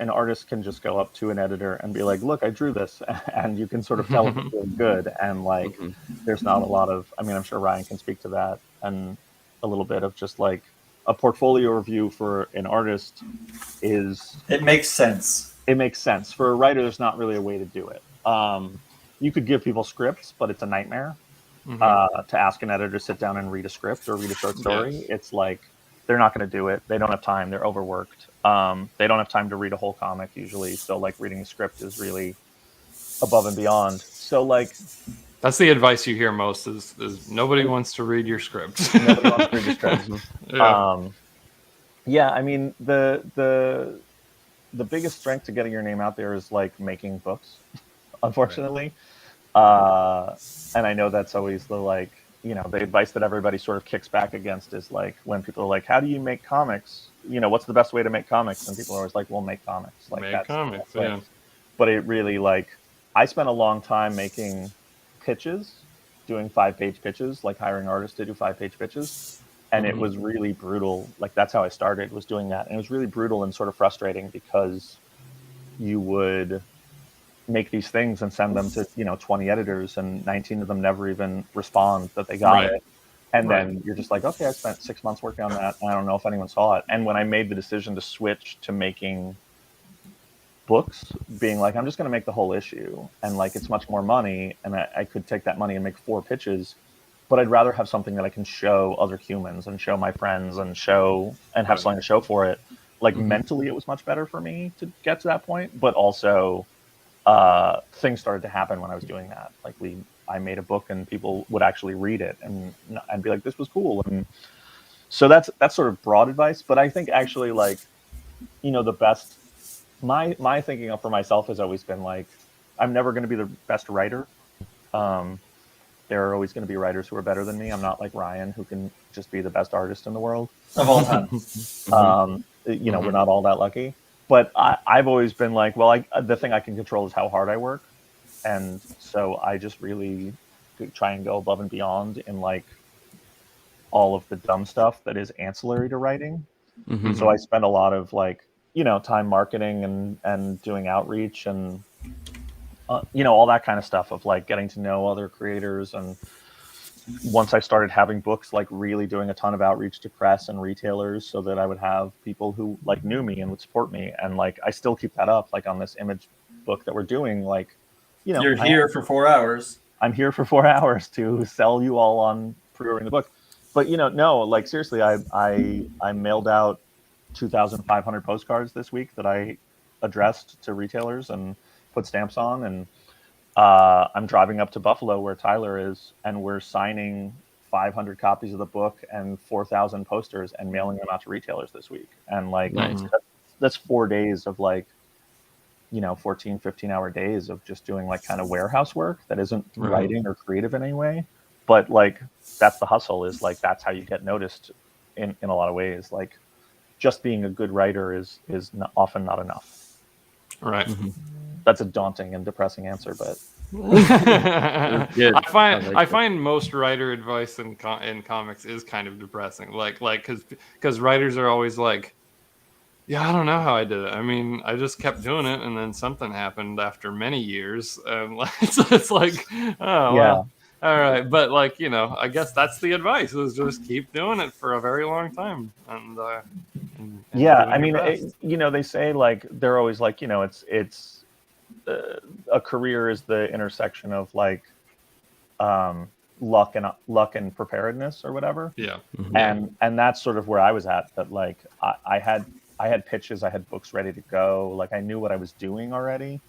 an artist can just go up to an editor and be like, look, I drew this, and you can sort of tell if it's really good. And like, there's not a lot of, I'm sure Ryan can speak to that, and a little bit of just like a portfolio review for an artist it makes sense. It makes sense. For a writer, there's not really a way to do it. You could give people scripts, but it's a nightmare to ask an editor to sit down and read a script or read a short story. Yes. It's like, they're not going to do it. They don't have time. They're overworked. They don't have time to read a whole comic usually. So like reading the script is really above and beyond. So like, that's the advice you hear most is nobody wants to read your script. Nobody wants to read your script. The biggest strength to getting your name out there is like making books, unfortunately. And I know that's always the like, the advice that everybody sort of kicks back against is like when people are like, how do you make comics? What's the best way to make comics? And people are always like, well, make comics. Like make comics, yeah. But it really like, I spent a long time making pitches, doing 5-page pitches, like hiring artists to do 5-page pitches. And it was really brutal. Like that's how I started, was doing that. And it was really brutal and sort of frustrating because you would make these things and send them to 20 editors, and 19 of them never even respond that they got it. And then you're just like, okay, I spent 6 months working on that, and I don't know if anyone saw it. And when I made the decision to switch to making books, being like, I'm just going to make the whole issue, and like it's much more money, and I could take that money and make 4 pitches, but I'd rather have something that I can show other humans and show my friends and have something to show for it. Like mentally, it was much better for me to get to that point, but also things started to happen when I was doing that. Like I made a book and people would actually read it and be like, this was cool. And so that's sort of broad advice. But I think actually, like, you know, the best, my thinking for myself has always been like, I'm never going to be the best writer. There are always going to be writers who are better than me. I'm not like Ryan, who can just be the best artist in the world of all time. You know, we're not all that lucky. But I've always been like, well, the thing I can control is how hard I work. And so I just really try and go above and beyond in like all of the dumb stuff that is ancillary to writing. So I spend a lot of like, you know, time marketing and doing outreach and, you know, all that kind of stuff of like getting to know other creators. And once I started having books, like really doing a ton of outreach to press and retailers so that I would have people who like knew me and would support me. And like, I still keep that up, like on this image book that we're doing, like, you know, you're here for 4 hours. I'm here for 4 hours to sell you all on pre-ordering the book. But, you know, no, like seriously, I mailed out 2,500 postcards this week that I addressed to retailers and put stamps on. And I'm driving up to Buffalo where Tyler is, and we're signing 500 copies of the book and 4,000 posters and mailing them out to retailers this week. And like, that's 4 days of like, you know, 14, 15-hour days of just doing like kind of warehouse work that isn't writing or creative in any way. But like, that's the hustle, is like, that's how you get noticed in a lot of ways. Like, just being a good writer is often not enough. Right. That's a daunting and depressing answer, but I find most writer advice in comics is kind of depressing. Like because writers are always like, yeah, I don't know how I did it. I mean, I just kept doing it, and then something happened after many years, and it's like, oh, well, all right. But like, you know, I guess that's the advice, is just keep doing it for a very long time. And yeah, I mean, you know, they say like, they're always like, you know, it's a career is the intersection of like luck and preparedness or whatever. Yeah. And that's sort of where I was at. That like I had pitches, I had books ready to go. Like I knew what I was doing already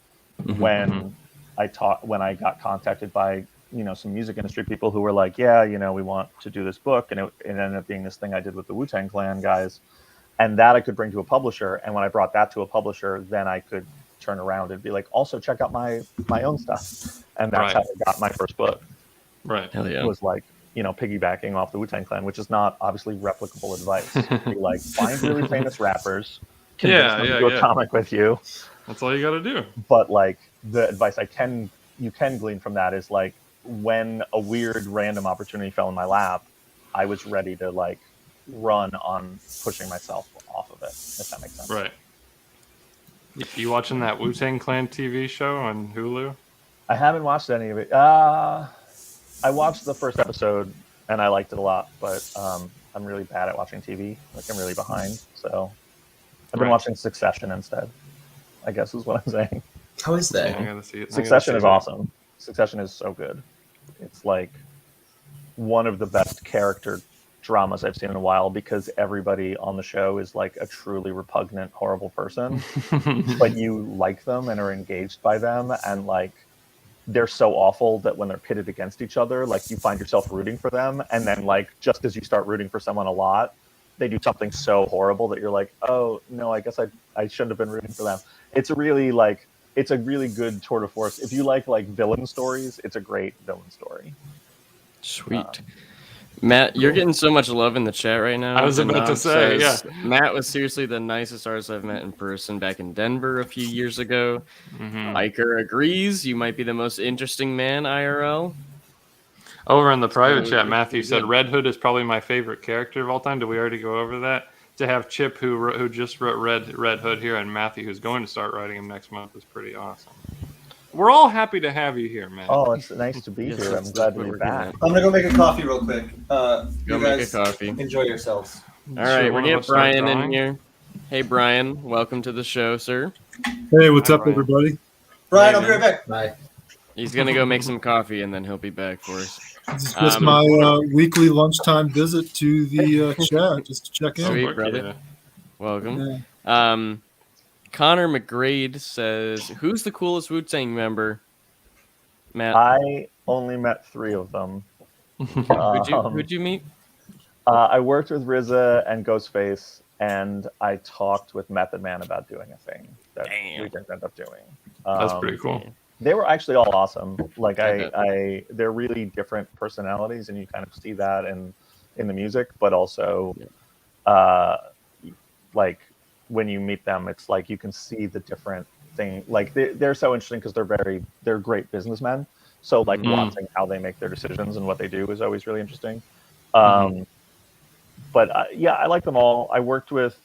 when I got contacted by, you know, some music industry people who were like, yeah, you know, we want to do this book. And it ended up being this thing I did with the Wu-Tang Clan guys, and that I could bring to a publisher. And when I brought that to a publisher, then I could turn around and be like, also check out my own stuff. And that's how I got my first book. Right. Hell yeah. It was like, you know, piggybacking off the Wu-Tang Clan, which is not obviously replicable advice. Be like, find really famous rappers, convince them to do a comic with you. That's all you got to do. But like, the advice you can glean from that is like, when a weird random opportunity fell in my lap, I was ready to like run on pushing myself off of it, if that makes sense. Right. You watching that Wu-Tang Clan TV show on Hulu? I haven't watched any of it. I watched the first episode and I liked it a lot, but I'm really bad at watching TV. Like, I'm really behind. So I've been watching Succession instead, I guess is what I'm saying. How is that? I gotta see it. Succession is awesome. Succession is so good. It's like one of the best character dramas I've seen in a while, because everybody on the show is like a truly repugnant, horrible person, but you like them and are engaged by them, and like they're so awful that when they're pitted against each other, like you find yourself rooting for them, and then like just as you start rooting for someone a lot, they do something so horrible that you're like, oh no, I guess I shouldn't have been rooting for them. It's a really good tour de force. If you like villain stories, it's a great villain story. Sweet. Matt, you're getting so much love in the chat right now. I was about to say, Matt was seriously the nicest artist I've met in person back in Denver a few years ago. Iker agrees. You might be the most interesting man IRL. Over in the private chat, Matthew said Red Hood is probably my favorite character of all time. Did we already go over that? To have Chip, who just wrote Red Hood here, and Matthew, who's going to start writing him next month, is pretty awesome. We're all happy to have you here, man. Oh, it's nice to be here. I'm glad to be back. I'm gonna go make a coffee real quick. Go make a coffee. Enjoy yourselves. All right, we're getting Brian in here. Hey, Brian, welcome to the show, sir. Hey, what's up, everybody? Brian, I'll be right back. Bye. He's gonna go make some coffee, and then he'll be back for us. This is just my weekly lunchtime visit to the chat, just to check in. Sweet, brother. Welcome. Yeah. Connor McGrade says, "Who's the coolest Wu-Tang member?" Matt, I only met 3 of them. who'd you meet? I worked with RZA and Ghostface, and I talked with Method Man about doing a thing that we didn't end up doing. That's pretty cool. They were actually all awesome. Like they're really different personalities, and you kind of see that in the music, but also, like when you meet them, it's like you can see the different thing. Like they're so interesting because they're great businessmen. So like watching how they make their decisions and what they do is always really interesting. But yeah, I like them all. I worked with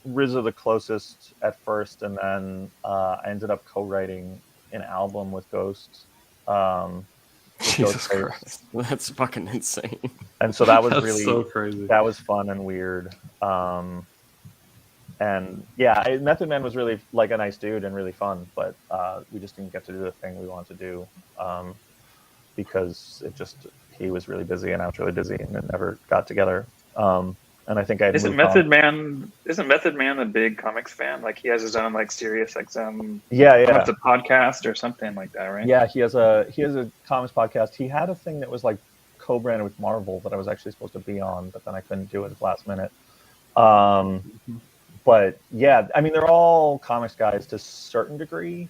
RZA the closest at first, and then I ended up co-writing an album with Ghost. Jesus Christ, that's fucking insane. And so that was really so crazy. That was fun and weird. And yeah, Method Man was really like a nice dude and really fun, but we just didn't get to do the thing we wanted to do because he was really busy and I was really busy, and it never got together. And I think Isn't Method Man a big comics fan? Like he has his own like Sirius XM. Yeah. It's a podcast or something like that, right? Yeah, he has a comics podcast. He had a thing that was like co-branded with Marvel that I was actually supposed to be on, but then I couldn't do it at the last minute. But yeah, I mean, they're all comics guys to a certain degree.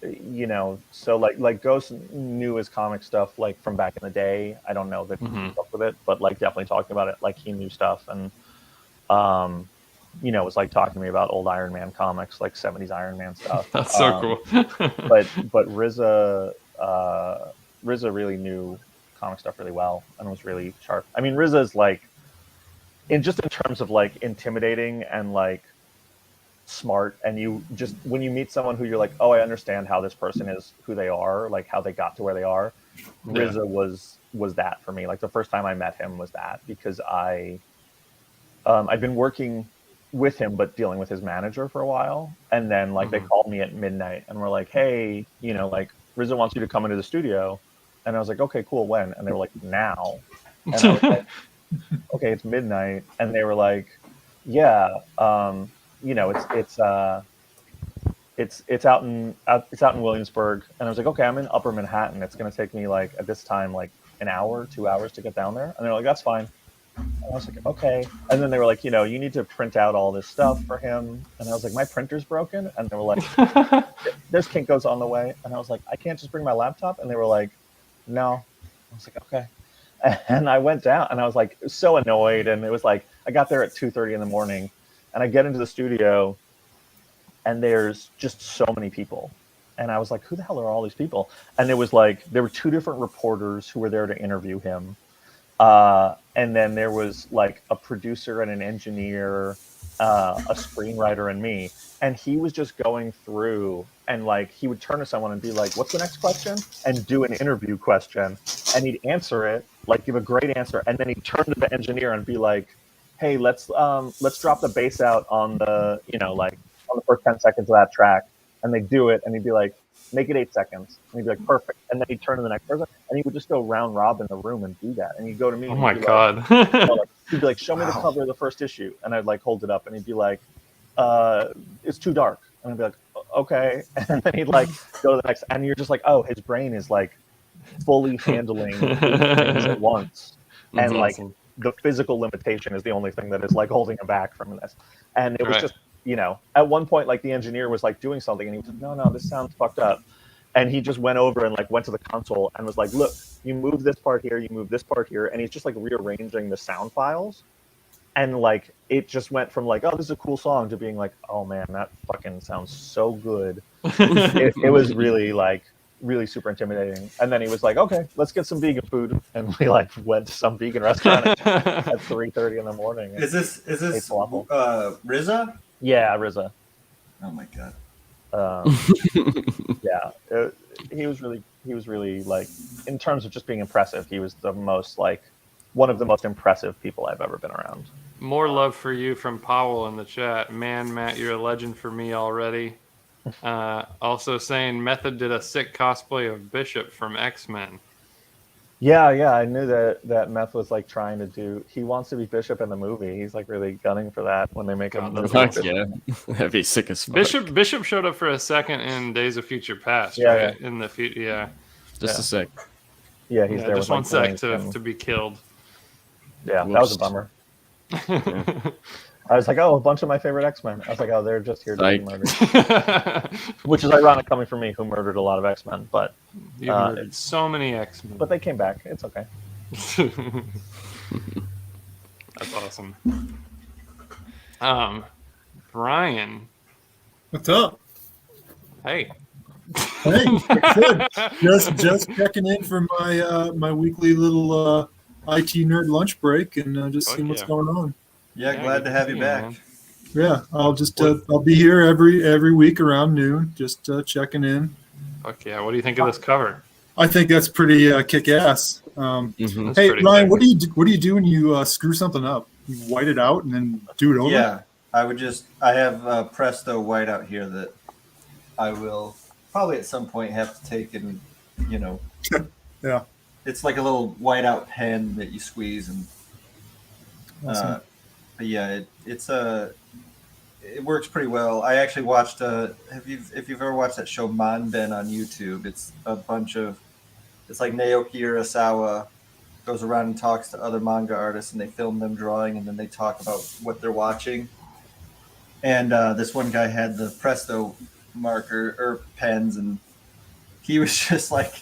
You know, so like Ghost knew his comic stuff like from back in the day. I don't know that he kept up with it, but like definitely talking about it, like he knew stuff, and you know, was like talking to me about old Iron Man comics, like 70s Iron Man stuff. That's so cool. but RZA really knew comic stuff really well and was really sharp. I mean, RZA's like in terms of like intimidating and like smart, and you just when you meet someone who you're like, oh, I understand how this person is, who they are, like how they got to where they are. RZA was that for me. Like the first time I met him was that, because I'd been working with him but dealing with his manager for a while, and then like they called me at midnight and were like, hey, you know, like RZA wants you to come into the studio, and I was like, okay, cool, when? And they were like, now. And I was like, okay, it's midnight. And they were like, yeah, you know, it's out in Williamsburg. And I was like, okay, I'm in Upper Manhattan. It's going to take me like at this time like an hour, 2 hours to get down there. And they're like, that's fine. And I was like, okay. And then they were like, you know, you need to print out all this stuff for him. And I was like, my printer's broken. And they were like, there's Kinko's on the way. And I was like, I can't just bring my laptop. And they were like, no. I was like, okay. And I went down and I was like so annoyed. And it was like, I got there at 2:30 in the morning, and I get into the studio and there's just so many people. And I was like, who the hell are all these people? And it was like, there were 2 different reporters who were there to interview him. And then there was like a producer and an engineer, a screenwriter, and me. And he was just going through, and like he would turn to someone and be like, what's the next question? And do an interview question. And he'd answer it, like give a great answer. And then he'd turn to the engineer and be like, hey, let's drop the bass out on the, you know, like on the first 10 seconds of that track. And they'd do it, and he'd be like, make it 8 seconds. And he'd be like, perfect. And then he'd turn to the next person, and he would just go round robin the room and do that. And he'd go to me. Oh and my God. He'd be like, show me the cover of the first issue. And I'd like hold it up, and he'd be like, it's too dark. And I'd be like, okay. And then he'd like go to the next, and you're just like, oh, his brain is like fully handling 8 things at once. And like the physical limitation is the only thing that is like holding him back from this. And it was just, you know, at one point, like the engineer was like doing something, and he was like, no, this sounds fucked up. And he just went over and like went to the console and was like, look, you move this part here, you move this part here. And he's just like rearranging the sound files. And like, it just went from like, oh, this is a cool song, to being like, oh man, that fucking sounds so good. It was really like, really super intimidating. And then he was like, okay, let's get some vegan food. And we like went to some vegan restaurant at 3:30 in the morning. Is this RZA? Yeah, RZA. Oh my God. Yeah, he was really like, in terms of just being impressive, he was the most like one of the most impressive people I've ever been around. More love for you from Powell in the chat. Man, Matt, you're a legend for me already. Also saying Method did a sick cosplay of Bishop from X-Men. Yeah, I knew that Meth was like trying to do. He wants to be Bishop in the movie. He's like really gunning for that when they make him. Fuck yeah, that'd be sick as fuck. Bishop showed up for a second in Days of Future Past, Yeah, right? In the just a sec. Yeah, he's there. Just with, one sec to be killed. Yeah, that was a bummer. I was like, oh, a bunch of my favorite X-Men. I was like, oh, they're just here to be murdered. Which is ironic coming from me, who murdered a lot of X-Men. But you murdered so many X-Men. But they came back. It's okay. That's awesome. Brian. What's up? Hey. Hey, just checking in for my weekly little IT nerd lunch break and just seeing what's going on. Yeah, glad to have you back. Man. Yeah, I'll be here every week around noon, just checking in. Fuck yeah! What do you think of this cover? I think that's pretty kick ass. Hey Ryan, what do you do when you screw something up? You white it out and then do it over? Yeah, I have Presto whiteout here that I will probably at some point have to take and yeah. It's like a little whiteout pen that you squeeze and. Awesome. But yeah, it works pretty well. I actually watched if you've ever watched that show Manben on YouTube, it's like Naoki Urasawa goes around and talks to other manga artists and they film them drawing and then they talk about what they're watching. And this one guy had the Presto marker or pens and he was just like,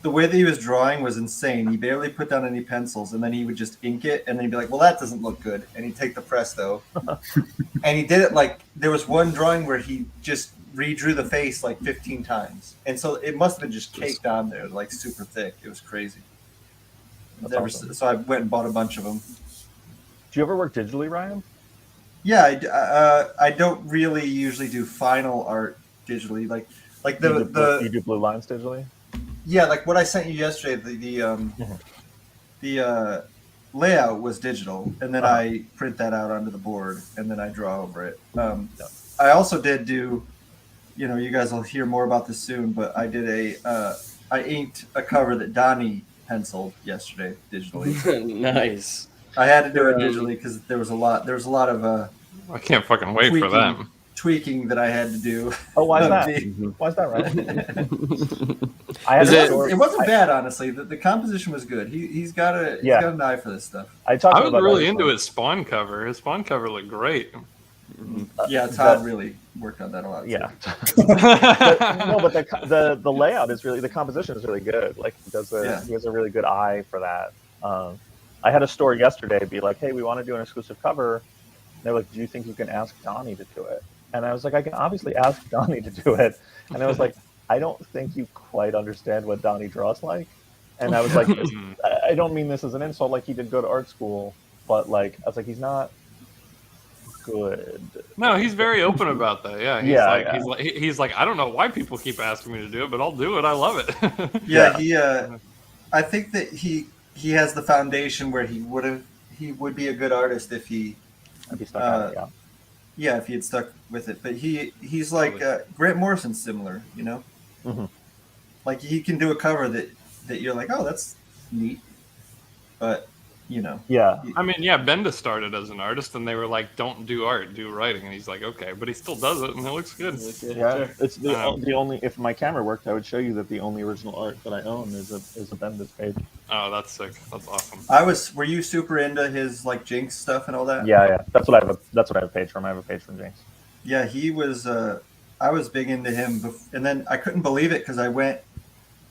the way that he was drawing was insane. He barely put down any pencils, and then he would just ink it, and then he'd be like, well, that doesn't look good. And he'd take the Presto. And he did it like, there was one drawing where he just redrew the face like 15 times. And so it must have been just caked on there, like super thick. It was crazy. Awesome. So I went and bought a bunch of them. Do you ever work digitally, Ryan? Yeah, I don't really usually do final art digitally. Like you do blue lines digitally? Yeah, like what I sent you yesterday, the layout was digital, and then I print that out onto the board, and then I draw over it. I also did do, you guys will hear more about this soon, but I did I inked a cover that Donnie penciled yesterday digitally. Nice. I had to do it digitally because there was a lot of I can't fucking wait for that. Tweaking that I had to do. Oh, why is that? Why is that, right? It wasn't bad, honestly. The composition was good. He's got an eye for this stuff. I was really into his Spawn cover. His Spawn cover looked great. Yeah, Todd really worked on that a lot. Yeah. but the layout is really, the composition is really good. Like he has a really good eye for that. I had a store yesterday be like, hey, we want to do an exclusive cover. And they're like, do you think you can ask Donnie to do it? And I was like, I can obviously ask Donnie to do it. And I was like, I don't think you quite understand what Donnie draws like. And I was like, I don't mean this as an insult. Like, he did go to art school, but like, I was like, he's not good. No, he's very open about that. Yeah, he's like, I don't know why people keep asking me to do it, but I'll do it. I love it. I think that he has the foundation where he would be a good artist if he. Yeah, if he had stuck with it. But he's like Grant Morrison's similar, Mm-hmm. Like he can do a cover that you're like, oh, that's neat. But yeah. I mean, yeah, Bendis started as an artist, and they were like, don't do art, do writing, and he's like, okay, but he still does it, and it looks good. Yeah, it's the only. If my camera worked, I would show you that the only original art that I own is a Bendis page. Oh, that's sick. That's awesome. Were you super into his like Jinx stuff and all that? Yeah. That's what I have a page from. I have a page from Jinx. Yeah, he was. I was big into him, and then I couldn't believe it because I went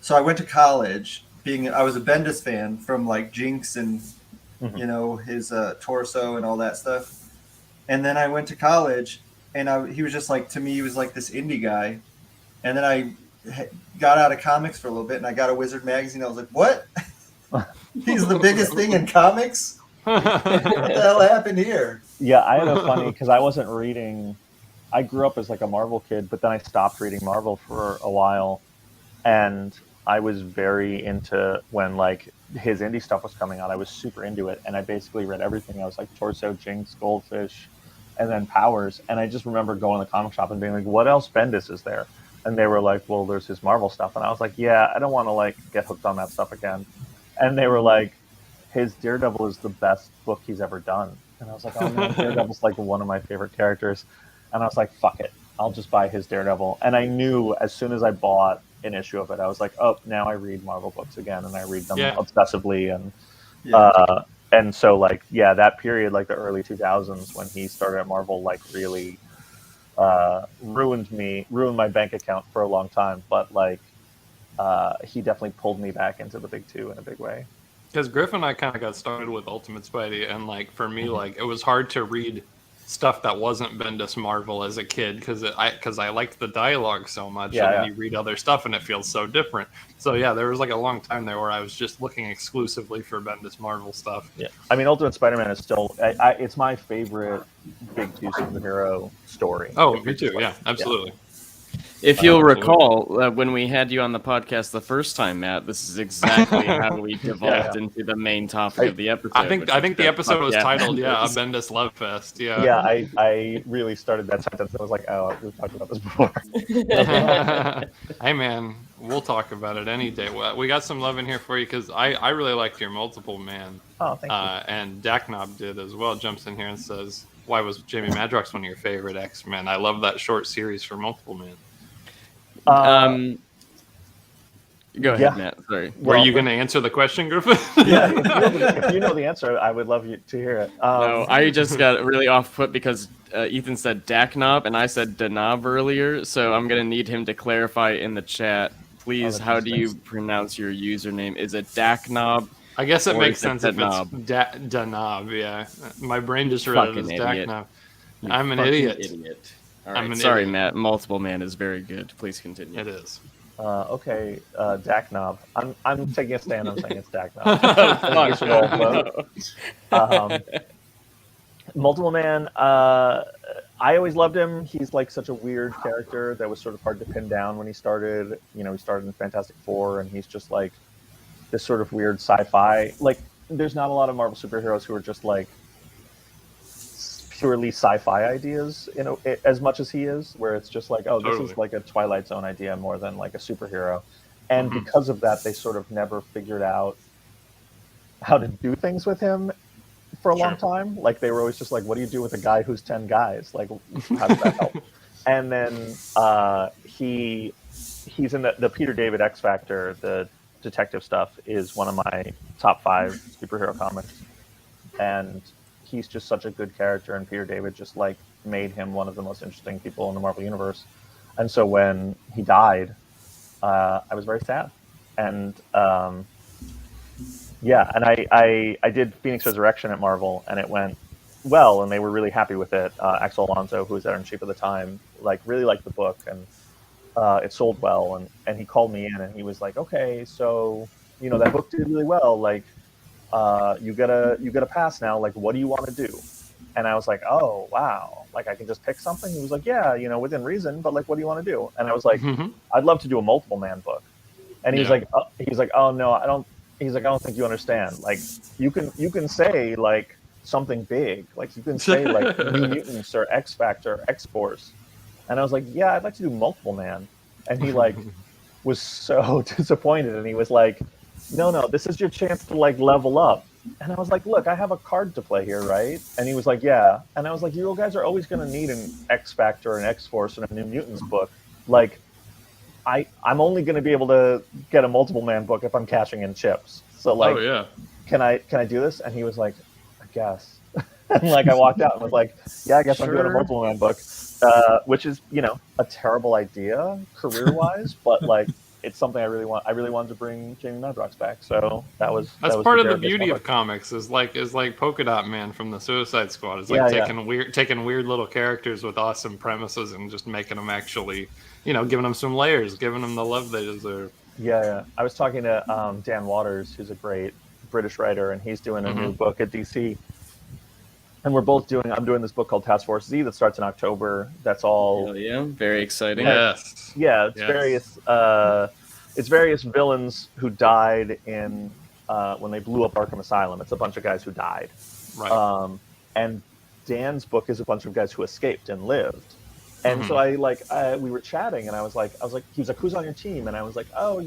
to college. I was a Bendis fan from like Jinx and his Torso and all that stuff, and then I went to college, and he was just like, to me, he was like this indie guy, and then I got out of comics for a little bit, and I got a Wizard magazine. I was like, what? He's the biggest thing in comics? What the hell happened here? Yeah, I had a funny because I wasn't reading. I grew up as like a Marvel kid, but then I stopped reading Marvel for a while, and I was very into when like his indie stuff was coming out. I was super into it, and I basically read everything. I was like Torso, Jinx, Goldfish, and then Powers. And I just remember going to the comic shop and being like, "What else Bendis is there?" And they were like, "Well, there's his Marvel stuff." And I was like, "Yeah, I don't want to like get hooked on that stuff again." and they were like, his Daredevil is the best book he's ever done. And I was like, oh man, Daredevil's like one of my favorite characters. And I was like, fuck it, I'll just buy his Daredevil. And I knew as soon as I bought an issue of it, I was like, oh, now I read Marvel books again, and I read them obsessively. And so like, yeah, that period, like the early 2000s when he started at Marvel, like really ruined my bank account for a long time. But like, he definitely pulled me back into the big two in a big way. Because Griff and I kind of got started with Ultimate Spidey, and like for me, like it was hard to read stuff that wasn't Bendis Marvel as a kid because I liked the dialogue so much, and then you read other stuff and it feels so different. So yeah, there was like a long time there where I was just looking exclusively for Bendis Marvel stuff. Yeah, I mean, Ultimate Spider-Man is still it's my favorite big two superhero story. Oh, me too. Yeah, absolutely. Yeah. If you'll recall, when we had you on the podcast the first time, Matt, this is exactly how we devolved into the main topic of the episode. I think the episode was titled, A Bendis Love Fest. Yeah. Yeah, I really started that sentence. I was like, oh, we've talked about this before. Hey, man, we'll talk about it any day. We got some love in here for you because I really liked your Multiple Man. Oh, thank you. And Daknob did as well. Jumps in here and says, why was Jamie Madrox one of your favorite X-Men? I love that short series for Multiple Man. Go ahead, Matt. Sorry. Were you going to answer the question, Griffin? Yeah, if you know the answer, I would love you to hear it. No, I just got really off put because Ethan said Daknob and I said Danob earlier, so I'm going to need him to clarify in the chat. Please, how do you pronounce your username? Is it Daknob? I guess it makes sense if it's Danob, yeah. My brain just read it as Daknob. I'm an idiot. All right, sorry, Matt. Multiple Man is very good. Please continue. It is. Okay, Daknob. I'm taking a stand. I'm saying it's Daknob. Multiple Man. I always loved him. He's like such a weird character that was sort of hard to pin down when he started. You know, he started in Fantastic Four, and he's just like this sort of weird sci-fi. Like, there's not a lot of Marvel superheroes who are just like purely sci-fi ideas, you know, as much as he is, where it's just like, oh, this is like a Twilight Zone idea more than like a superhero. And because of that, they sort of never figured out how to do things with him for a long time. Like, they were always just like, what do you do with a guy who's 10 guys? Like, how does that help? And then he's in the Peter David X Factor, the detective stuff, is one of my top 5 superhero comics. And he's just such a good character, and Peter David just like made him one of the most interesting people in the Marvel universe. And so when he died, I was very sad. And and I did Phoenix Resurrection at Marvel, and it went well, and they were really happy with it. Axel Alonso, who was editor-in-chief at the time, like really liked the book, and it sold well. And he called me in, and he was like, okay, so you know that book did really well, like you get a pass now, like what do you want to do? And I was like, oh wow, like I can just pick something? He was like, yeah, you know, within reason, but like what do you want to do? And I was like, I'd love to do a Multiple Man book. And he's like, oh no, I don't think you understand. Like you can say like something big, like you can say like New Mutants or X Factor, X Force. And I was like, yeah, I'd like to do Multiple Man. And he like was so disappointed, and he was like, no, this is your chance to like level up. And I was like, look, I have a card to play here, right? And he was like, yeah. And I was like, you guys are always going to need an X Factor, an X Force, and a New Mutants book. Like, I'm only going to be able to get a Multiple Man book if I'm cashing in chips. So like, can I do this? And he was like, I guess. And like I walked out and was like, yeah, I guess I'm doing a Multiple Man book, which is, you know, a terrible idea career-wise, but like, it's something I really want. I really wanted to bring Jamie Madrox back, so that's part of the beauty of comics. Is like Polka Dot Man from the Suicide Squad. It's like taking weird little characters with awesome premises and just making them actually, you know, giving them some layers, giving them the love they deserve. Yeah. I was talking to Dan Waters, who's a great British writer, and he's doing a new book at DC. And we're both I'm doing this book called Task Force Z that starts in October. That's all. Hell yeah, very exciting. Yes. Yeah, it's various villains who died in when they blew up Arkham Asylum. It's a bunch of guys who died. Right. And Dan's book is a bunch of guys who escaped and lived. And so we were chatting, and I was like, he was like, who's on your team? And I was like, oh,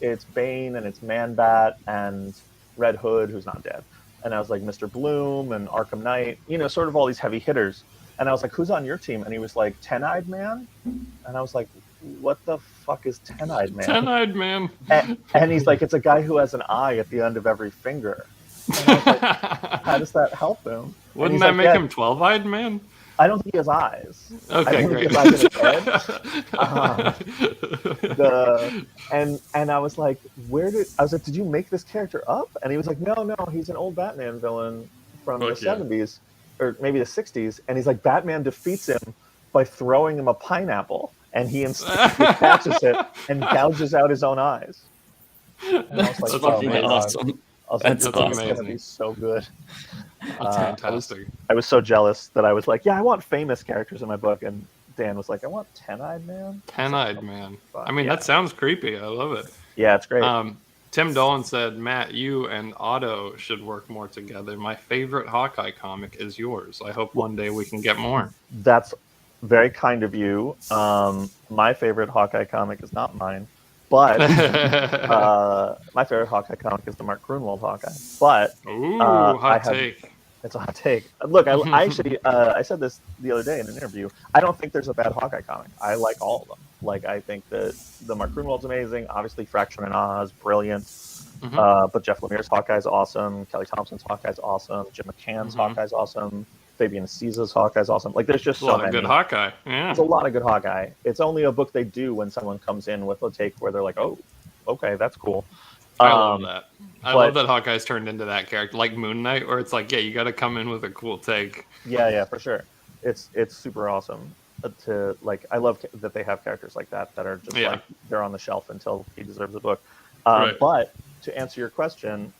it's Bane and it's Man-Bat and Red Hood, who's not dead. And I was like, Mr. Bloom and Arkham Knight, sort of all these heavy hitters. And I was like, who's on your team? And he was like, Ten-Eyed Man. And I was like, what the fuck is Ten-Eyed Man? Ten-Eyed Man. And he's like, it's a guy who has an eye at the end of every finger. And I was like, how does that help him? Wouldn't that make him 12-eyed Man? I don't think he has eyes. Okay, great. He has eyes in his head. And I was like, did you make this character up? And he was like, no, he's an old Batman villain from the 70s, or maybe the 60s. And he's like, Batman defeats him by throwing him a pineapple, and he catches it and gouges out his own eyes. And I was like, that's fucking awesome. I was like, this is going to be so good. That's fantastic. I was so jealous that I was like, I want famous characters in my book. And Dan was like, I want Ten-Eyed Man. Ten-Eyed Man. I mean, that sounds creepy. I love it. Yeah, it's great. Tim Dolan said, Matt, you and Otto should work more together. My favorite Hawkeye comic is yours. I hope one day we can get more. That's very kind of you. My favorite Hawkeye comic is not mine. But my favorite Hawkeye comic is the Mark Grunwald Hawkeye. But hot take. It's a hot take. Look, I actually I said this the other day in an interview. I don't think there's a bad Hawkeye comic. I like all of them. Like, I think that the Mark Grunwald's amazing. Obviously, Fraction and Oz, brilliant. But Jeff Lemire's Hawkeye's awesome. Kelly Thompson's Hawkeye's awesome. Jim McCann's Hawkeye's awesome. Fabian Caesar's Hawkeye's awesome. Like, there's just a lot of good Hawkeye. Yeah, it's a lot of good Hawkeye. It's only a book they do when someone comes in with a take where they're like, "Oh, okay, that's cool." I love that. I love that Hawkeye's turned into that character, like Moon Knight, where it's like, you got to come in with a cool take. Yeah, for sure. It's super awesome. I love that they have characters like that are just like they're on the shelf until he deserves a book. Right. But to answer your question,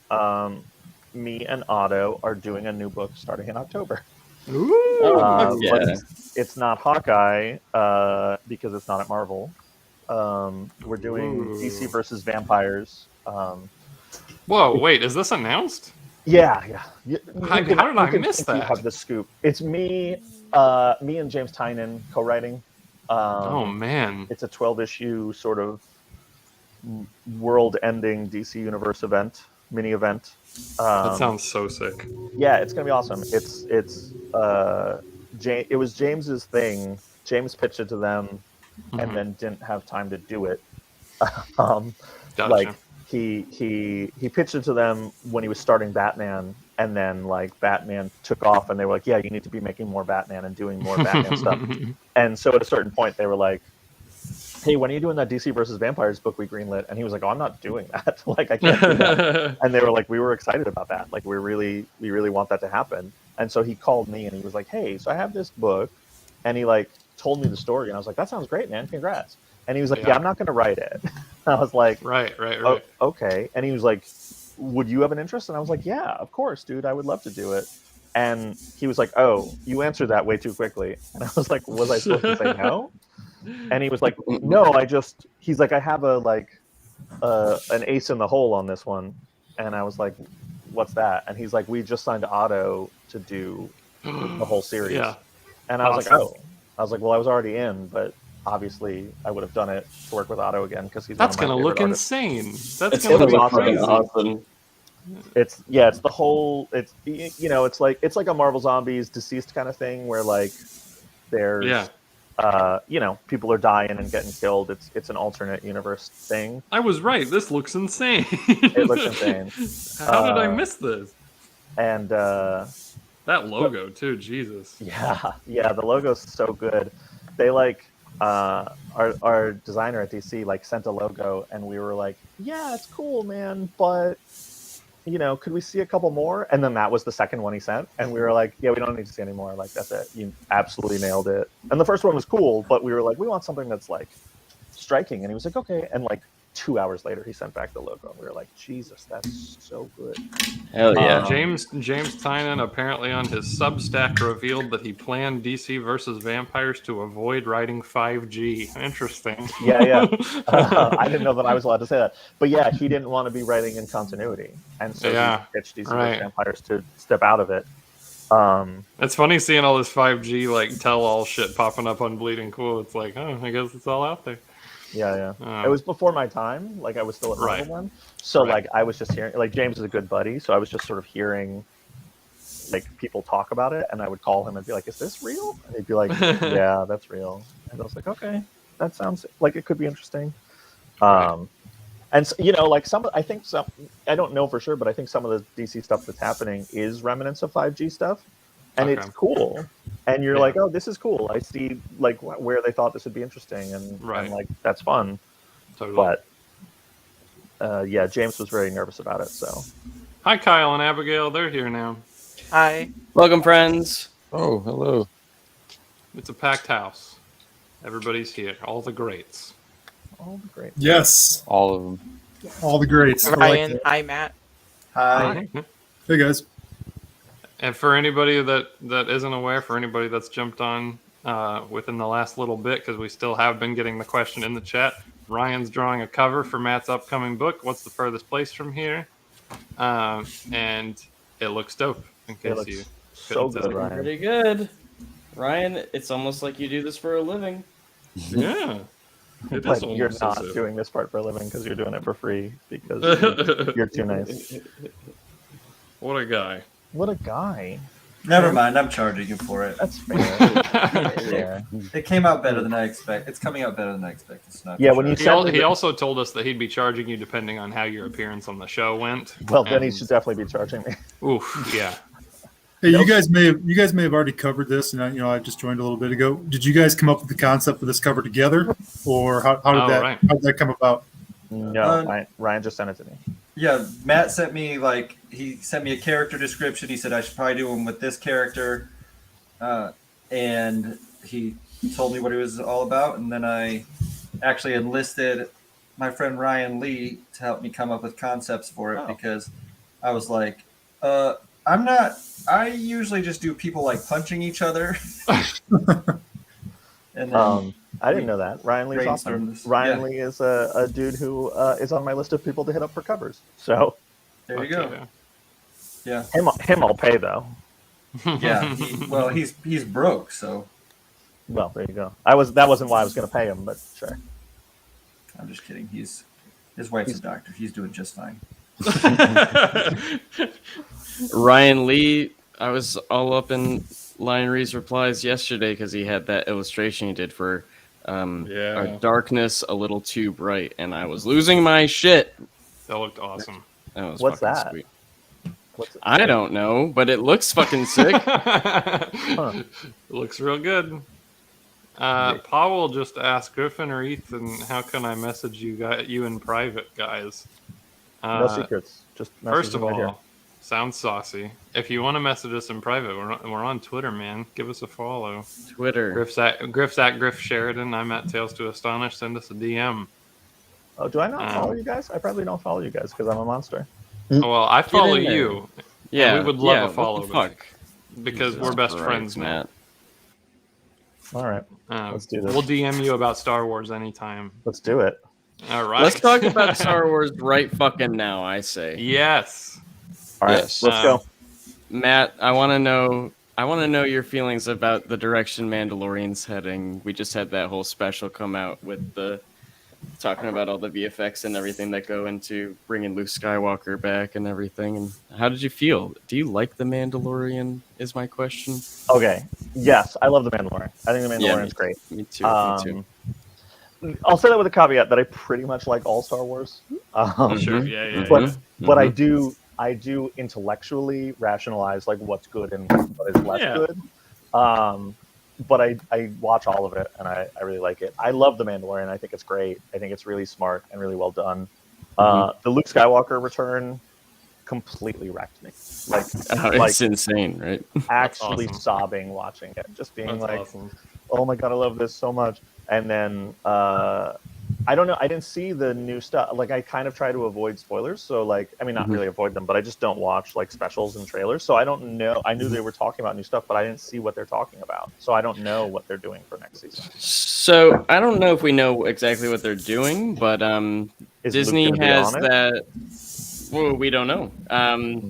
me and Otto are doing a new book starting in October. Ooh, but it's not Hawkeye because it's not at Marvel. We're doing DC versus Vampires. Whoa, wait, is this announced? Yeah. How did I miss that? You have the scoop. It's me and James Tynion co-writing. Oh man, it's a 12-issue sort of world-ending DC Universe mini event. That sounds so sick. Yeah, it's gonna be awesome. It was James's thing. James pitched it to them, and then didn't have time to do it. Gotcha. Like he pitched it to them when he was starting Batman, and then like Batman took off, and they were like, "Yeah, you need to be making more Batman and doing more Batman stuff." And so at a certain point, they were like, "Hey, when are you doing that DC versus Vampires book we greenlit?" And he was like, "Oh, I'm not doing that. Like, I can't do that." And they were like, "We were excited about that. Like, we really want that to happen." And so he called me and he was like, "Hey, so I have this book," and he like told me the story, and I was like, "That sounds great, man. Congrats." And he was like, "Yeah, I'm not going to write it." I was like, Right. Oh, okay. And he was like, "Would you have an interest?" And I was like, "Yeah, of course, dude. I would love to do it." And he was like, "Oh, you answered that way too quickly." And I was like, "Was I supposed to say no?" And he was like, "No, he's like, I have an ace in the hole on this one." And I was like, "What's that?" And he's like, "We just signed Otto to do the whole series." Yeah. And I was like, "Oh." I was like, "Well, I was already in, but obviously I would have done it to work with Otto again because he's that's one of my gonna look favorite artists." insane. That's gonna be awesome. It's the whole. It's it's like a Marvel Zombies deceased kind of thing where like there's people are dying and getting killed. It's an alternate universe thing. I was right. This looks insane. It looks insane. How did I miss this? And that logo too, Jesus. Yeah, the logo's so good. They like our designer at DC like sent a logo, and we were like, "Yeah, it's cool, man, but could we see a couple more?" And then that was the second one he sent, and we were like, "Yeah, we don't need to see any more. Like, that's it. You absolutely nailed it." And the first one was cool, but we were like, "We want something that's like striking." And he was like, "Okay." And like 2 hours later, he sent back the logo, and we were like, "Jesus, that's so good." Hell yeah! James Tynion apparently on his Substack revealed that he planned DC versus Vampires to avoid writing 5G. Interesting. Yeah. I didn't know that I was allowed to say that, but yeah, he didn't want to be writing in continuity, and so he pitched DC versus Vampires to step out of it. It's funny seeing all this 5G like tell-all shit popping up on Bleeding Cool. It's like, oh, I guess it's all out there. Yeah. It was before my time. Like I was still at Marvel then. So like I was just hearing, like James is a good buddy, so I was just sort of hearing like people talk about it, and I would call him and be like, "Is this real?" And he'd be like, "Yeah, that's real." And I was like, "Okay, that sounds like it could be interesting." And so, you know, like I don't know for sure, but I think some of the DC stuff that's happening is remnants of 5G stuff, and it's cool. And you're like, "Oh, this is cool. I see like where they thought this would be interesting, and like that's fun." Totally. But yeah, James was very nervous about it. So, hi, Kyle and Abigail. They're here now. Hi. Welcome, friends. Oh, hello. It's a packed house. Everybody's here. All the greats. All the greats. Yes. All of them. All the greats. Ryan, hi, Matt. Hi. Hey, guys. And for anybody that isn't aware, for anybody that's jumped on within the last little bit, because we still have been getting the question in the chat, Ryan's drawing a cover for Matt's upcoming book, What's the Furthest Place from Here? And it looks dope, in case you so couldn't good, tell. Ryan. Pretty good. Ryan, it's almost like you do this for a living. Yeah. But you're not doing this part for a living because you're doing it for free because you're too nice. What a guy. What a guy. Never mind, I'm charging you for it. That's fair. Yeah. It came out better than I expect. It's coming out better than I expected. It's not. Yeah, when you he also told us that he'd be charging you depending on how your appearance on the show went. Well, then he should definitely be charging me. Oof, yeah. Hey, you guys may have already covered this, and I just joined a little bit ago. Did you guys come up with the concept for this cover together, or how did that come about? No, Ryan just sent it to me. Yeah, Matt sent me he sent me a character description. He said I should probably do him with this character, and he told me what it was all about. And then I actually enlisted my friend Ryan Lee to help me come up with concepts for it because I was like, I usually just do people like punching each other. And then I didn't know that. Ryan Lee's awesome. Ryan Lee is a dude who is on my list of people to hit up for covers. So there you go. Yeah. Him I'll pay though. Yeah. Well, he's broke, so. Well, there you go. That wasn't why I was going to pay him, but sure. I'm just kidding. His wife's a doctor. He's doing just fine. Ryan Lee, I was all up in Lion Ree's replies yesterday because he had that illustration he did for Our Darkness a Little Too Bright, and I was losing my shit. That looked awesome. That was What's fucking that? sweet. I don't know, but it looks fucking sick. It looks real good. Powell just asked Griffin or Ethan, how can I message you in private, guys? No secrets. Just first of right all, here. sounds saucy. If you want to message us in private, we're on Twitter, man. Give us a follow. Twitter. Griff's at Griff Sheridan. I'm at Tales to Astonish. Send us a DM. Oh, do I not follow you guys? I probably don't follow you guys because I'm a monster. Oh, well, I follow you. Yeah, we would love a what follow the fuck? because we're best friends, Matt. All right, let's do this. We'll DM you about Star Wars anytime. Let's do it. All right. Let's talk about Star Wars right fucking now, I say. Yes. All right, Yes. let's go. Matt, I want to know your feelings about the direction Mandalorian's heading. We just had that whole special come out with talking about all the VFX and everything that go into bringing Luke Skywalker back and everything. And how did you feel? Do you like The Mandalorian is my question. Okay. Yes, I love The Mandalorian. I think The Mandalorian's great. Me too. Me too. I'll say that with a caveat that I pretty much like all Star Wars. Sure. Yeah. But I do intellectually rationalize like what's good and what is less good. But I watch all of it and I really like it. I love The Mandalorian. I think it's great. I think it's really smart and really well done. The Luke Skywalker return completely wrecked me. It's insane, right? Actually awesome. sobbing watching it, just being That's like, awesome. oh my god, I love this so much. And then I don't know, I didn't see the new stuff. Like I kind of try to avoid spoilers, so like I mean not really avoid them, but I just don't watch like specials and trailers. So I don't know. I knew they were talking about new stuff, but I didn't see what they're talking about. So I don't know what they're doing for next season. So I don't know if we know exactly what they're doing, but Is Disney Luke gonna be has on it? that. Well, we don't know.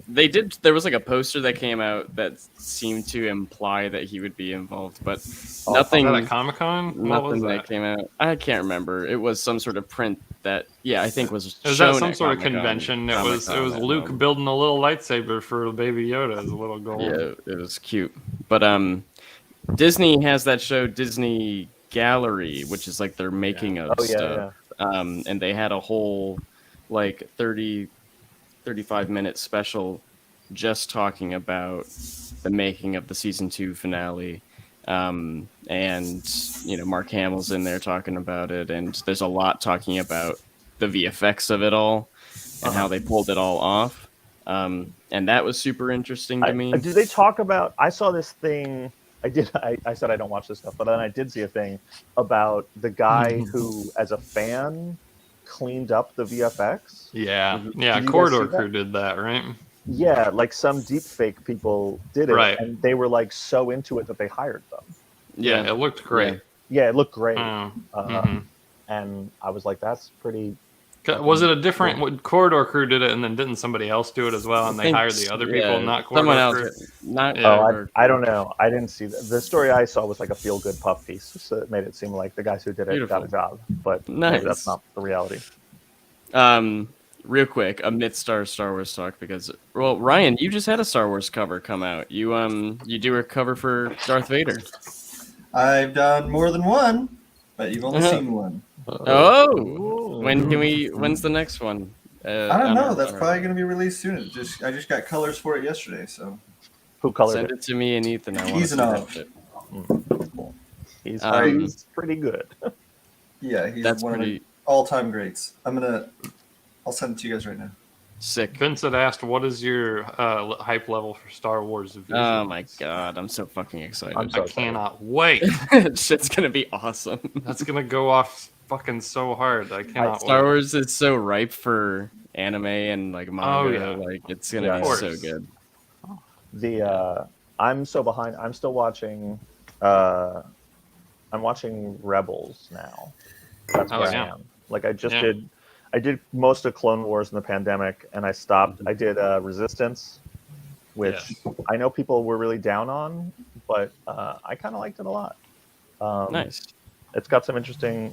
They did. There was like a poster that came out that seemed to imply that he would be involved, but nothing. Was that at Comic-Con? Nothing that came out. I can't remember. It was some sort of print that, I think was. Was shown that some at sort of Comic-Con. convention? It was Luke building a little lightsaber for Baby Yoda as a little gold. Yeah, it was cute. But Disney has that show, Disney Gallery, which is like their making of stuff. And they had a whole like 35-minute special just talking about the making of the season 2 finale. And Mark Hamill's in there talking about it, and there's a lot talking about the VFX of it all and how they pulled it all off. And that was super interesting to me. Did they talk about? I saw this thing. I said I don't watch this stuff, but then I did see a thing about the guy who, as a fan, cleaned up the VFX. Yeah. Corridor Crew did that, right? Yeah, like some deep fake people did it, Right. and they were like so into it that they hired them. Yeah, it looked great. Yeah, it looked great. Mm-hmm. And I was like, that's pretty. Was it a different Corridor Crew did it, and then didn't somebody else do it as well, and they hired the other people, not Corridor Crew? I don't know. I didn't see that. The story I saw was like a feel-good puff piece, so it made it seem like the guys who did it got a job, but maybe that's not the reality. Real quick, amidst our Star Wars talk, because Ryan, you just had a Star Wars cover come out. You do a cover for Darth Vader. I've done more than one, but you've only seen one. When's the next one? I don't know. That's probably going to be released soon. I just got colors for it yesterday. So who colored Send it to me and Ethan. He's an off. Cool. He's pretty good. Yeah, he's one of the all-time greats. I'll send it to you guys right now. Sick. Vincent asked, "What is your hype level for Star Wars?" Oh my god, I'm so fucking excited! I cannot wait. Shit's gonna be awesome. That's gonna go off fucking so hard. I cannot. Star Wars is so ripe for anime and like manga. Like it's gonna be so good. I'm so behind. I'm still watching. I'm watching Rebels now. That's where I am. Like I did most of Clone Wars in the pandemic, and I stopped. I did Resistance, which I know people were really down on, but I kind of liked it a lot. Nice. It's got some interesting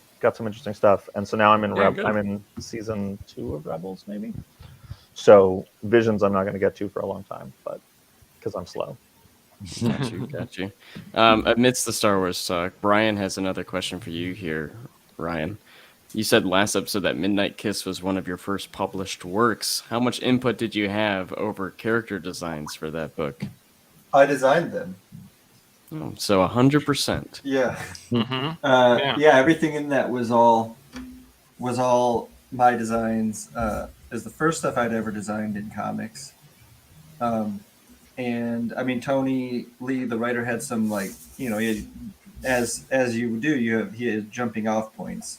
stuff, and so now I'm in I'm in season 2 of Rebels, maybe. So Visions, I'm not going to get to for a long time, but because I'm slow. Got you. Amidst the Star Wars talk, Brian has another question for you here, Ryan. You said last episode that Midnight Kiss was one of your first published works. How much input did you have over character designs for that book? I designed them. Oh, so 100%. Yeah. Mm-hmm. Everything in that was all my designs. Is the first stuff I'd ever designed in comics. And I mean, Tony Lee, the writer, had some like, he had, as you do, he had jumping off points.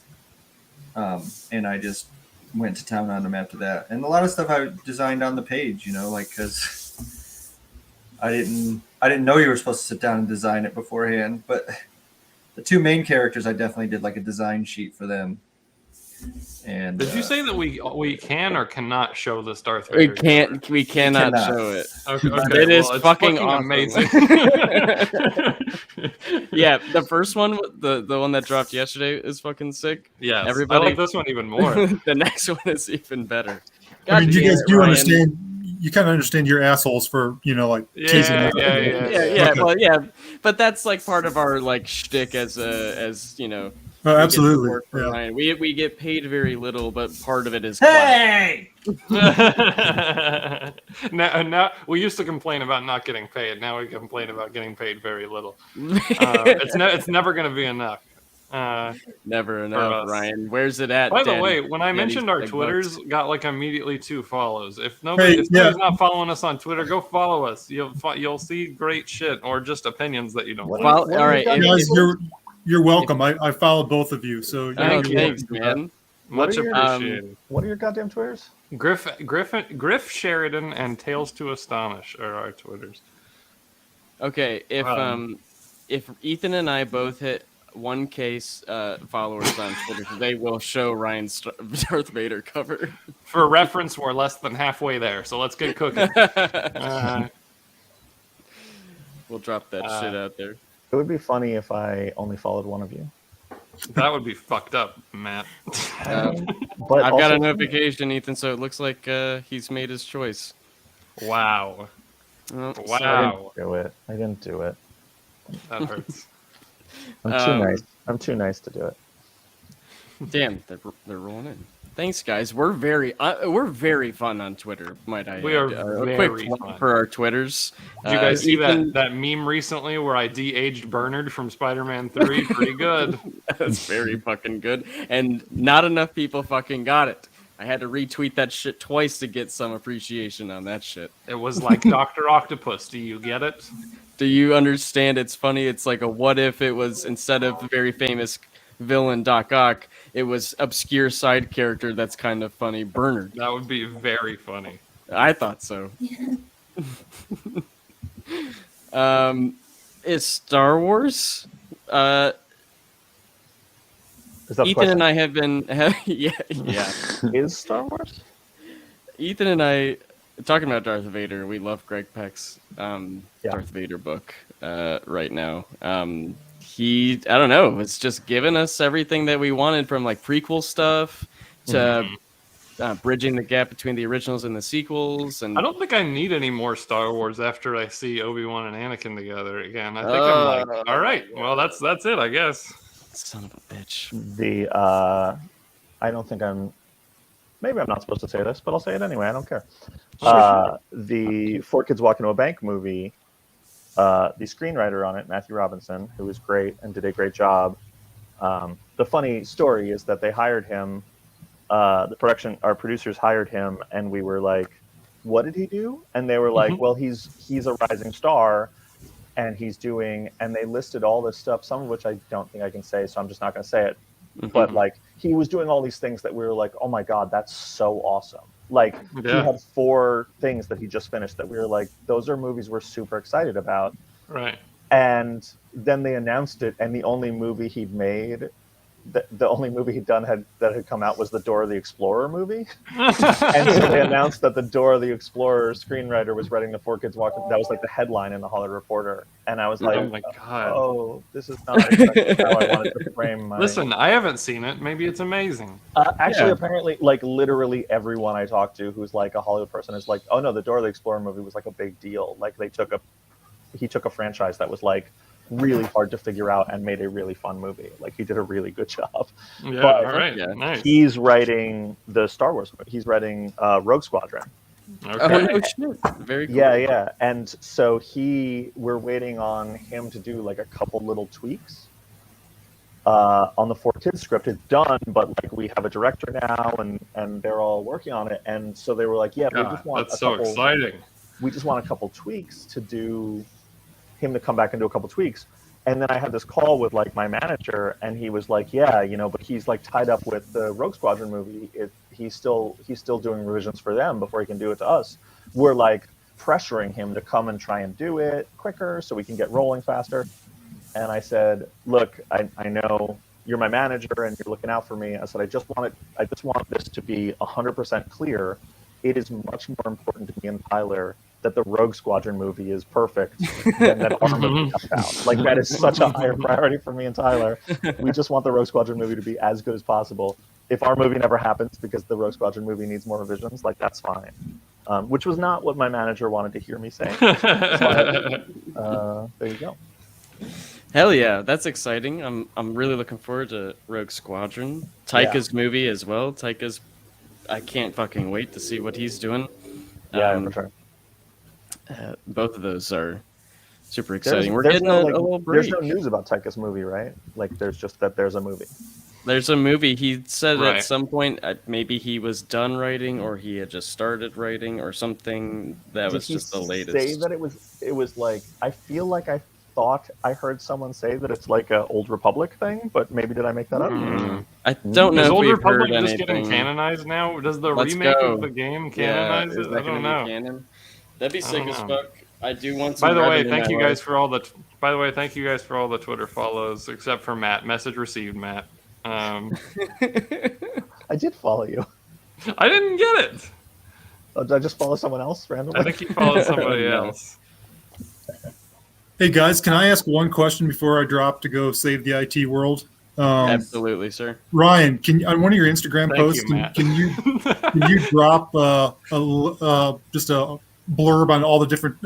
And I just went to town on them after that. And a lot of stuff I designed on the page, because I didn't know you were supposed to sit down and design it beforehand. But the two main characters, I definitely did like a design sheet for them. And did you say that we can or cannot show this Darth Vader? We cannot show it. Okay, it is fucking awesome. Amazing. Yeah, the first one, the one that dropped yesterday, is fucking sick. Yeah, everybody. I like this one even more. The next one is even better. I mean, you guys do understand. You kind of understand your assholes for teasing. Yeah. But that's like part of our like shtick as Oh, absolutely. We get paid very little, but part of it is hey. Now we used to complain about not getting paid. Now we complain about getting paid very little. It's never going to be enough. Never enough, Ryan. Where's it at? By the way, when I mentioned our Twitters, got like immediately 2 follows. If nobody's not following us on Twitter, go follow us. You'll see great shit or just opinions that you don't. All right, guys, you're welcome. I followed both of you, so thanks, man. Much appreciated. What are your goddamn Twitters? Griff Sheridan and Tales to Astonish are our Twitters. Okay, if Ethan and I both hit 1K followers on Twitter. They will show Ryan's Darth Vader cover. For reference, we're less than halfway there, so let's get cooking. We'll drop that shit out there. It would be funny if I only followed one of you. That would be fucked up, Matt. But I've got also a notification, Ethan, so it looks like he's made his choice. Wow. Oh, Wow. I didn't do it. That hurts. I'm too nice. I'm too nice to do it. Damn, they're rolling in. Thanks, guys. We're very fun on Twitter, might I We add. are A very quick fun. plug for our Twitters. Did you guys see Ethan- that meme recently where I de-aged Bernard from Spider-Man 3? Pretty good. That's very fucking good. And not enough people fucking got it. I had to retweet that shit twice to get some appreciation on that shit. It was like Dr. Octopus. Do you get it? Do you understand? It's funny. It's like a what if it was, instead of the very famous villain Doc Ock, it was obscure side character that's kind of funny, Bernard. That would be very funny. I thought so. Is Star Wars? Is that the Ethan question? and I have been yeah. Is Star Wars? Ethan and I talking about Darth Vader. We love Greg Peck's Darth Vader book right now. He, I don't know, it's just given us everything that we wanted, from like prequel stuff to bridging the gap between the originals and the sequels. And I don't think I need any more Star Wars after I see Obi-Wan and Anakin together again. I think I'm like, all right, well, that's it, I guess. Son of a bitch. I don't think maybe I'm not supposed to say this, but I'll say it anyway. I don't care. The Four Kids Walk Into a Bank movie, the screenwriter on it, Matthew Robinson, who was great and did a great job. The funny story is that they hired him, our producers hired him, and we were like, what did he do? And they were like, well, he's a rising star, and and they listed all this stuff, some of which I don't think I can say, so I'm just not going to say it. But like, he was doing all these things that we were like, oh my God, that's so awesome. Like, he had 4 things that he just finished that we were like, those are movies we're super excited about. Right. And then they announced it, and the only movie he'd made, the only movie he'd done that had come out was the Dora the Explorer movie. And so they announced that the Dora the Explorer screenwriter was writing the Four Kids Walk. That was like the headline in the Hollywood Reporter. And I was like, oh my God. Oh, this is not exactly how I wanted to frame my... Listen, I haven't seen it. Maybe it's amazing. Actually, apparently, like literally everyone I talked to who's like a Hollywood person is like, oh no, the Dora the Explorer movie was like a big deal. Like he took a franchise that was like really hard to figure out and made a really fun movie. Like, he did a really good job. Yeah, but all right, nice. He's writing the Star Wars movie. He's writing Rogue Squadron. Okay. Oh, no shit. Very cool. Yeah. And so we're waiting on him to do like a couple little tweaks on the Four Kids script. It's done, but like, we have a director now, and they're all working on it. And so they were like, we just want that's so exciting. We just want a couple tweaks to do him to come back and do a couple tweaks. And then I had this call with like my manager, and he was like, but he's like tied up with the Rogue Squadron movie. He's still doing revisions for them before he can do it to us. We're like pressuring him to come and try and do it quicker so we can get rolling faster. And I said, look, I know you're my manager and you're looking out for me. I said, I just want this to be 100% clear. It is much more important to me and Tyler that the Rogue Squadron movie is perfect than that our movie comes out. Like, that is such a higher priority for me and Tyler. We just want the Rogue Squadron movie to be as good as possible. If our movie never happens because the Rogue Squadron movie needs more revisions, like, that's fine. Which was not what my manager wanted to hear me say. But, there you go. Hell yeah, that's exciting. I'm really looking forward to Rogue Squadron. Taika's movie as well. I can't fucking wait to see what he's doing. Yeah, for sure. Both of those are super exciting. We're there's getting no, a little break. There's no news about Taika's movie, right? Like, there's just that there's a movie. There's a movie. He said at some point maybe he was done writing, or he had just started writing, or something. That was just the latest. Say that it was like, I feel like I thought I heard someone say that it's like a Old Republic thing, but maybe did I make that up? I don't know. Is if Old we've Republic heard just getting anything. canonized now? Does the Let's remake go. of the game canonize it? I don't know. Canon? That'd be sick as fuck. I do want. By some the way, revenue thank in you my guys life. for all the By the way, thank you guys for all the Twitter follows, except for Matt. Message received, Matt. I did follow you. I didn't get it. Oh, did I just follow someone else randomly? I think you followed somebody else. Hey guys, can I ask one question before I drop to go save the IT world? Absolutely, sir. Ryan, on one of your Instagram Thank posts, you, Matt. can you drop just a blurb on all the different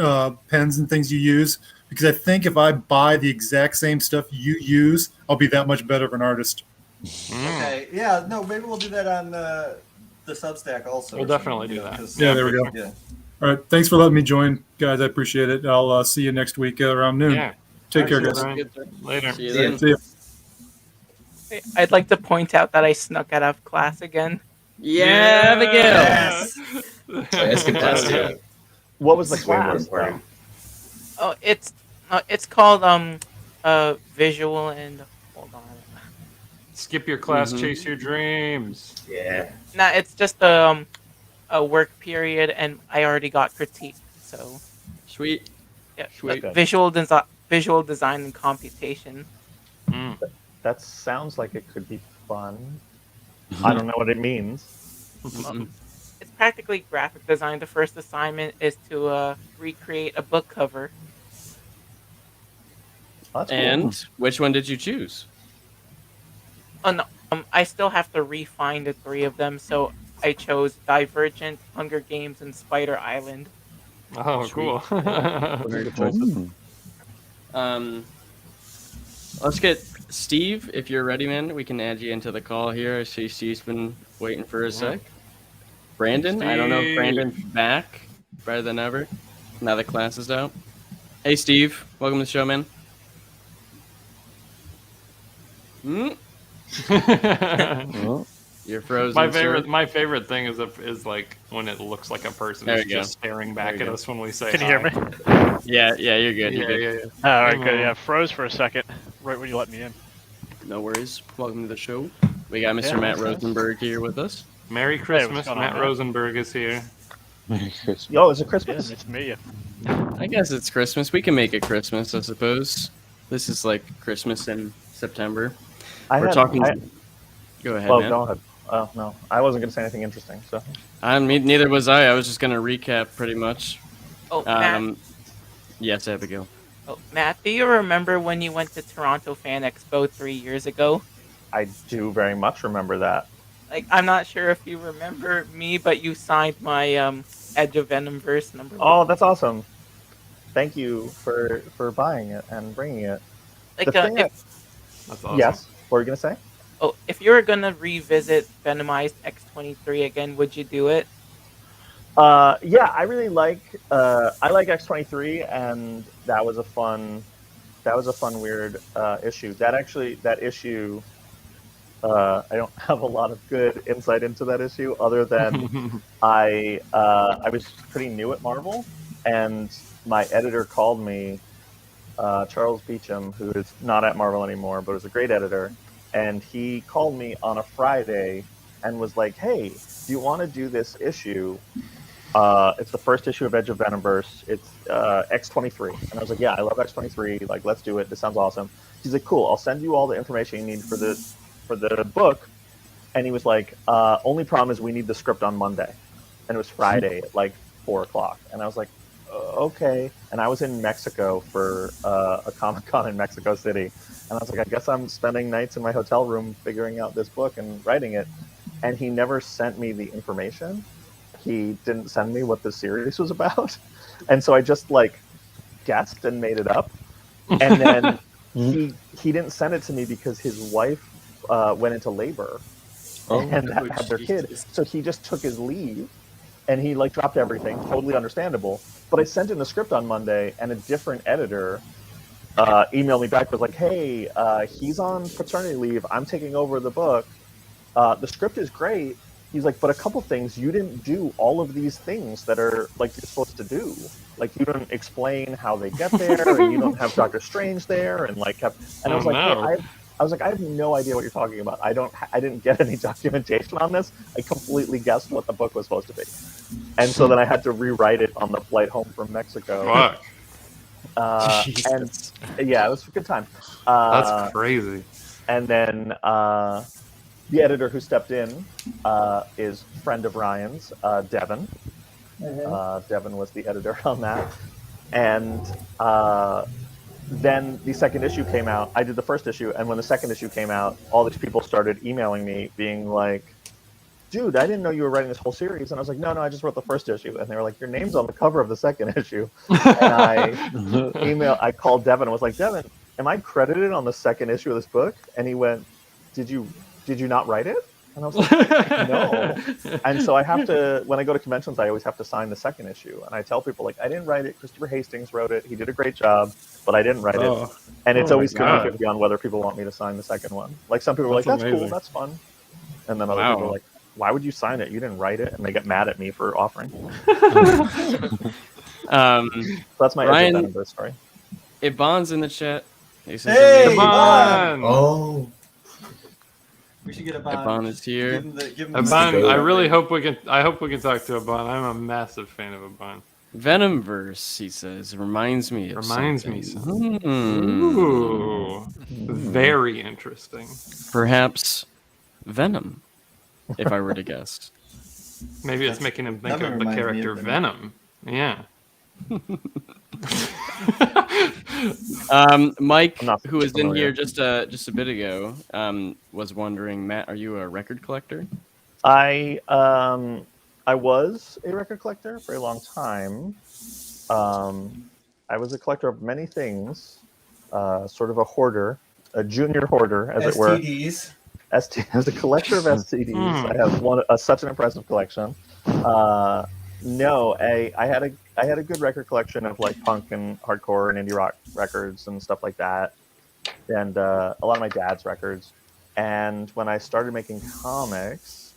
pens and things you use? Because I think if I buy the exact same stuff you use, I'll be that much better of an artist. Okay. Yeah. No. Maybe we'll do that on the Substack also. We'll definitely do that. Yeah, there we go. Yeah. All right. Thanks for letting me join, guys. I appreciate it. I'll see you next week around noon. Yeah. Take care, guys. Later. See you then. See you. I'd like to point out that I snuck out of class again. Yeah, Abigail. Yes, good class too. What was the It's way more class? important. Oh, it's called visual and hold on. Skip your class, chase your dreams. Yeah. Nah, it's just a work period, and I already got critiqued. So Sweet. yeah, Sweet. visual design and computation. That sounds like it could be fun. I don't know what it means. It's practically graphic design. The first assignment is to recreate a book cover. That's cool. And which one did you choose? Oh no, I still have to refine the 3 of them. So I chose Divergent, Hunger Games, and Spider Island. Oh, cool. Very cool. Let's get Steve. If you're ready, man, we can add you into the call here. I see Steve's been waiting for a sec. Brandon, I don't know if Brandon's back better than ever. Now that class is out. Hey, Steve. Welcome to the show, man. You're frozen. My favorite thing is like when it looks like a person is just staring back at us when we say. Can you hi. hear me? Yeah, you're good. You're good. Oh, all right, good. Yeah, froze for a second, right when you let me in. No worries. Welcome to the show. We got Mr. Matt Rosenberg here with us. Merry Christmas. going on, Matt man? Rosenberg is here. Merry Christmas. Yo, is it Christmas? Yeah, it's me. I guess it's Christmas. We can make it Christmas, I suppose. This is like Christmas in September. We're talking. Go ahead, man. Go ahead. Oh, no. I wasn't going to say anything interesting. So. Neither was I. I was just going to recap pretty much. Oh, Matt. Yes, Abigail. Oh, Matt, do you remember when you went to Toronto Fan Expo 3 years ago? I do very much remember that. Like, I'm not sure if you remember me, but you signed my Edge of Venomverse number. Oh, that's awesome. Thank you for buying it and bringing it. Like, That's awesome. Yes. What were you going to say? Oh, if you were going to revisit Venomized X-23 again, would you do it? Yeah, I really like X-23, and that was a fun weird issue. That issue, I don't have a lot of good insight into that issue other than I was pretty new at Marvel, and my editor called me, Charles Beecham, who is not at Marvel anymore, but is a great editor, and he called me on a Friday and was like, "Hey, do you want to do this issue? It's the first issue of Edge of Venomverse. It's X-23." And I was like, "Yeah, I love X-23. Like, let's do it. This sounds awesome." He's like, "Cool. I'll send you all the information you need for the book." And he was like, "Only problem is we need the script on Monday." And it was Friday at like 4:00. And I was like, "Okay." And I was in Mexico for a Comic-Con in Mexico City. And I was like, I guess I'm spending nights in my hotel room figuring out this book and writing it. And he never sent me the information. He didn't send me what the series was about. And so I just like guessed and made it up. And then he didn't send it to me because his wife went into labor and had their kid. So he just took his leave and he like dropped everything. Totally understandable. But I sent in the script on Monday, and a different editor emailed me back, was like, "Hey, he's on paternity leave. I'm taking over the book. The script is great." He's like, "But a couple things, you didn't do all of these things that are like you're supposed to do. Like you didn't explain how they get there, and you don't have Doctor Strange there, and like kept." And I was like, "Hey, I was like, I have no idea what you're talking about. I didn't get any documentation on this. I completely guessed what the book was supposed to be." And so then I had to rewrite it on the flight home from Mexico. Fuck. and yeah, it was a good time. That's crazy. And then the editor who stepped in is friend of Ryan's, Devin. Devin was the editor on that. And then the second issue came out. I did the first issue, and when the second issue came out, all these people started emailing me being like, dude, I didn't know you were writing this whole series. And I was like, no, I just wrote the first issue. And they were like, your name's on the cover of the second issue. And I called Devin and was like, Devin, am I credited on the second issue of this book? And he went, did you not write it? And I was like, no. And so I have to, when I go to conventions, I always have to sign the second issue. And I tell people, like, I didn't write it. Christopher Hastings wrote it. He did a great job, but I didn't write it. And it's always 50-50 on whether people want me to sign the second one. Like, some people are like, that's cool, that's fun. And then other people are like, why would you sign it? You didn't write it. And they get mad at me for offering. That's my Ryan, story. Ibon's in the chat. He says, hey, Ibon! Oh. We should get Ibon. Ibon is here. Ibon, I really hope we can. I hope we can talk to Ibon. I'm a massive fan of Ibon. Venomverse, he says, reminds me of something. Ooh, very interesting. Perhaps Venom, if I were to guess. Maybe it's making him think of the character Venom. Yeah. Mike, who was in here just a bit ago, was wondering, Matt, are you a record collector? I was a record collector for a long time. I was a collector of many things, sort of a hoarder, a junior hoarder, as it were. STDs. As a collector of STDs, I have such an impressive collection. No, I had a good record collection of like punk and hardcore and indie rock records and stuff like that, and a lot of my dad's records. And when I started making comics,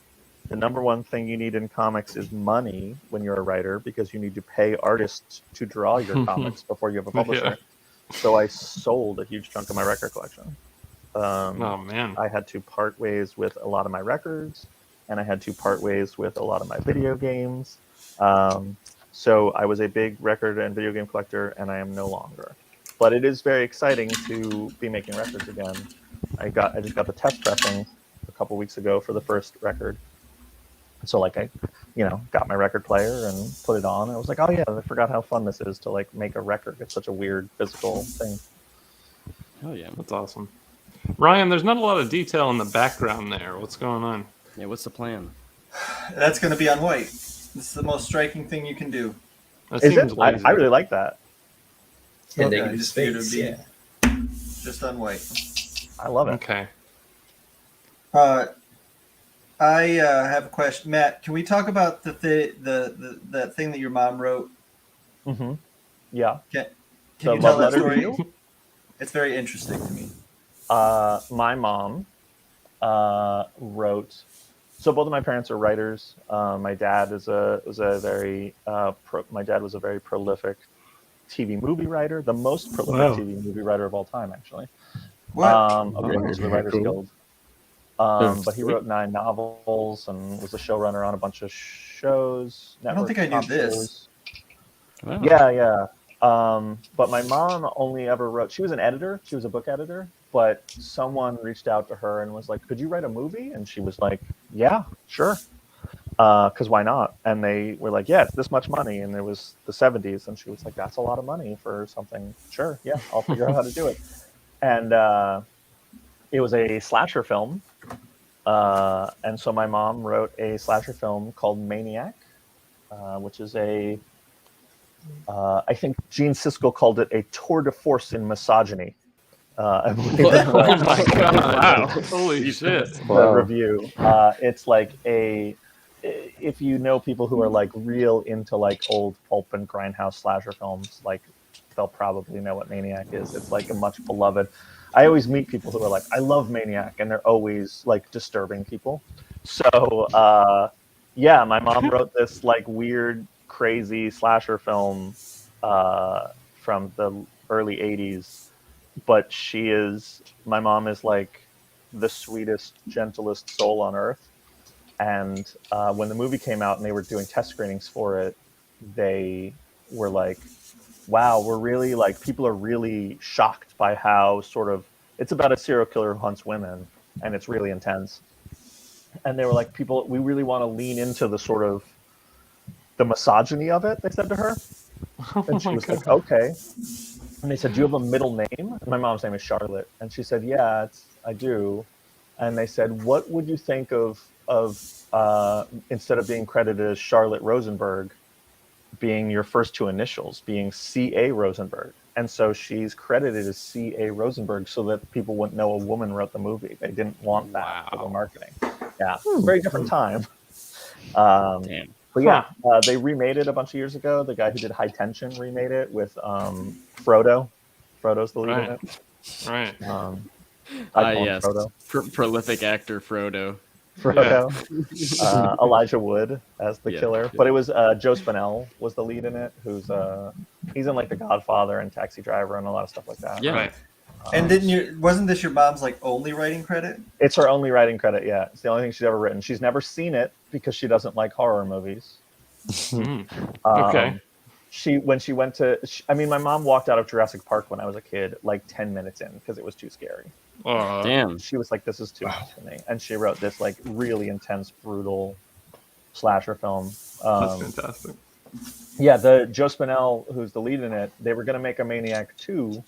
the number one thing you need in comics is money when you're a writer, because you need to pay artists to draw your comics before you have a publisher. Yeah. So I sold a huge chunk of my record collection. Oh man! I had to part ways with a lot of my records, and I had to part ways with a lot of my video games. So I was a big record and video game collector, and I am no longer. But it is very exciting to be making records again. I just got the test pressing a couple weeks ago for the first record. So like I got my record player and put it on, and I was like, oh yeah, I forgot how fun this is to like make a record. It's such a weird physical thing. Oh yeah, that's awesome. Ryan, there's not a lot of detail in the background there. What's going on? Yeah, what's the plan? That's going to be on white. This is the most striking thing you can do. Is it? I really like that. And they can just just on white. I love it. Okay. I have a question, Matt. Can we talk about the thing that your mom wrote? Mm-hmm. Yeah. Can you tell that story? It's very interesting to me. My mom wrote. So both of my parents are writers. My dad was a very prolific TV movie writer, the most prolific TV movie writer of all time, actually. What? According to the Writers Guild. But he wrote 9 novels and was a showrunner on a bunch of shows. I don't think I knew this. Wow. Yeah. But my mom only ever wrote. She was an editor. She was a book editor. But someone reached out to her and was like, could you write a movie? And she was like, yeah, sure. Because why not? And they were like, yeah, it's this much money. And it was the 70s. And she was like, that's a lot of money for something. Sure, yeah, I'll figure out how to do it. And it was a slasher film. And so my mom wrote a slasher film called Maniac, which is I think Gene Siskel called it a tour de force in misogyny. I believe oh my god! Wow! Holy shit! The review. It's like if you know people who are like real into like old pulp and grindhouse slasher films, like they'll probably know what Maniac is. It's like a much beloved. I always meet people who are like, I love Maniac, and they're always like disturbing people. So yeah, my mom wrote this like weird, crazy slasher film from the early '80s. But my mom is like the sweetest, gentlest soul on earth. And when the movie came out and they were doing test screenings for it, they were like, wow, we're really like, people are really shocked by how sort of, it's about a serial killer who hunts women, and it's really intense. And they were like, we really want to lean into the sort of the misogyny of it, they said to her. And she was like, okay. And they said, do you have a middle name? And my mom's name is Charlotte. And she said, yeah, I do. And they said, what would you think of instead of being credited as Charlotte Rosenberg, being your first two initials, being C.A. Rosenberg? And so she's credited as C.A. Rosenberg so that people wouldn't know a woman wrote the movie. They didn't want that for the marketing. Yeah, very different time. Damn. But yeah, they remade it a bunch of years ago. The guy who did High Tension remade it with Frodo. Frodo's the lead in it. Right. I call him Yes. Frodo. Prolific actor Frodo. Frodo. Elijah Wood as the killer. But it was Joe Spinell was the lead in it, who's he's in like The Godfather and Taxi Driver and a lot of stuff like that. Yeah. Right. And wasn't this your mom's like only writing credit? It's her only writing credit, yeah. It's the only thing she's ever written. She's never seen it because she doesn't like horror movies. Okay. When she went to, my mom walked out of Jurassic Park when I was a kid, like 10 minutes in, because it was too scary. Damn. She was like, this is too much for me. And she wrote this like really intense, brutal slasher film. That's fantastic. Yeah, the Joe Spinell, who's the lead in it, they were going to make a Maniac 2,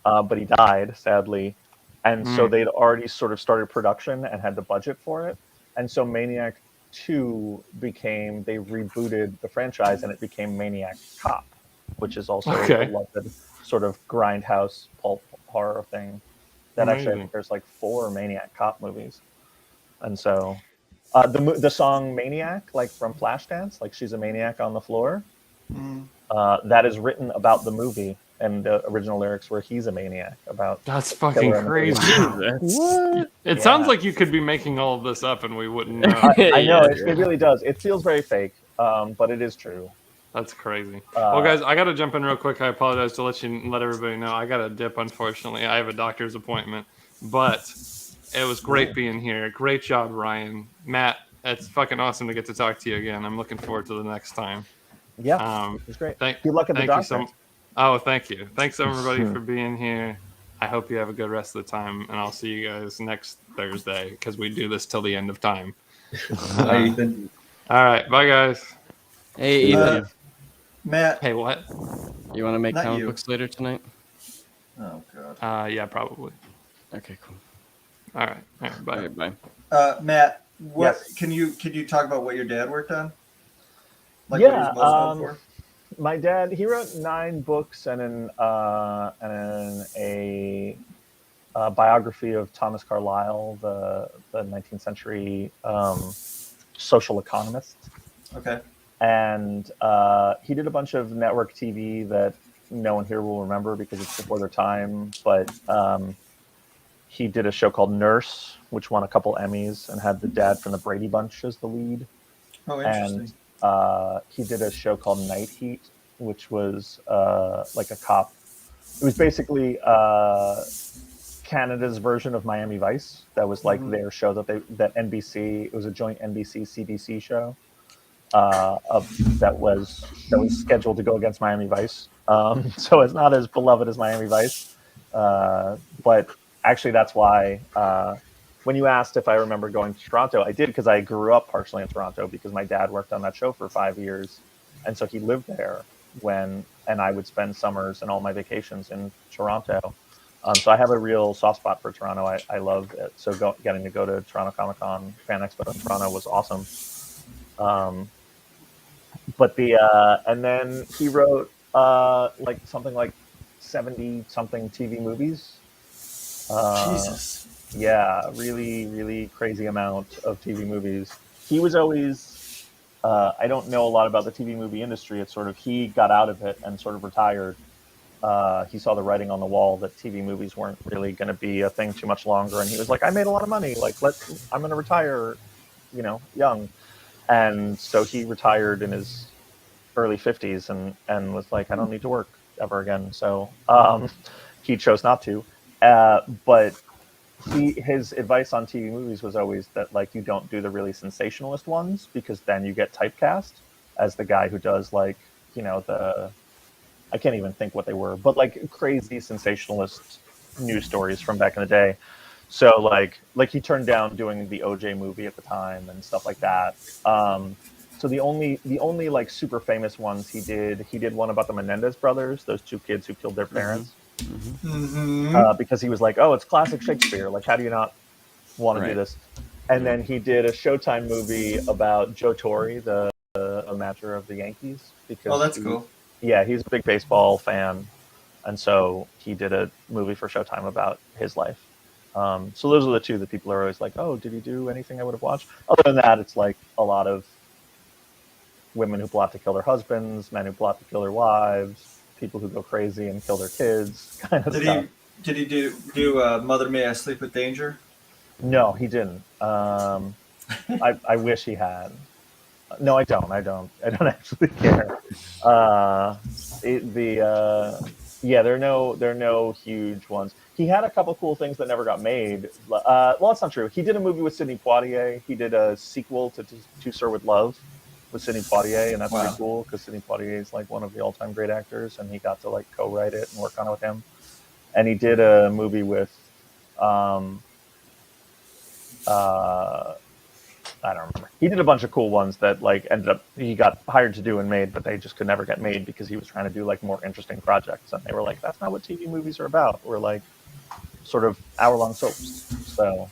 but he died, sadly. And so they'd already sort of started production and had the budget for it. And so Maniac 2 they rebooted the franchise, and it became Maniac Cop, which is also a beloved sort of grindhouse pulp horror thing. That actually, I think there's like 4 Maniac Cop movies. And so the song Maniac, like from Flashdance, like she's a maniac on the floor, that is written about the movie, and the original lyrics were he's a maniac about. That's fucking crazy. It sounds like you could be making all of this up and we wouldn't know. I know, it really does. It feels very fake, but it is true. That's crazy. Well, guys, I got to jump in real quick. I apologize to let everybody know. I got to dip, unfortunately. I have a doctor's appointment, but it was great being here. Great job, Ryan. Matt, it's fucking awesome to get to talk to you again. I'm looking forward to the next time. Yeah, it was great. Good luck at the doctor. Thank you. Thanks, everybody, for being here. I hope you have a good rest of the time, and I'll see you guys next Thursday, because we do this till the end of time. Bye, Ethan. All right. Bye, guys. Hey, Ethan. Matt. Hey, what? You want to make Not comic you. books later tonight? Oh, God. Yeah, probably. Okay, cool. All right. Bye. All right, bye. Matt, Yes. can you talk about what your dad worked on? Like Yeah, what he was most known for? My dad, he wrote 9 books and a biography of Thomas Carlyle, the 19th century social economist. Okay. And he did a bunch of network TV that no one here will remember because it's before their time. But he did a show called Nurse, which won a couple Emmys and had the dad from the Brady Bunch as the lead. Oh, interesting. And he did a show called Night Heat, which was like a cop. It was basically Canada's version of Miami Vice. That was like their show that NBC. It was a joint NBC-CBC show that was scheduled to go against Miami Vice. So it's not as beloved as Miami Vice, but actually that's why. When you asked if I remember going to Toronto, I did, because I grew up partially in Toronto because my dad worked on that show for 5 years. And so he lived there and I would spend summers and all my vacations in Toronto. So I have a real soft spot for Toronto. I love it. So getting to go to Toronto Comic Con Fan Expo in Toronto was awesome. But and then he wrote like something like 70 something TV movies. Jesus. Yeah, really, really crazy amount of TV movies. He was always, I don't know a lot about the TV movie industry. It's sort of, he got out of it and sort of retired. He saw the writing on the wall that TV movies weren't really going to be a thing too much longer. And he was like, I made a lot of money. Like, I'm going to retire, young. And so he retired in his early 50s and was like, I don't need to work ever again. So he chose not to. But his advice on TV movies was always that, like, you don't do the really sensationalist ones because then you get typecast as the guy who does, like, I can't even think what they were, but like crazy sensationalist news stories from back in the day. So like he turned down doing the OJ movie at the time and stuff like that. So the only like super famous ones he did one about the Menendez brothers, those two kids who killed their parents, because he was like, oh, it's classic Shakespeare. Like, how do you not want to do this? And then he did a Showtime movie about Joe Torre, the manager of the Yankees. Because that's cool. Yeah, he's a big baseball fan, and so he did a movie for Showtime about his life. So those are the two that people are always like, oh, did he do anything I would have watched? Other than that, it's like a lot of women who plot to kill their husbands, men who plot to kill their wives, people who go crazy and kill their kids, kind of stuff. Did he do Mother May I Sleep with Danger? No, he didn't. I wish he had. No, I don't actually care. There are no huge ones. He had a couple cool things that never got made. Well, that's not true. He did a movie with Sidney Poitier. He did a sequel to Sir with Love with Sidney Poitier, and that's pretty cool because Sidney Poitier is like one of the all-time great actors, and he got to like co-write it and work on it with him. And he did a movie with I don't remember. He did a bunch of cool ones that like ended up he got hired to do and made, but they just could never get made because he was trying to do like more interesting projects, and they were like, that's not what TV movies are about. We're like sort of hour-long soaps. So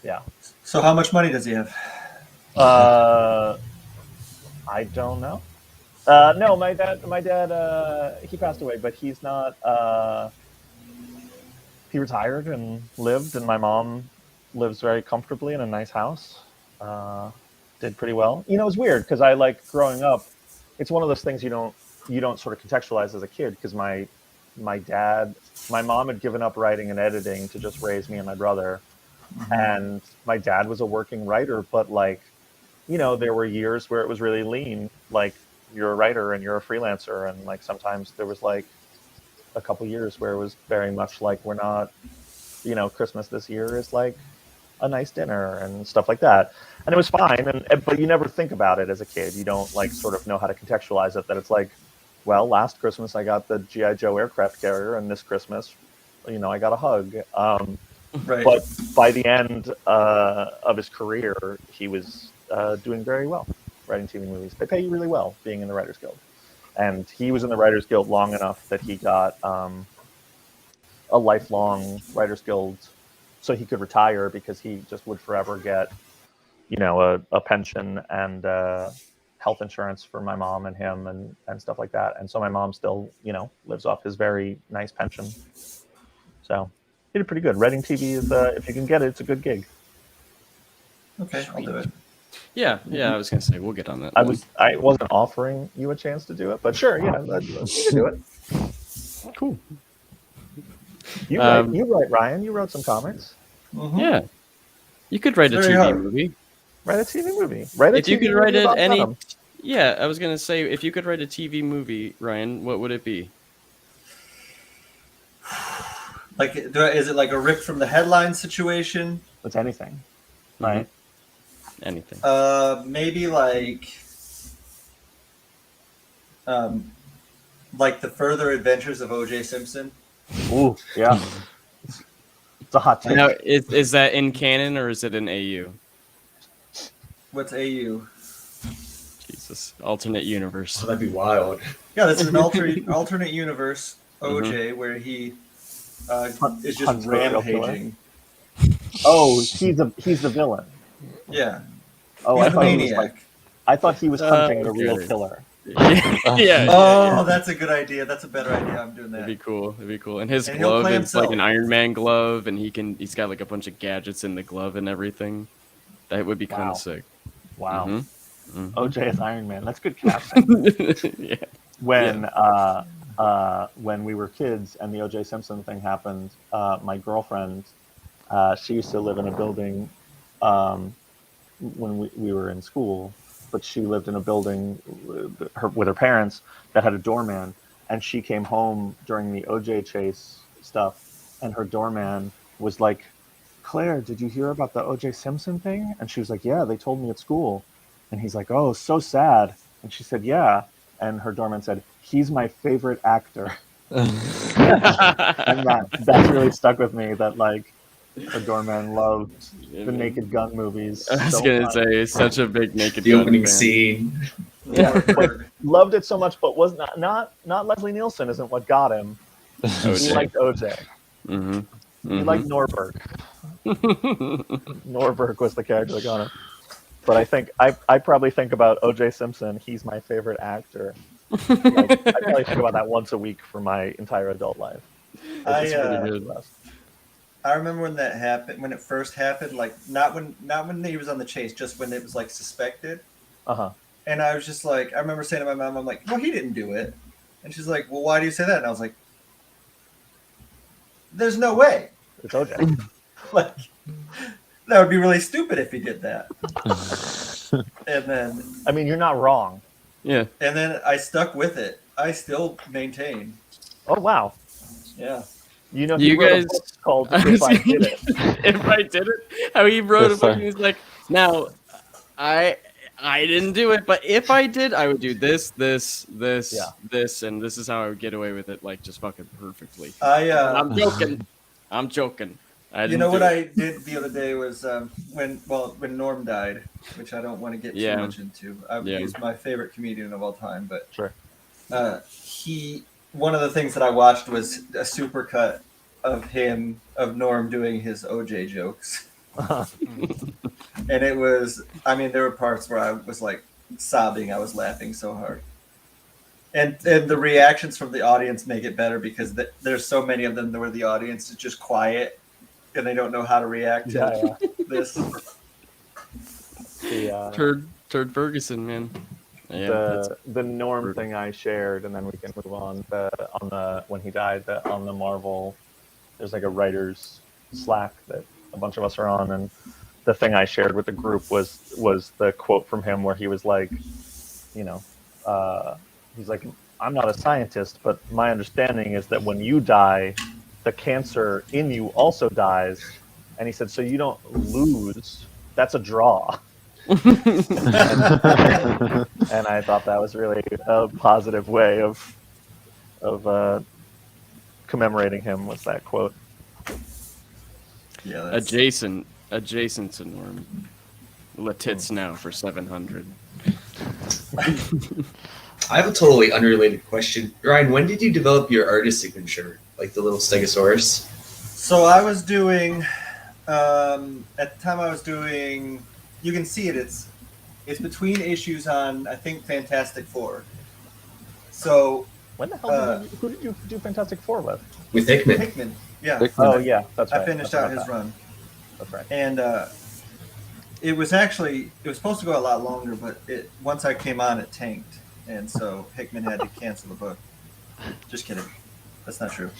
yeah. So how much money does he have? I don't know. No, my dad he passed away, but he's not he retired and lived, and my mom lives very comfortably in a nice house. Did pretty well. You know, it's weird because I like growing up. It's one of those things you don't sort of contextualize as a kid because my mom had given up writing and editing to just raise me and my brother, and my dad was a working writer. But like, you know, there were years where it was really lean. Like you're a writer and you're a freelancer, and like sometimes there was like a couple years where it was very much like we're not, you know, Christmas this year is like a nice dinner and stuff like that, and it was fine. But you never think about it as a kid. You don't like sort of know how to contextualize it. That it's like, well, last Christmas I got the G.I. Joe aircraft carrier, and this Christmas, you know, I got a hug. Right. But by the end of his career, he was doing very well, writing TV movies. They pay you really well being in the Writers Guild, and he was in the Writers Guild long enough that he got a lifelong Writers Guild. So he could retire because he just would forever get, you know, a pension and health insurance for my mom and him and stuff like that. And so my mom still, you know, lives off his very nice pension. So he did pretty good. Writing TV is, if you can get it, it's a good gig. Okay, I'll do it. Yeah, I was gonna say we'll get on that. I wasn't offering you a chance to do it, but sure, yeah, you can do it. Cool. You write, Ryan. You wrote some comics. Yeah, you could write a TV movie. Write a TV movie. If you could write it any. Yeah, I was gonna say if you could write a TV movie, Ryan, what would it be? Like, is it like a rip from the headline situation? It's anything, right? Anything. Maybe like the further adventures of O.J. Simpson. Ooh, yeah. It's a hot take. Now, is that in canon or is it in AU? What's AU? Jesus, alternate universe. Oh, that'd be wild. Yeah, this is an alternate universe OJ where he is just rampaging. Oh, he's the villain. Yeah. Oh, he's the maniac. I thought he was hunting the real killer. Yeah. That's a good idea. That's a better idea. I'm doing that. That'd be cool. And his glove is like an Iron Man glove, and he's got like a bunch of gadgets in the glove and everything. That would be kind of sick. Wow. OJ is Iron Man. That's good casting. Yeah. When we were kids and the OJ Simpson thing happened, my girlfriend, she used to live in a building when we were in school, but she lived in a building with her parents that had a doorman, and she came home during the OJ chase stuff, and her doorman was like, Claire, did you hear about the OJ Simpson thing? And she was like, yeah, they told me at school. And he's like, oh, so sad. And she said, yeah. and her doorman said, "He's my favorite actor." And that's really stuck with me. That like her doorman loved the Naked Gun movies. I was so gonna much. say such a big Naked The Gun opening fan. scene. Yeah, but loved it so much, but was not Leslie Nielsen isn't what got him. He liked OJ. Mm-hmm. He liked Norberg. Norberg was the character that got him. But I think I probably think about OJ Simpson. He's my favorite actor. Like, I probably think about that once a week for my entire adult life. I remember when that happened, when it first happened, like not when he was on the chase, just when it was like suspected. And I was just like, I remember saying to my mom, I'm like, well, he didn't do it. And she's like, well, why do you say that? And I was like, there's no way. It's OJ. Like, that would be really stupid if he did that. And then, I mean, you're not wrong. Yeah. And then I stuck with it. I still maintain. Oh wow. Yeah. You know, You he wrote guys a book called If I Did It. If I Did It, how he wrote a book. He was like, now, I didn't do it, but if I did, I would do this, this, and this is how I would get away with it, like just fucking perfectly. I'm joking. I'm joking. You know what I did the other day was when Norm died, which I don't want to get too much into. He's my favorite comedian of all time, but sure. One of the things that I watched was a supercut of Norm doing his OJ jokes. And it was, I mean, there were parts where I was like sobbing. I was laughing so hard. And the reactions from the audience make it better because there's so many of them where the audience is just quiet and they don't know how to react to this. Turd Ferguson, man. Yeah, the Norm thing I shared, and then we can move on. When he died, on the Marvel, there's like a writers Slack that a bunch of us are on, and the thing I shared with the group was the quote from him where he was like, he's like, I'm not a scientist, but my understanding is that when you die, the cancer in you also dies. And he said, so you don't lose. That's a draw. And I thought that was really a positive way of commemorating him was that quote. Yeah, adjacent to Norm. Letits now for 700. I have a totally unrelated question. Ryan, when did you develop your artist signature, like the little Stegosaurus? So I was doing, at the time I was doing, you can see it, it's between issues on, I think, Fantastic Four. So when the hell who did you do Fantastic Four with? With Hickman. Hickman, yeah. Oh yeah, that's right. I finished out his run. That's right. And it was supposed to go a lot longer, but once I came on, it tanked, and so Hickman had to cancel the book. Just kidding, that's not true.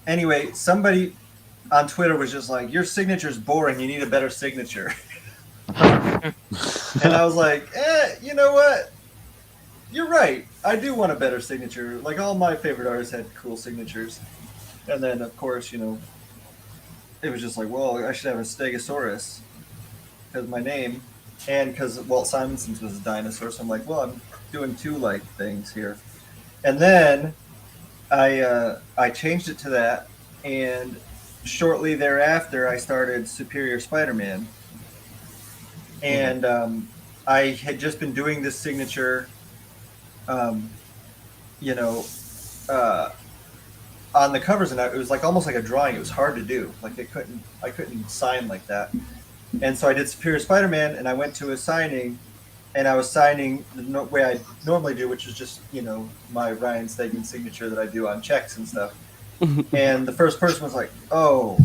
Anyway, somebody on Twitter was just like, "Your signature's boring. You need a better signature." And I was like, you know what? You're right. I do want a better signature. Like all my favorite artists had cool signatures, and then of course, it was just like, well, I should have a Stegosaurus because my name, and because Walt Simonson's was a dinosaur. So I'm like, well, I'm doing two like things here, and then I changed it to that, and shortly thereafter, I started Superior Spider-Man, and I had just been doing this signature, on the covers, and it was like almost like a drawing. It was hard to do. Like I couldn't sign like that. And so I did Superior Spider-Man, and I went to a signing, and I was signing the way I normally do, which is just, my Ryan Stegman signature that I do on checks and stuff. And the first person was like, oh,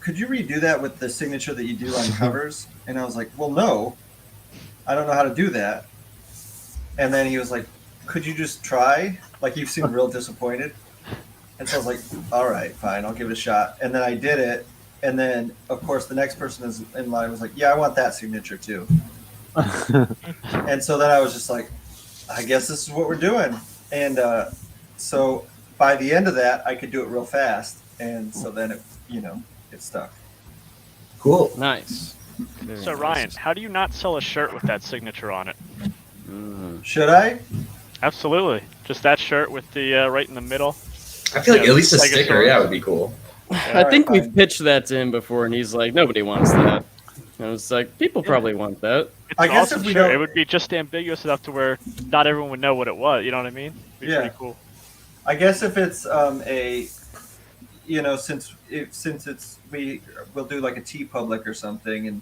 could you redo that with the signature that you do on covers? And I was like, well, no, I don't know how to do that. And then he was like, could you just try? Like, you seem real disappointed. And so I was like, all right, fine, I'll give it a shot. And then I did it. And then, of course, the next person in line was like, yeah, I want that signature too. And so then I was just like, I guess this is what we're doing. And so by the end of that, I could do it real fast. And so then it stuck. Cool. Nice. So Ryan, how do you not sell a shirt with that signature on it? Should I? Absolutely. Just that shirt with the right in the middle. I feel like at least a Stegosaurus. sticker, yeah, would be cool. I think we've pitched that to him before, and he's like, nobody wants that. And I was like, people probably want that. It's an awesome shirt. It would be just ambiguous enough to where not everyone would know what it was. You know what I mean? It'd be pretty cool. I guess if it's since we'll do like a TeePublic or something, and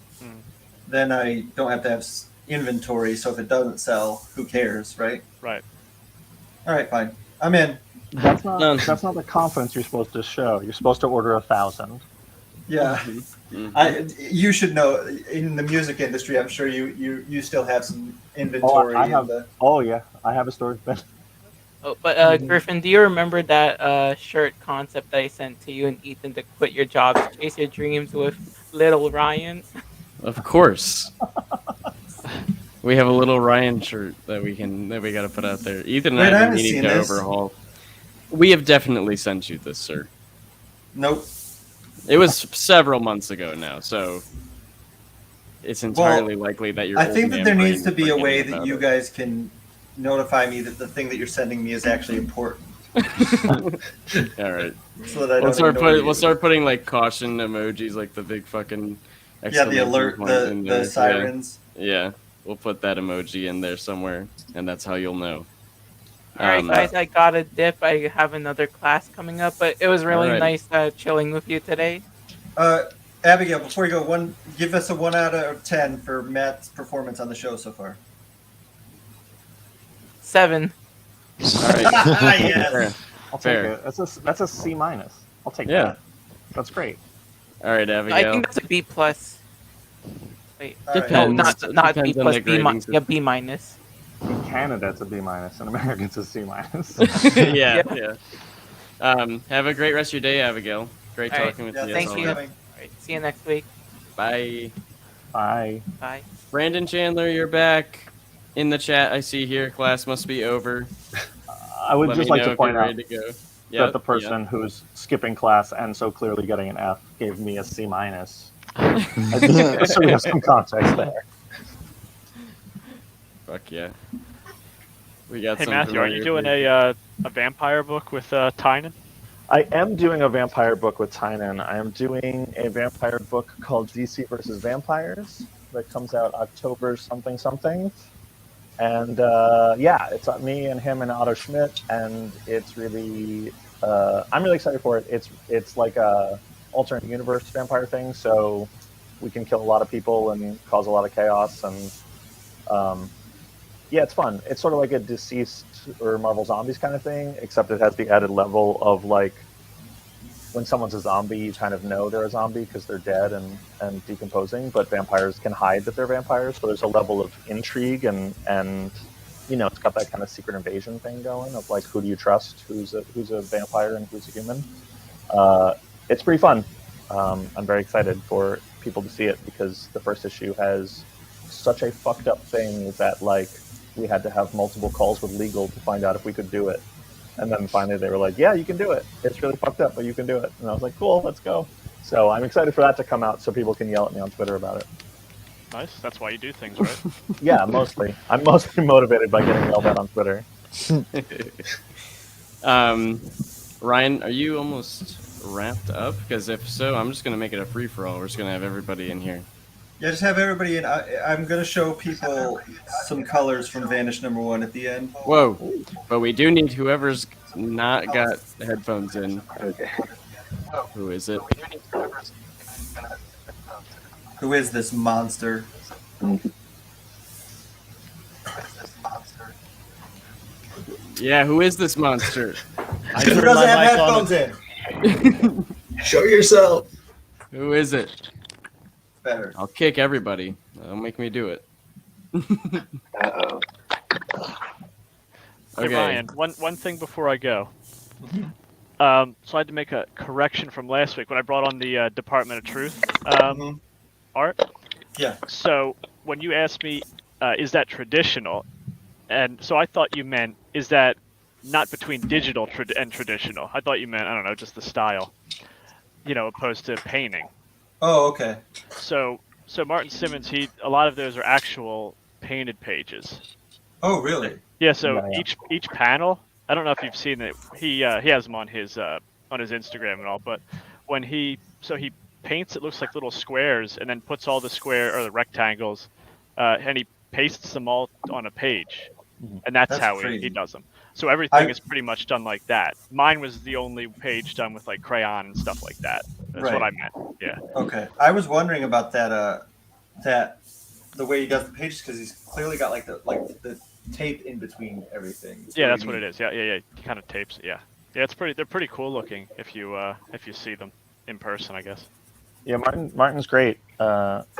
then I don't have to have inventory. So if it doesn't sell, who cares, right? Right. All right, fine. I'm in. That's not the confidence you're supposed to show. You're supposed to order 1,000. Yeah. You should know, in the music industry, I'm sure you still have some inventory. I have a storage bin. Oh, but Griffin, do you remember that shirt concept I sent to you and Ethan to quit your jobs, chase your dreams with little Ryan? Of course. We have a little Ryan shirt that we got to put out there. Ethan and I have been meaning to overhaul. We have definitely sent you this, sir. Nope. It was several months ago now, so it's entirely likely that you're. I think that there needs to be a way that you guys can notify me that the thing that you're sending me is actually important. All right. So that I we'll start putting like caution emojis, like the big fucking. The alert, the sirens. Yeah, we'll put that emoji in there somewhere, and that's how you'll know. All right, guys, I got a dip. I have another class coming up, but it was really nice chilling with you today. Abigail, before you go, give us a 1 out of 10 for Matt's performance on the show so far. 7. All right. Yes. I'll take it. That's a C-. I'll take that. That's great. All right, Abigail. I think that's a B+. Wait, depends. Not Depends B+, on the B-. Yeah, B-. In Canada, it's a B-. In America, it's a C-. yeah. Have a great rest of your day, Abigail. Great talking with you. Thank you. All right, see you next week. Bye. Bye. Bye. Brandon Chandler, you're back in the chat. I see here. Class must be over. I would just like to point out that the person who's skipping class and so clearly getting an F gave me a C-. So we have some context there. Fuck yeah. We got. Hey Matthew, are you doing a vampire book with Tynan? I am doing a vampire book with Tynan. I am doing a vampire book called DC versus Vampires that comes out October something. And it's me and him and Otto Schmidt, and it's really I'm really excited for it. It's like a alternate universe vampire thing, so we can kill a lot of people and cause a lot of chaos, and it's fun. It's sort of like a Deceased or Marvel Zombies kind of thing, except it has the added level of like when someone's a zombie, you kind of know they're a zombie because they're dead and decomposing, but vampires can hide that they're vampires, so there's a level of intrigue and it's got that kind of secret invasion thing going of like, who do you trust, who's a vampire and who's a human. It's pretty fun. I'm very excited for people to see it because the first issue has such a fucked up thing that like we had to have multiple calls with legal to find out if we could do it. And then finally they were like, yeah, you can do it. It's really fucked up, but you can do it. And I was like, cool, let's go. So I'm excited for that to come out so people can yell at me on Twitter about it. Nice. That's why you do things, right? Yeah, mostly. I'm mostly motivated by getting yelled at on Twitter. Ryan, are you almost wrapped up? Because if so, I'm just going to make it a free-for-all. We're just going to have everybody in here. Yeah, just have everybody in. I'm going to show people some colors from Vanish #1 at the end. Whoa. But we do need whoever's not got headphones in. Okay. Who is it? Who is this monster? Yeah, who is this monster? Who doesn't have headphones in? Show yourself. Who is it? Better. I'll kick everybody. Don't make me do it. Uh-oh. Hey Okay. Ryan, one thing before I go. So I had to make a correction from last week when I brought on the Department of Truth art. Yeah. So when you asked me, is that traditional? And so I thought you meant, is that not between digital and traditional? I thought you meant, I don't know, just the style, opposed to painting. Oh, okay. So Martin Simmons, a lot of those are actual painted pages. Oh, really? Yeah. So Yeah. each panel, I don't know if you've seen it. He has them on his Instagram and all. But when he paints, it looks like little squares, and then puts all the square or the rectangles, and he pastes them all on a page, and that's how he crazy. does them. So everything is pretty much done like that. Mine was the only page done with like crayon and stuff like that. That's what I meant. Yeah. Okay. I was wondering about that. That the way he does the pages, because he's clearly got like the tape in between everything. Yeah, that's what it is. Yeah. He kind of tapes it. Yeah. Yeah, they're pretty cool looking if you see them in person, I guess. Yeah, Martin's great.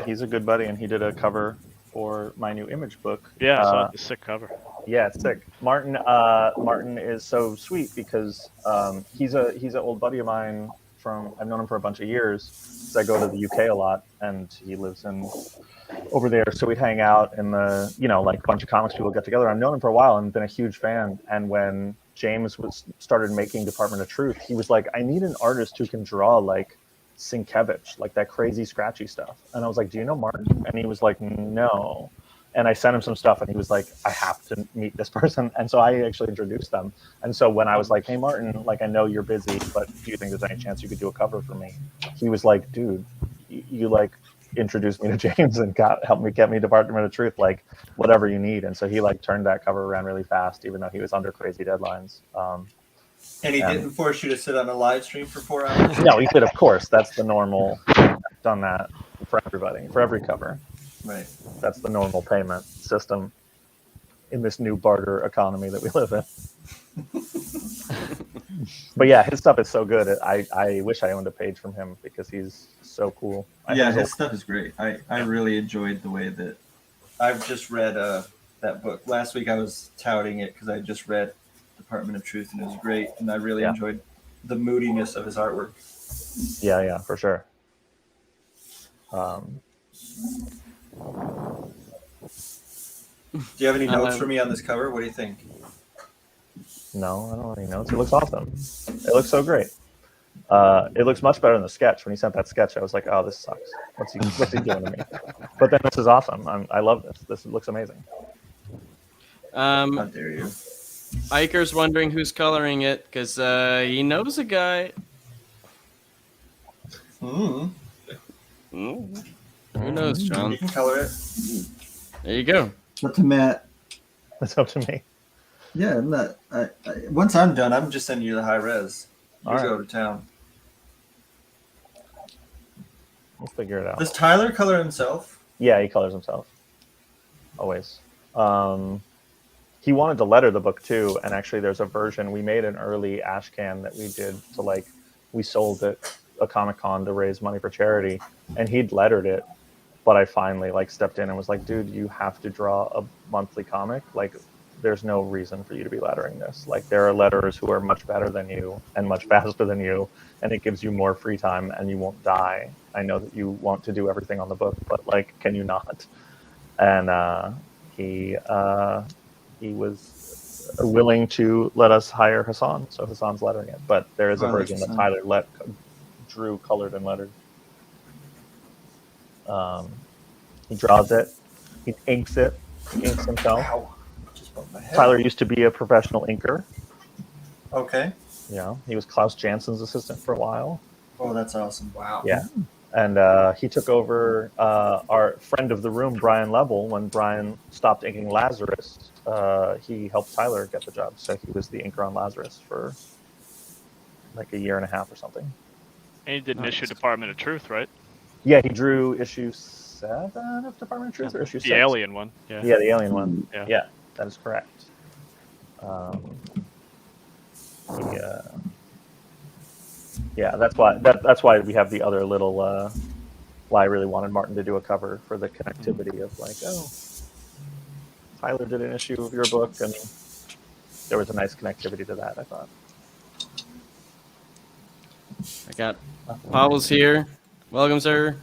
He's a good buddy, and he did a cover for my new image book. Yeah, I saw the sick cover. Yeah, it's sick. Martin is so sweet because he's an old buddy of mine I've known him for a bunch of years because I go to the UK a lot, and he lives over there. So we'd hang out in the, like a bunch of comics people get together. I've known him for a while and been a huge fan. And when James started making Department of Truth, he was like, I need an artist who can draw like Sienkiewicz, like that crazy scratchy stuff. And I was like, do you know Martin? And he was like, no. And I sent him some stuff, and he was like, I have to meet this person. And so I actually introduced them. And so when I was like, hey, Martin, like, I know you're busy, but do you think there's any chance you could do a cover for me? He was like, dude, you like introduced me to James and helped me get me Department of Truth, like whatever you need. And so he like turned that cover around really fast, even though he was under crazy deadlines. And he didn't force you to sit on a live stream for 4 hours? No, he did, of course. That's the normal. I've done that for everybody, for every cover. Right. That's the normal payment system in this new barter economy that we live in. But yeah, his stuff is so good. I wish I owned a page from him because he's so cool. Yeah, his stuff is great. I really enjoyed the way that I've just read that book. Last week I was touting it because I just read Department of Truth, and it was great. And I really enjoyed the moodiness of his artwork. Yeah, for sure. Do you have any notes for me on this cover? What do you think? No, I don't have any notes. It looks awesome. It looks so great. It looks much better than the sketch. When he sent that sketch, I was like, oh, this sucks. What's he doing to me? But then this is awesome. I love this. This looks amazing. How dare you? Iker's wondering who's coloring it because he knows a guy. Who knows, John? You can color it. There you go. It's up to Matt. It's up to me. Yeah, I'm not. Once I'm done, I'm just sending you the high res. You All right. go to town. We'll figure it out. Does Tyler color himself? Yeah, he colors himself. Always. He wanted to letter the book too, and actually there's a version. We made an early ashcan that we did to we sold at a Comic-Con to raise money for charity, and he'd lettered it. But I finally stepped in and was like, dude, you have to draw a monthly comic. There's no reason for you to be lettering this. There are letterers who are much better than you and much faster than you, and it gives you more free time and you won't die. I know that you want to do everything on the book, but can you not? And he was willing to let us hire Hassan, so Hassan's lettering it. But there is a version that Tyler drew, colored, and lettered. He draws it, he inks it, he inks himself. Ow. Just bumped my head. Tyler used to be a professional inker. Okay. Yeah, he was Klaus Jansen's assistant for a while. Oh, that's awesome. Wow. Yeah. And he took over our friend of the room, Brian Lebel, when Brian stopped inking Lazarus. He helped Tyler get the job. So he was the inker on Lazarus for a year and a half or something. And he did an issue Department of Truth, right? Yeah, he drew issue 7 of Department of Truth, or issue 6? The alien one. Yeah, the alien one. Yeah, yeah, that is correct. Yeah, that's why we have the other little. Why I really wanted Martin to do a cover for the connectivity of Tyler did an issue of your book, and there was a nice connectivity to that, I thought. I got Paul's here. Welcome, sir.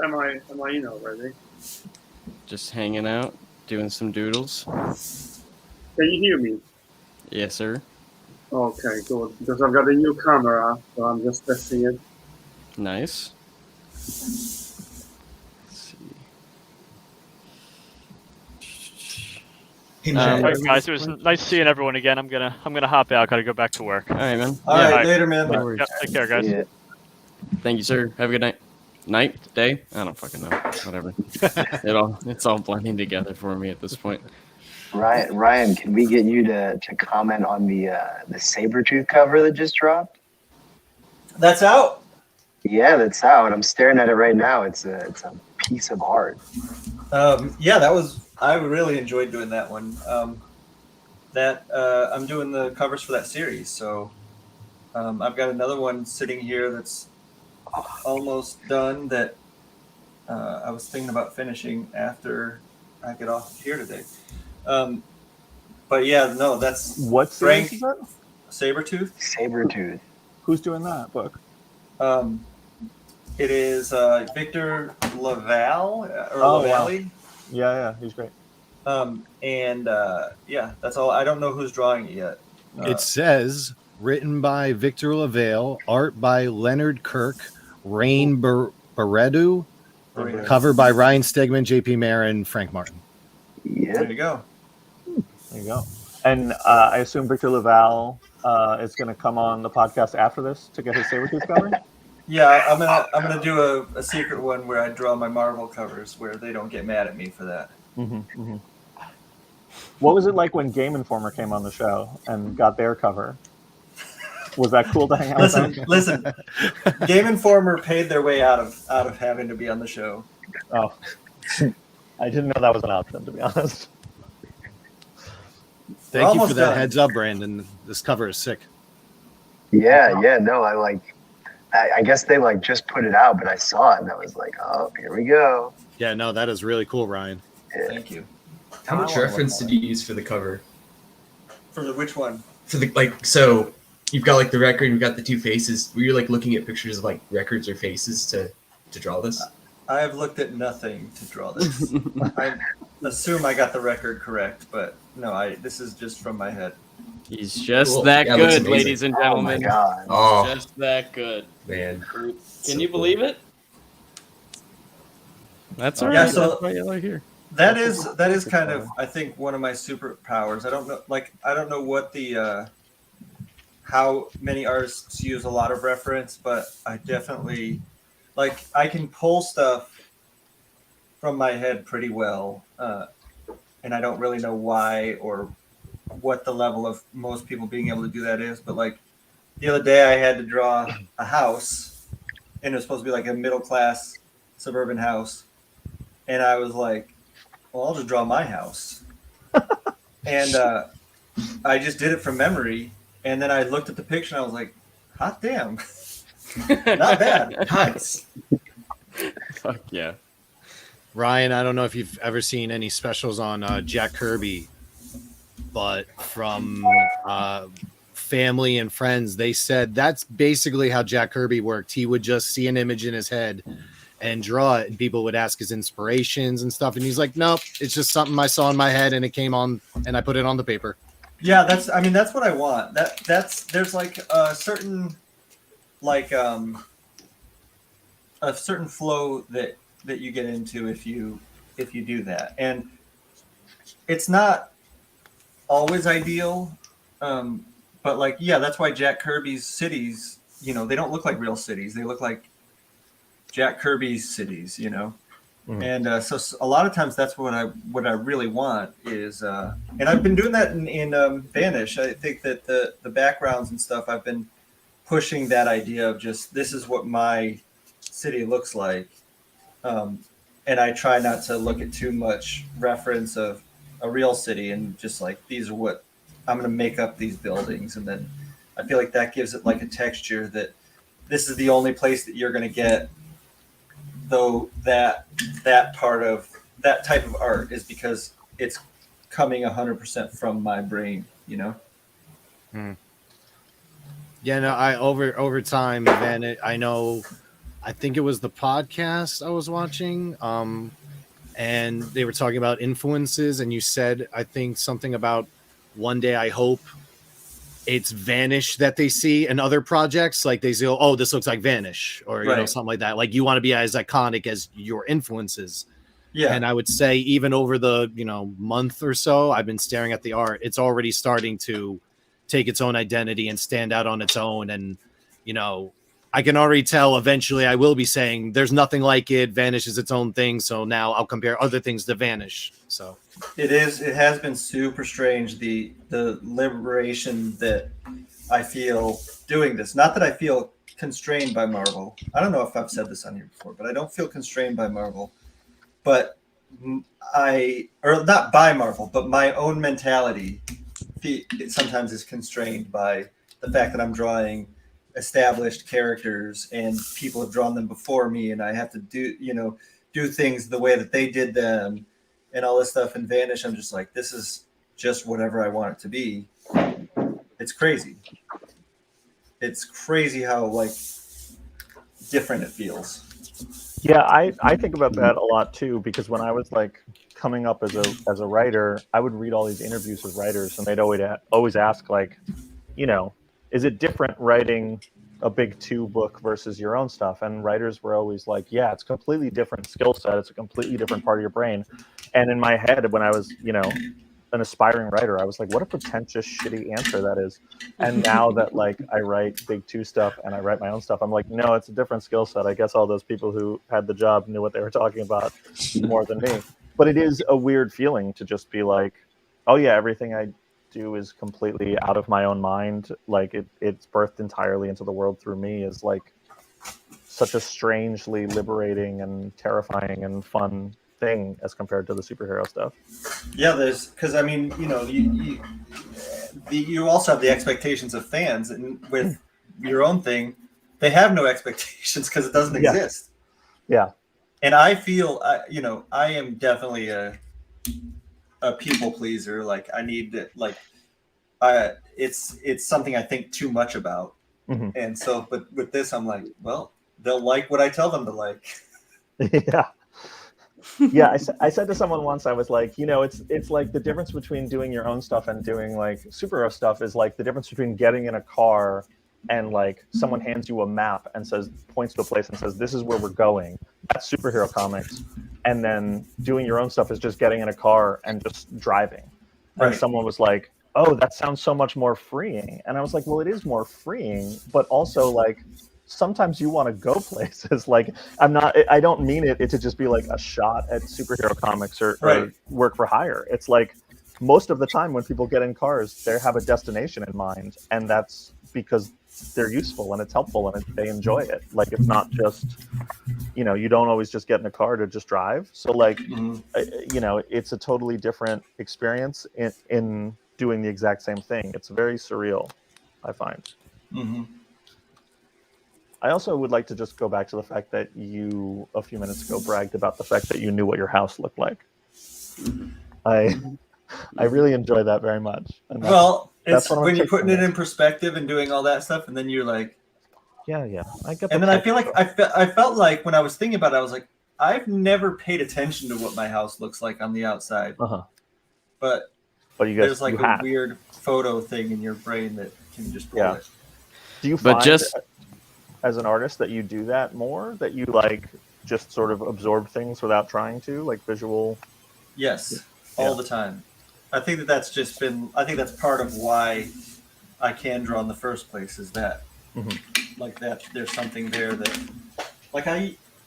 Am I in already? Just hanging out, doing some doodles. Can you hear me? Yes, sir. Okay, good. Because I've got a new camera, so I'm just testing it. Nice. Let's see. All right, guys, it was nice seeing everyone again. I'm gonna hop out. Gotta go back to work. All right, man. All right, later, man. Yep, take care, guys. Yeah. Thank you, sir. Have a good night. Night, day? I don't fucking know. Whatever. It's all blending together for me at this point. Ryan, can we get you to comment on the Sabretooth cover that just dropped? That's out? Yeah, that's out. I'm staring at it right now. It's a piece of art. Yeah, I really enjoyed doing that one. I'm doing the covers for that series, so I've got another one sitting here that's almost done that I was thinking about finishing after I get off here today. But yeah, no, that's what Frank series is that? Sabretooth. Sabretooth. Who's doing that book? It is Victor Laval or Oh, Lavallee. Yeah, he's great. Yeah, that's all. I don't know who's drawing it yet. It says written by Victor LaValle, art by Leonard Kirk, Rain Baredu, cover by Ryan Stegman, JP Marin, Frank Martin. Yeah. There you go. There you go. And I assume Victor Laval is going to come on the podcast after this to get his Sabretooth cover? Yeah, I'm gonna do a secret one where I draw my Marvel covers where they don't get mad at me for that. What was it like when Game Informer came on the show and got their cover? Was that cool to hang out with them? Listen. Game Informer paid their way out of having to be on the show. Oh, I didn't know that was an option, to be honest. Thank you for that heads up, Brandon. This cover is sick. Yeah, no, I guess they just put it out, but I saw it and I was like, oh, here we go. Yeah, no, that is really cool, Ryan. Yeah. Thank you. How much reference did you use for the cover? For which one? For the so you've got the record, you've got the two faces. Were you looking at pictures of records or faces to draw this? I have looked at nothing to draw this. I assume I got the record correct, but no, this is just from my head. He's just Cool. that Yeah, it looks good, amazing. ladies and gentlemen. Oh my God. Oh. Just that good. Man. Can you believe it? That's all right. Yeah, so that's what you like here. that is kind of, I think, one of my superpowers. I don't know what the how many artists use a lot of reference, but I definitely I can pull stuff from my head pretty well, and I don't really know why or what the level of most people being able to do that is. But the other day, I had to draw a house, and it was supposed to be a middle class suburban house, and I was like, well, I'll just draw my house. And I just did it from memory. And then I looked at the picture and I was like, hot damn. Not bad. Nice. Fuck yeah. Ryan, I don't know if you've ever seen any specials on Jack Kirby, but from family and friends, they said that's basically how Jack Kirby worked. He would just see an image in his head and draw it, and people would ask his inspirations and stuff, and he's like, nope, it's just something I saw in my head and it came on and I put it on the paper. Yeah, that's what I want. There's a certain a certain flow that you get into if you do that. And it's not always ideal. But that's why Jack Kirby's cities, they don't look like real cities. They look like Jack Kirby's cities, And so a lot of times that's what I really want is, and I've been doing that in Vanish. I think that the backgrounds and stuff, I've been pushing that idea of just, this is what my city looks like. And I try not to look at too much reference of a real city and just these are what I'm going to make up these buildings. And then I feel like that gives it a texture that this is the only place that you're going to get, though that part of that type of art is because it's coming 100% from my brain, Yeah, no, I over time, man, I think it was the podcast I was watching, and they were talking about influences, and you said, I think something about one day I hope it's Vanish that they see in other projects. They say, oh, this looks like Vanish, or something like that. You want to be as iconic as your influences. Yeah. And I would say even over the, month or so, I've been staring at the art. It's already starting to take its own identity and stand out on its own. And, I can already tell eventually I will be saying there's nothing like it. Vanish is its own thing. So now I'll compare other things to Vanish. So it has been super strange. The liberation that I feel doing this, not that I feel constrained by Marvel. I don't know if I've said this on here before, but I don't feel constrained by Marvel, but not by Marvel, but my own mentality sometimes is constrained by the fact that I'm drawing established characters and people have drawn them before me, and I have to do things the way that they did them and all this stuff. And Vanish, I'm just like, this is just whatever I want it to be. It's crazy. It's crazy how different it feels. Yeah, I think about that a lot too, because when I was coming up as a writer, I would read all these interviews with writers, and they'd always ask is it different writing a big 2 book versus your own stuff? And writers were always like, yeah, it's a completely different skill set. It's a completely different part of your brain. And in my head, when I was, an aspiring writer, I was like, what a pretentious, shitty answer that is. And now that I write big 2 stuff and I write my own stuff, I'm like, no, it's a different skill set. I guess all those people who had the job knew what they were talking about more than me. But it is a weird feeling to just be like, oh yeah, everything I do is completely out of my own mind. It's birthed entirely into the world through me is such a strangely liberating and terrifying and fun thing as compared to the superhero stuff. Yeah, because I mean, you also have the expectations of fans, and with your own thing, they have no expectations because it doesn't exist. Yeah. And I feel, I am definitely a people pleaser. I need to, it's something I think too much about. Mm-hmm. And so, but with this, I'm like, well, they'll like what I tell them to like. Yeah. Yeah, I said to someone once, I was like, it's like the difference between doing your own stuff and doing superhero stuff is the difference between getting in a car and someone hands you a map and points to a place and says, this is where we're going. That's superhero comics. And then doing your own stuff is just getting in a car and just driving. Right. And someone was like, oh, that sounds so much more freeing. And I was like, well, it is more freeing, but also sometimes you want to go places. I don't mean it to just be a shot at superhero comics or work for hire. It's most of the time when people get in cars, they have a destination in mind, and that's because they're useful and it's helpful and they enjoy it. It's not just, you don't always just get in a car to just drive. So it's a totally different experience in doing the exact same thing. It's very surreal, I find. Mm-hmm. I also would like to just go back to the fact that you, a few minutes ago, bragged about the fact that you knew what your house looked like. I really enjoy that very much. And it's when you're putting it in perspective and doing all that stuff, and then you're like, yeah, I get. And then I feel like I felt like when I was thinking about it, I was like, I've never paid attention to what my house looks like on the outside. But you guys, there's a weird photo thing in your brain that can just pull it. Do you find as an artist that you do that more, that you just sort of absorb things without trying to, visual? Yes, all the time. I think that's just been, I think that's part of why I can draw in the first place, is that that there's something there that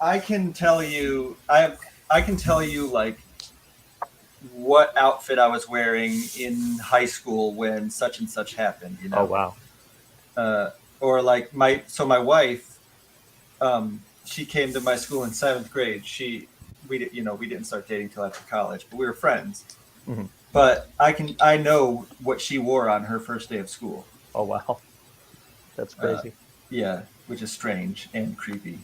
I can tell you, I can tell you what outfit I was wearing in high school when such and such happened, Oh wow. Or my wife, she came to my school in 7th grade. We didn't start dating till after college, but we were friends. Mm-hmm. But I know what she wore on her first day of school. Oh wow, that's crazy. Yeah, which is strange and creepy.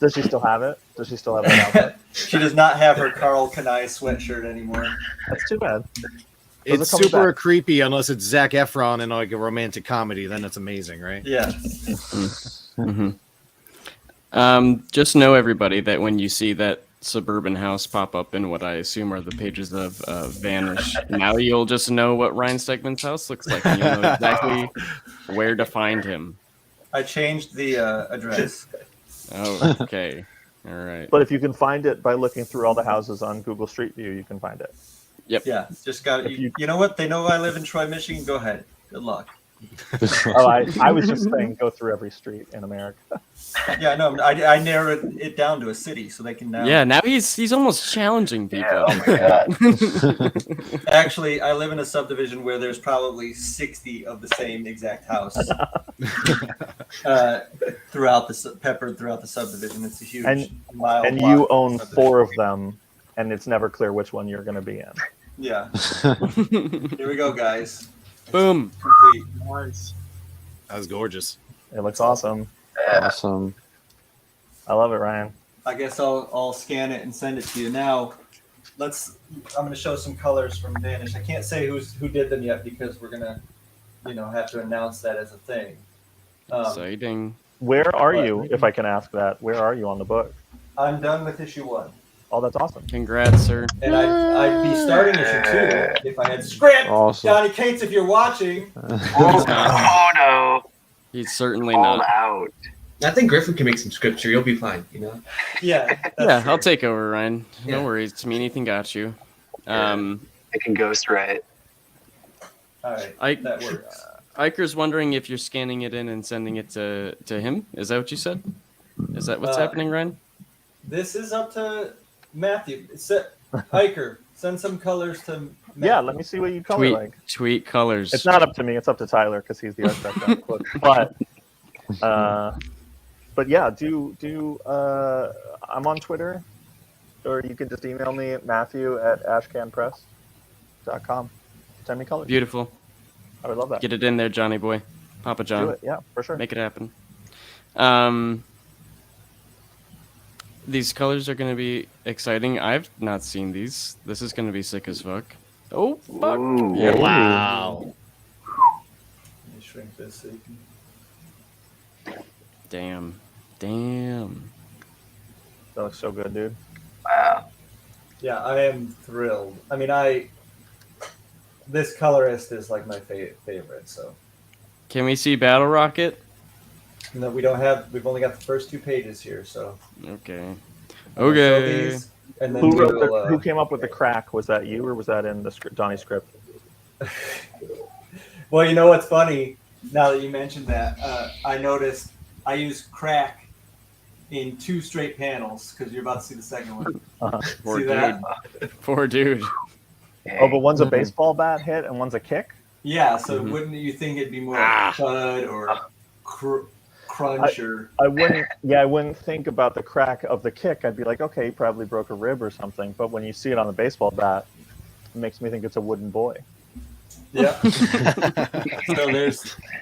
Does she still have it? Does she still have that outfit? She does not have her Carl Kanai sweatshirt anymore. That's too bad. It's super creepy unless it's Zac Efron in a romantic comedy. Then it's amazing, right? Yeah. Just know, everybody, that when you see that suburban house pop up in what I assume are the pages of Vanish, now you'll just know what Ryan Stegman's house looks like. And you'll know exactly where to find him. I changed the address. Oh, okay. All right. But if you can find it by looking through all the houses on Google Street View, you can find it. Yep. Yeah, just got it. You know what? They know I live in Troy, Michigan. Go ahead. Good luck. Oh, I was just saying go through every street in America. Yeah, no, I narrowed it down to a city so they can now. Yeah, now he's almost challenging people. Yeah, oh my God. Actually, I live in a subdivision where there's probably 60 of the same exact house peppered throughout the subdivision. It's a huge mile. And you own 4 of them, and it's never clear which one you're going to be in. Yeah. Here we go, guys. Boom. Complete. Nice. That was gorgeous. It looks awesome. Awesome. I love it, Ryan. I guess I'll scan it and send it to you. Now, I'm going to show some colors from Vanish. I can't say who did them yet because we're going to, have to announce that as a thing. Exciting. Where are you, if I can ask that? Where are you on the book? I'm done with issue 1. Oh, that's awesome. Congrats, sir. And I'd be starting issue 2 if I had script. Awesome. Johnny Cates, if you're watching. Oh no. He's certainly Called not. out. I think Griffin can make some scripture. You'll be fine, Yeah. Yeah, I'll take over, Ryan. Yeah. No worries. To me, anything got you. I can ghostwrite. All right. That works. Iker's wondering if you're scanning it in and sending it to him. Is that what you said? Is that what's happening, Ryan? This is up to Matthew. Iker, send some colors to Matthew. Yeah, let me see what you color like. Tweet colors. It's not up to me. It's up to Tyler because he's the art director on the book. But yeah, I'm on Twitter, or you can just email me at matthew@ashcanpress.com. Send me colors. Beautiful. I would love that. Get it in there, Johnny boy. Papa John. Do it. Yeah, for sure. Make it happen. These colors are going to be exciting. I've not seen these. This is going to be sick as fuck. Oh, fuck. Ooh. Yeah. Wow. Let me shrink this so you can... Damn. That looks so good, dude. Wow. Yeah, I am thrilled. I mean, this colorist is like my favorite, so. Can we see Battle Rocket? No, we've only got the first 2 pages here, so. Okay. And then Who came up with the crack? Was that you, or was that in the Donnie script? Well, you know what's funny? Now that you mentioned that, I noticed I used crack in 2 straight panels because you're about to see the second one. Poor See dude. that? Poor dude. Oh, but one's a baseball bat hit and one's a kick? Yeah, so wouldn't you think it'd be more like thud or crunch or... I wouldn't think about the crack of the kick. I'd be like, okay, he probably broke a rib or something. But when you see it on the baseball bat, it makes me think it's a wooden boy. Yeah. So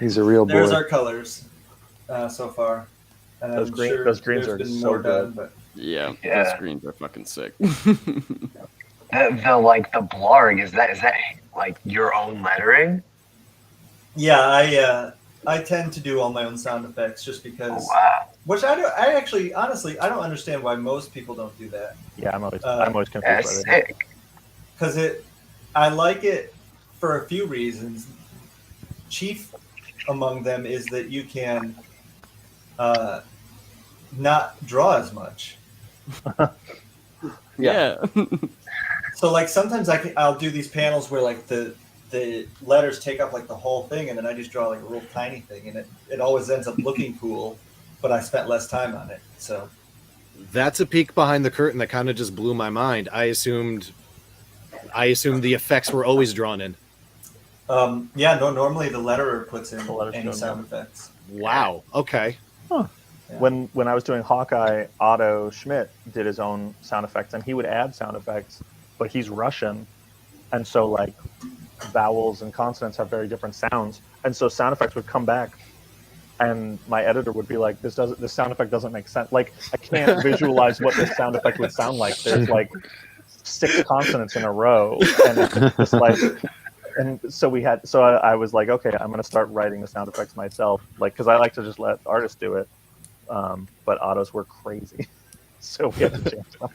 he's a real boy. There's our colors so far. And Those I'm greens sure are been so more good. done, but... Yeah, Yeah. those screens are fucking sick. The blarg, is that like your own lettering? Yeah, I tend to do all my own sound effects just because. Oh, wow. Which I actually, honestly, I don't understand why most people don't do that. Yeah, I'm always confused That's by it. sick. Because I like it for a few reasons. Chief among them is that you can not draw as much. Yeah. So like sometimes I'll do these panels where like the letters take up like the whole thing, and then I just draw like a real tiny thing, and it always ends up looking cool, but I spent less time on it. So that's a peek behind the curtain that kind of just blew my mind. I assumed the effects were always drawn in. Yeah, no, normally the letterer puts in any sound effects. Wow. Okay. Huh. Yeah. When I was doing Hawkeye, Otto Schmidt did his own sound effects, and he would add sound effects, but he's Russian, and so like vowels and consonants have very different sounds, and so sound effects would come back, and my editor would be like, this sound effect doesn't make sense. Like I can't visualize what this sound effect would sound like. There's like 6 consonants in a row, and it's just like. And so I was like, okay, I'm going to start writing the sound effects myself, like because I like to just let artists do it. But autos were crazy, so we had to change them.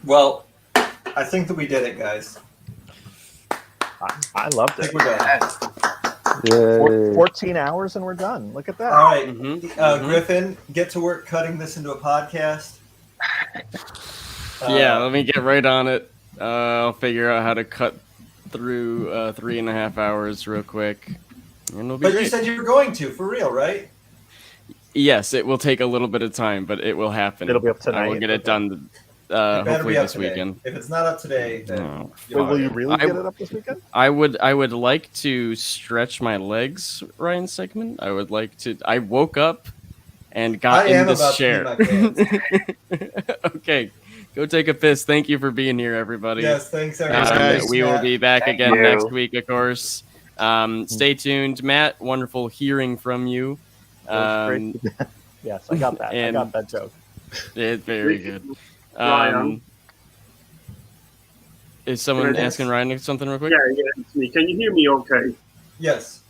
Well, I think that we did it, guys. I loved it. I think we're done. 14 hours and we're done. Look at that. All right, Griffin, get to work cutting this into a podcast. Yeah, let me get right on it. I'll figure out how to cut through 3.5 hours real quick, and it'll be But great. you said you were going to, for real, right? Yes, it will take a little bit of time, but it will happen. It'll be up I tonight. will get it done. It better Hopefully be up this today. weekend. If it's not up today, then Will you really get it up this weekend? I would like to stretch my legs, Ryan Segment. I would like to. I woke up and got in this chair. Okay, go take a piss. Thank you for being here, everybody. Yes, thanks, everybody. We will be back Thank again you. next week, of course. Stay tuned, Matt. Wonderful hearing from you. Yes, I got that. I got that joke. It's very good. Ryan. Is someone asking Ryan something real quick? Yeah, it's me. Can you hear me okay? Yes.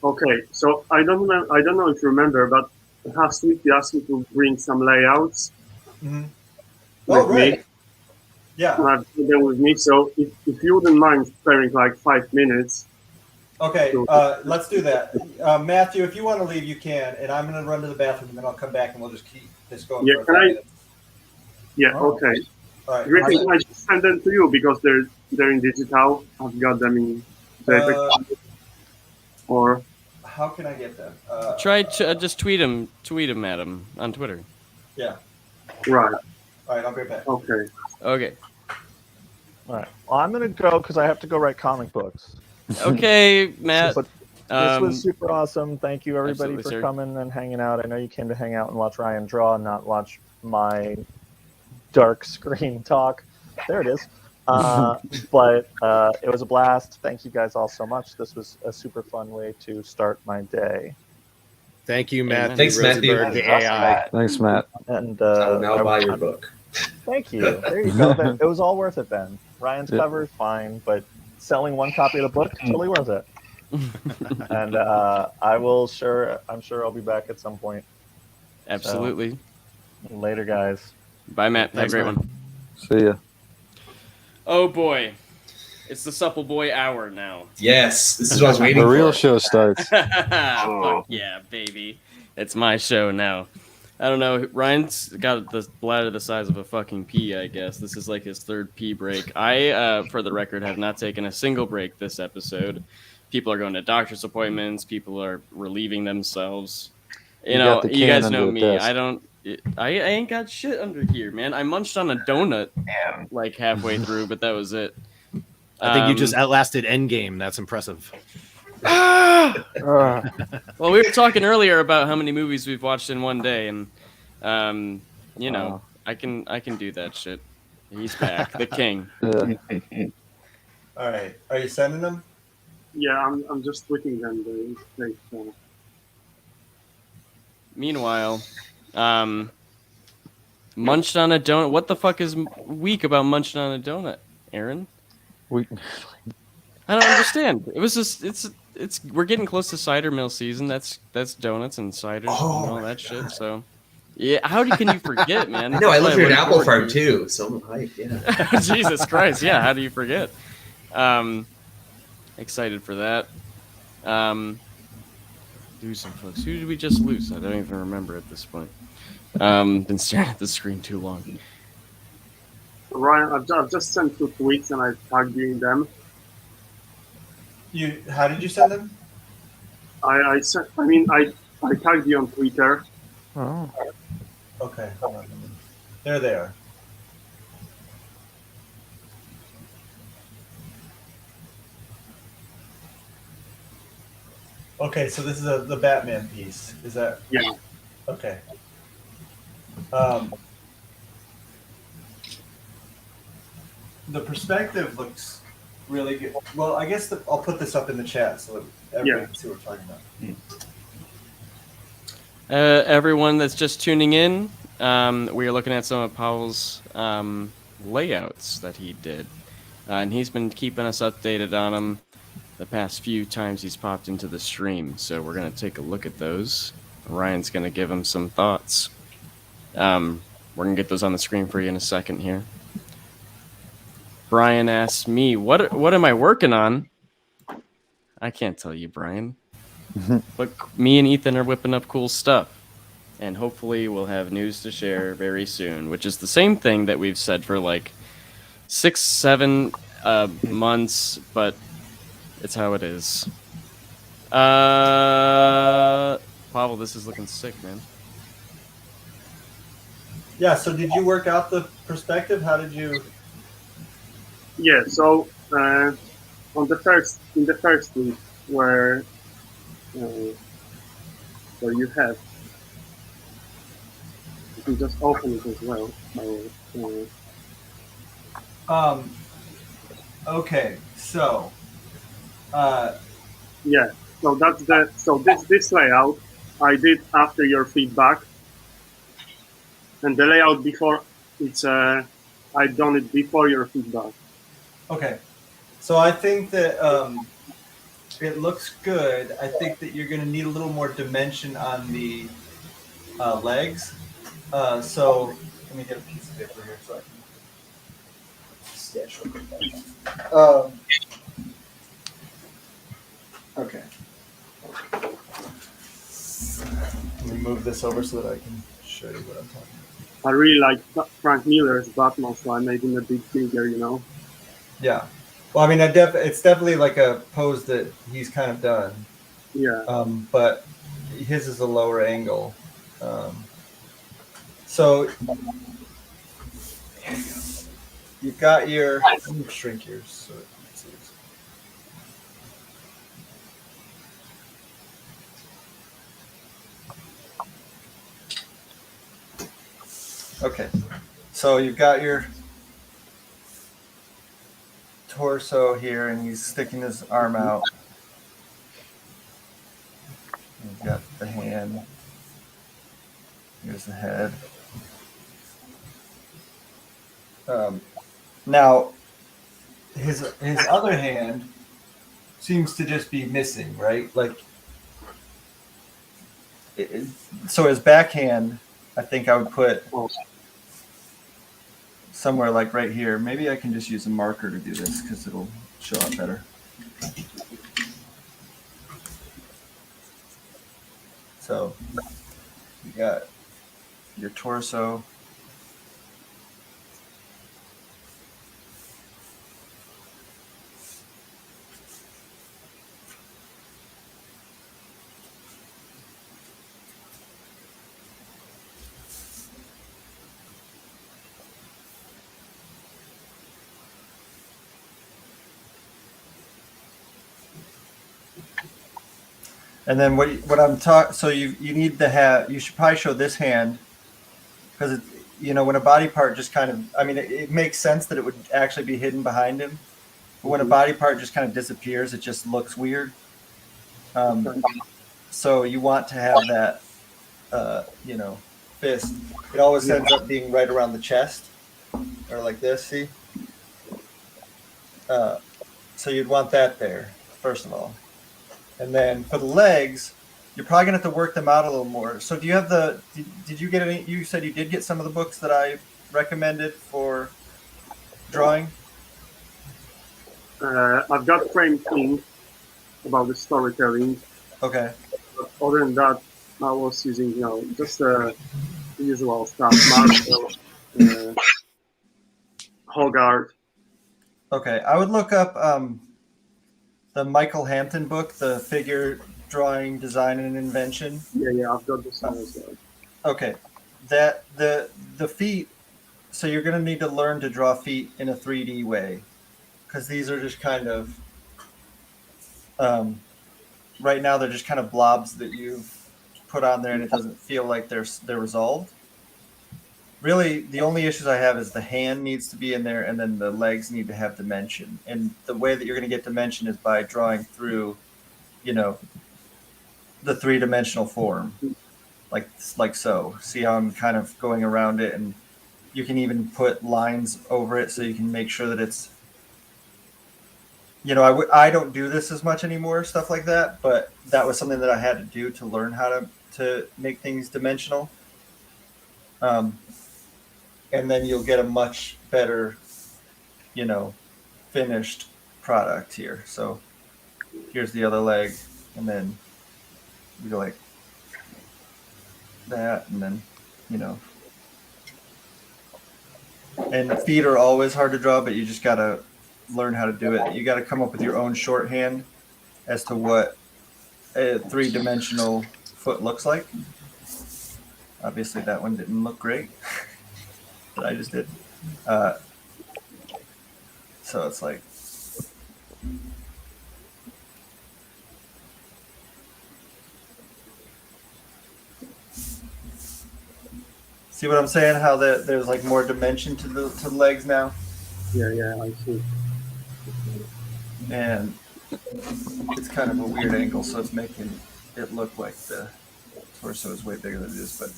Okay, so I don't know if you remember, but last week you asked me to bring some layouts. Mm-hmm. With right. me. Yeah. And I've brought them with me, so if you wouldn't mind sparing like 5 minutes. Okay, let's do that. Matthew, if you want to leave, you can, and I'm going to run to the bathroom, and then I'll come back, and we'll just keep this going. Yeah, for can 5 I? minutes. Yeah, Oh. okay. All right. Griffin, can I just send them to you because they're in digital? I've got them in JPEG. Or how can I get them? Try just tweet him at him on Twitter. Yeah. Right. All right, I'll be right back. Okay. Okay. All right. Well, I'm going to go because I have to go write comic books. Okay, Matt. But this was super awesome. Thank you, everybody, absolutely, for sir. coming and hanging out. I know you came to hang out and watch Ryan draw and not watch my dark screen talk. There it is. But it was a blast. Thank you guys all so much. This was a super fun way to start my day. Thank you, Matt. Thanks, Matthew. Rosenberg, the AI. Thanks, Matt. And I'll now buy your book. Thank you. There you go. It was all worth it then. Ryan's cover is fine, but selling one copy of the book totally worth it. And I'm sure I'll be back at some point. Absolutely. So, later, guys. Bye, Matt. Have a Thanks, great man. one. See ya. Oh boy, it's the Supple Boy hour now. Yes, this is what I was waiting The for. real show starts. Fuck yeah, baby. It's my show now. I don't know. Ryan's got the bladder the size of a fucking pea, I guess. This is like his third pee break. I, for the record, have not taken a single break this episode. People are going to doctor's appointments. People are relieving themselves. You know, got the you can guys know under the me. desk. I ain't got shit under here, man. I munched on a donut like halfway through, but that was it. I think you just outlasted Endgame. That's impressive. Well, we were talking earlier about how many movies we've watched in one day, and you know, I can do that shit. He's back, the king. All right. Are you sending them? Yeah, I'm just tweeting them. Meanwhile, munched on a donut. What the fuck is weak about munching on a donut, Aaron? I don't understand. It was just it's we're getting close to cider mill season. That's donuts and ciders and all that shit. So yeah, can you forget, man? No, I live near an Looking apple forward farm to- too, so I'm hyped. Yeah. Jesus Christ, yeah. How do you forget? Excited for that. Lose some folks. Who did we just lose? I don't even remember at this point. Been staring at the screen too long. Ryan, I've just sent 2 tweets and I tagged you in them. How did you send them? I tagged you on Twitter. Oh. Okay, hold on. There they are. Okay, so this is the Batman piece. Is that? Yeah. Okay. The perspective looks really good. Well, I guess I'll put this up in the chat so that everyone can see what we're talking about. Everyone that's just tuning in, we are looking at some of Powell's layouts that he did. And he's been keeping us updated on them the past few times he's popped into the stream. So we're going to take a look at those. Ryan's going to give him some thoughts. We're going to get those on the screen for you in a second here. Brian asks me, what am I working on? I can't tell you, Brian. But me and Ethan are whipping up cool stuff. And hopefully we'll have news to share very soon, which is the same thing that we've said for like 6-7 months, but it's how it is. Pavel, this is looking sick, man. Yeah, so did you work out the perspective? How did you... Yeah, so in the first week where you have, you can just open it as well. Okay, so yeah, so this layout I did after your feedback, and the layout before it's I done it before your feedback. Okay, so I think that it looks good. I think that you're going to need a little more dimension on the legs. So let me get a piece of paper here so I can sketch real quick. Okay. Let me move this over so that I can show you what I'm talking about. I really like Frank Miller's Batman, so I made him a bit bigger, you know. Yeah. Well, I mean, it's definitely like a pose that he's kind of done. Yeah. But his is a lower angle. So you've got your. Let me shrink yours so it sees. Okay. So you've got your torso here, and he's sticking his arm out. You've got the hand. Here's the head. Now, his other hand seems to just be missing, right? Like, so his backhand, I think I would put somewhere like right here. Maybe I can just use a marker to do this because it'll show up better. So you got your torso. And then what I'm talking, so you need to have, you should probably show this hand because when a body part just kind of, I mean, it makes sense that it would actually be hidden behind him, but when a body part just kind of disappears, it just looks weird. So you want to have that, fist. It always ends up being right around the chest, or like this. See. So you'd want that there first of all. And then for the legs, you're probably going to have to work them out a little more. So do you have did you get any, you said you did get some of the books that I recommended for drawing? I've got Frame King about the storytelling. Okay. But other than that, I was using, just the usual stuff. Marshall, Hogarth. Okay. I would look up the Michael Hampton book, the figure drawing, design, and invention. Yeah, I've got this one as well. Okay, that the feet. So you're going to need to learn to draw feet in a 3D way, because these are just kind of right now they're just kind of blobs that you've put on there, and it doesn't feel like they're resolved. Really, the only issues I have is the hand needs to be in there, and then the legs need to have dimension. And the way that you're going to get dimension is by drawing through, the 3-dimensional form, like so. See how I'm kind of going around it, and you can even put lines over it so you can make sure that it's. I don't do this as much anymore, stuff like that, but that was something that I had to do to learn how to make things dimensional. And then you'll get a much better, finished product here. So here's the other leg, and then you go like that, and then, you know. And feet are always hard to draw, but you just gotta learn how to do it. You gotta come up with your own shorthand as to what a three-dimensional foot looks like. Obviously, that one didn't look great, but I just did. So it's like, see what I'm saying? How there's like more dimension to the legs now. Yeah, I see. And it's kind of a weird angle, so it's making it look like the torso is way bigger than it is. But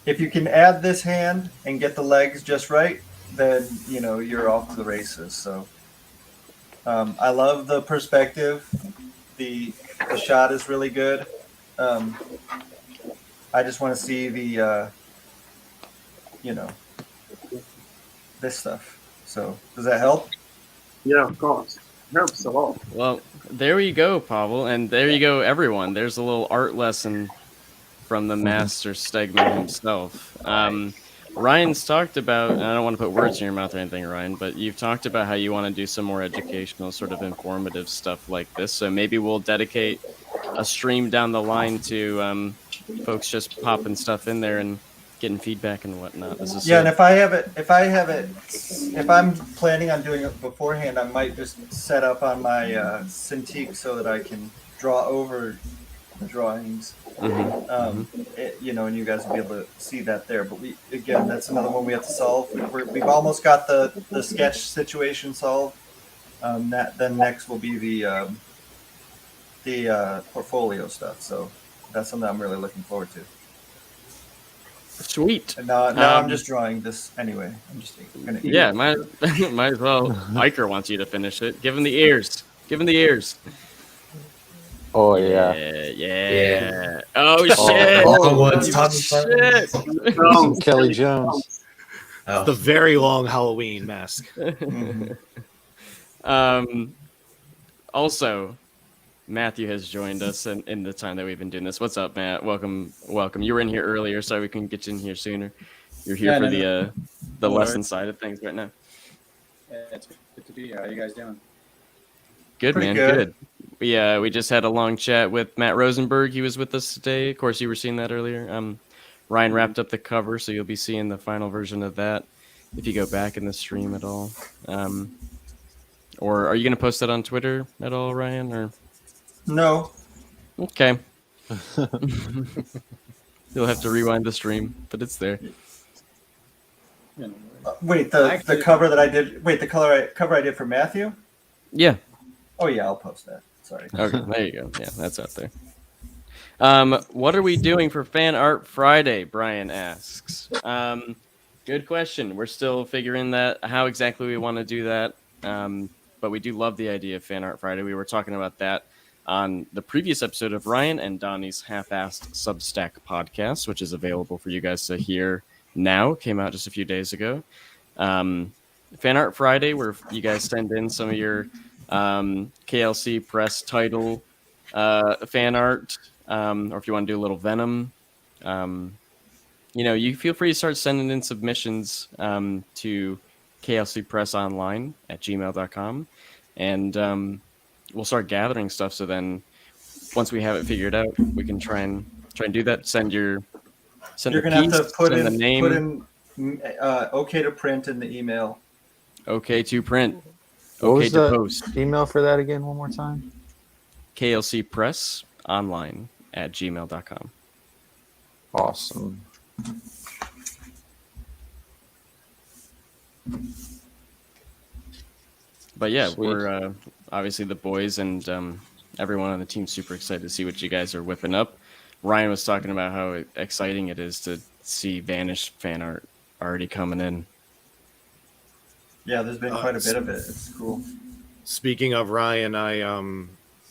if you can add this hand and get the legs just right, then you know you're off to the races. So I love the perspective. The shot is really good. I just want to see the you know, this stuff. So does that help? Yeah, of course. Helps a lot. Well, there you go, Pavel, and there you go, everyone. There's a little art lesson from the master Stegman himself. Ryan's talked about, and I don't want to put words in your mouth or anything, Ryan, but you've talked about how you want to do some more educational, sort of informative stuff like this. So maybe we'll dedicate a stream down the line to folks just popping stuff in there and getting feedback and whatnot. This is and if I'm planning on doing it beforehand, I might just set up on my Cintiq so that I can draw over the drawings. You know, and you guys will be able to see that there. But again, that's another one we have to solve. We've almost got the sketch situation solved. Then next will be the portfolio stuff. So that's something I'm really looking forward to. Sweet. And now I'm just drawing this anyway. I'm just gonna eat it. might as well. Iker wants you to finish it. Give him the ears. Give him the ears. Oh yeah. Yeah. Oh shit. Shit. Kelly Jones. It's the very long Halloween mask. Also, Matthew has joined us in the time that we've been doing this. What's up, Matt? Welcome. You were in here earlier, so we couldn't get you in here sooner. You're here for the lesson side of things right now. Yeah, it's good to be here. How you guys doing? Good, Pretty man. good. We just had a long chat with Matt Rosenberg. He was with us today. Of course, you were seeing that earlier. Ryan wrapped up the cover, so you'll be seeing the final version of that if you go back in the stream at all. Or are you going to post that on Twitter at all, Ryan? Or no? Okay. You'll have to rewind the stream, but it's there. Wait, the cover that I did. Wait, the cover I did for Matthew. Yeah. Oh yeah, I'll post that. Sorry. Okay, there you go. Yeah, that's out there. What are we doing for Fan Art Friday? Brian asks. Good question. We're still figuring that how exactly we want to do that. But we do love the idea of Fan Art Friday. We were talking about that on the previous episode of Ryan and Donnie's Half-Assed Substack podcast, which is available for you guys to hear now. Came out just a few days ago. Fan Art Friday, where you guys send in some of your KLC press title fan art, or if you want to do a little Venom, you feel free to start sending in submissions to klcpressonline@gmail.com, and we'll start gathering stuff. So then, once we have it figured out, we can try and do that. Send You're the gonna piece, have to put send in the name. Okay to print in the email. Okay to print. What Okay was to the post. email for that again? One more time. klcpressonline@gmail.com. Awesome. But yeah, Sweet. we're obviously the boys and everyone on the team super excited to see what you guys are whipping up. Ryan was talking about how exciting it is to see Vanished fan art already coming in. Yeah, there's been quite a bit of it. It's cool. Speaking of Ryan, I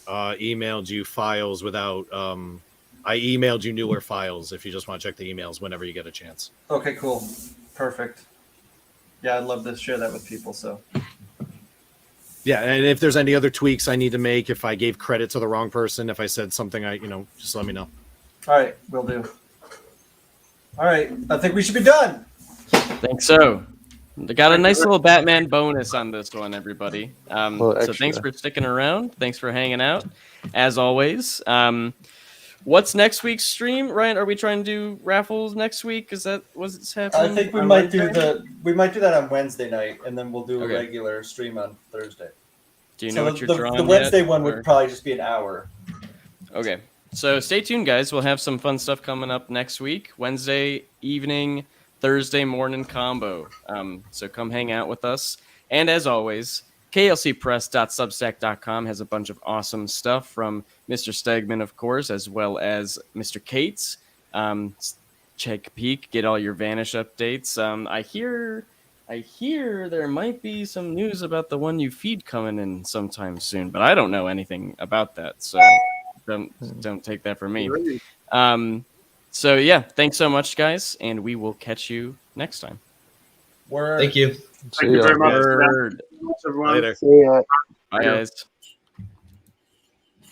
emailed you files without. I emailed you newer files if you just want to check the emails whenever you get a chance. Okay, cool. Perfect. Yeah, I'd love to share that with people. So Yeah, and if there's any other tweaks I need to make, if I gave credit to the wrong person, if I said something, just let me know. All right, will do. All right, I think we should be done. Think so. I got a nice little Batman bonus on this one, everybody. So thanks for sticking around. Thanks for hanging out, as always. What's next week's stream, Ryan? Are we trying to do raffles next week? Is that what's happening? I think we might do that on Wednesday night, and then we'll do a regular stream on Thursday. Do you know what you're drawing? The Wednesday yet, one or? would probably just be an hour. Okay, so stay tuned, guys. We'll have some fun stuff coming up next week. Wednesday evening, Thursday morning combo. So come hang out with us. And as always, klcpress.substack.com has a bunch of awesome stuff from Mr. Stegman, of course, as well as Mr. Cates. Check a peek, get all your Vanish updates. I hear there might be some news about the One You Feed coming in sometime soon, but I don't know anything about that, so don't take that from me. So yeah, thanks so much, guys, and we will catch you next time. Thank you. Thank you very much. Later. See ya. Bye, guys.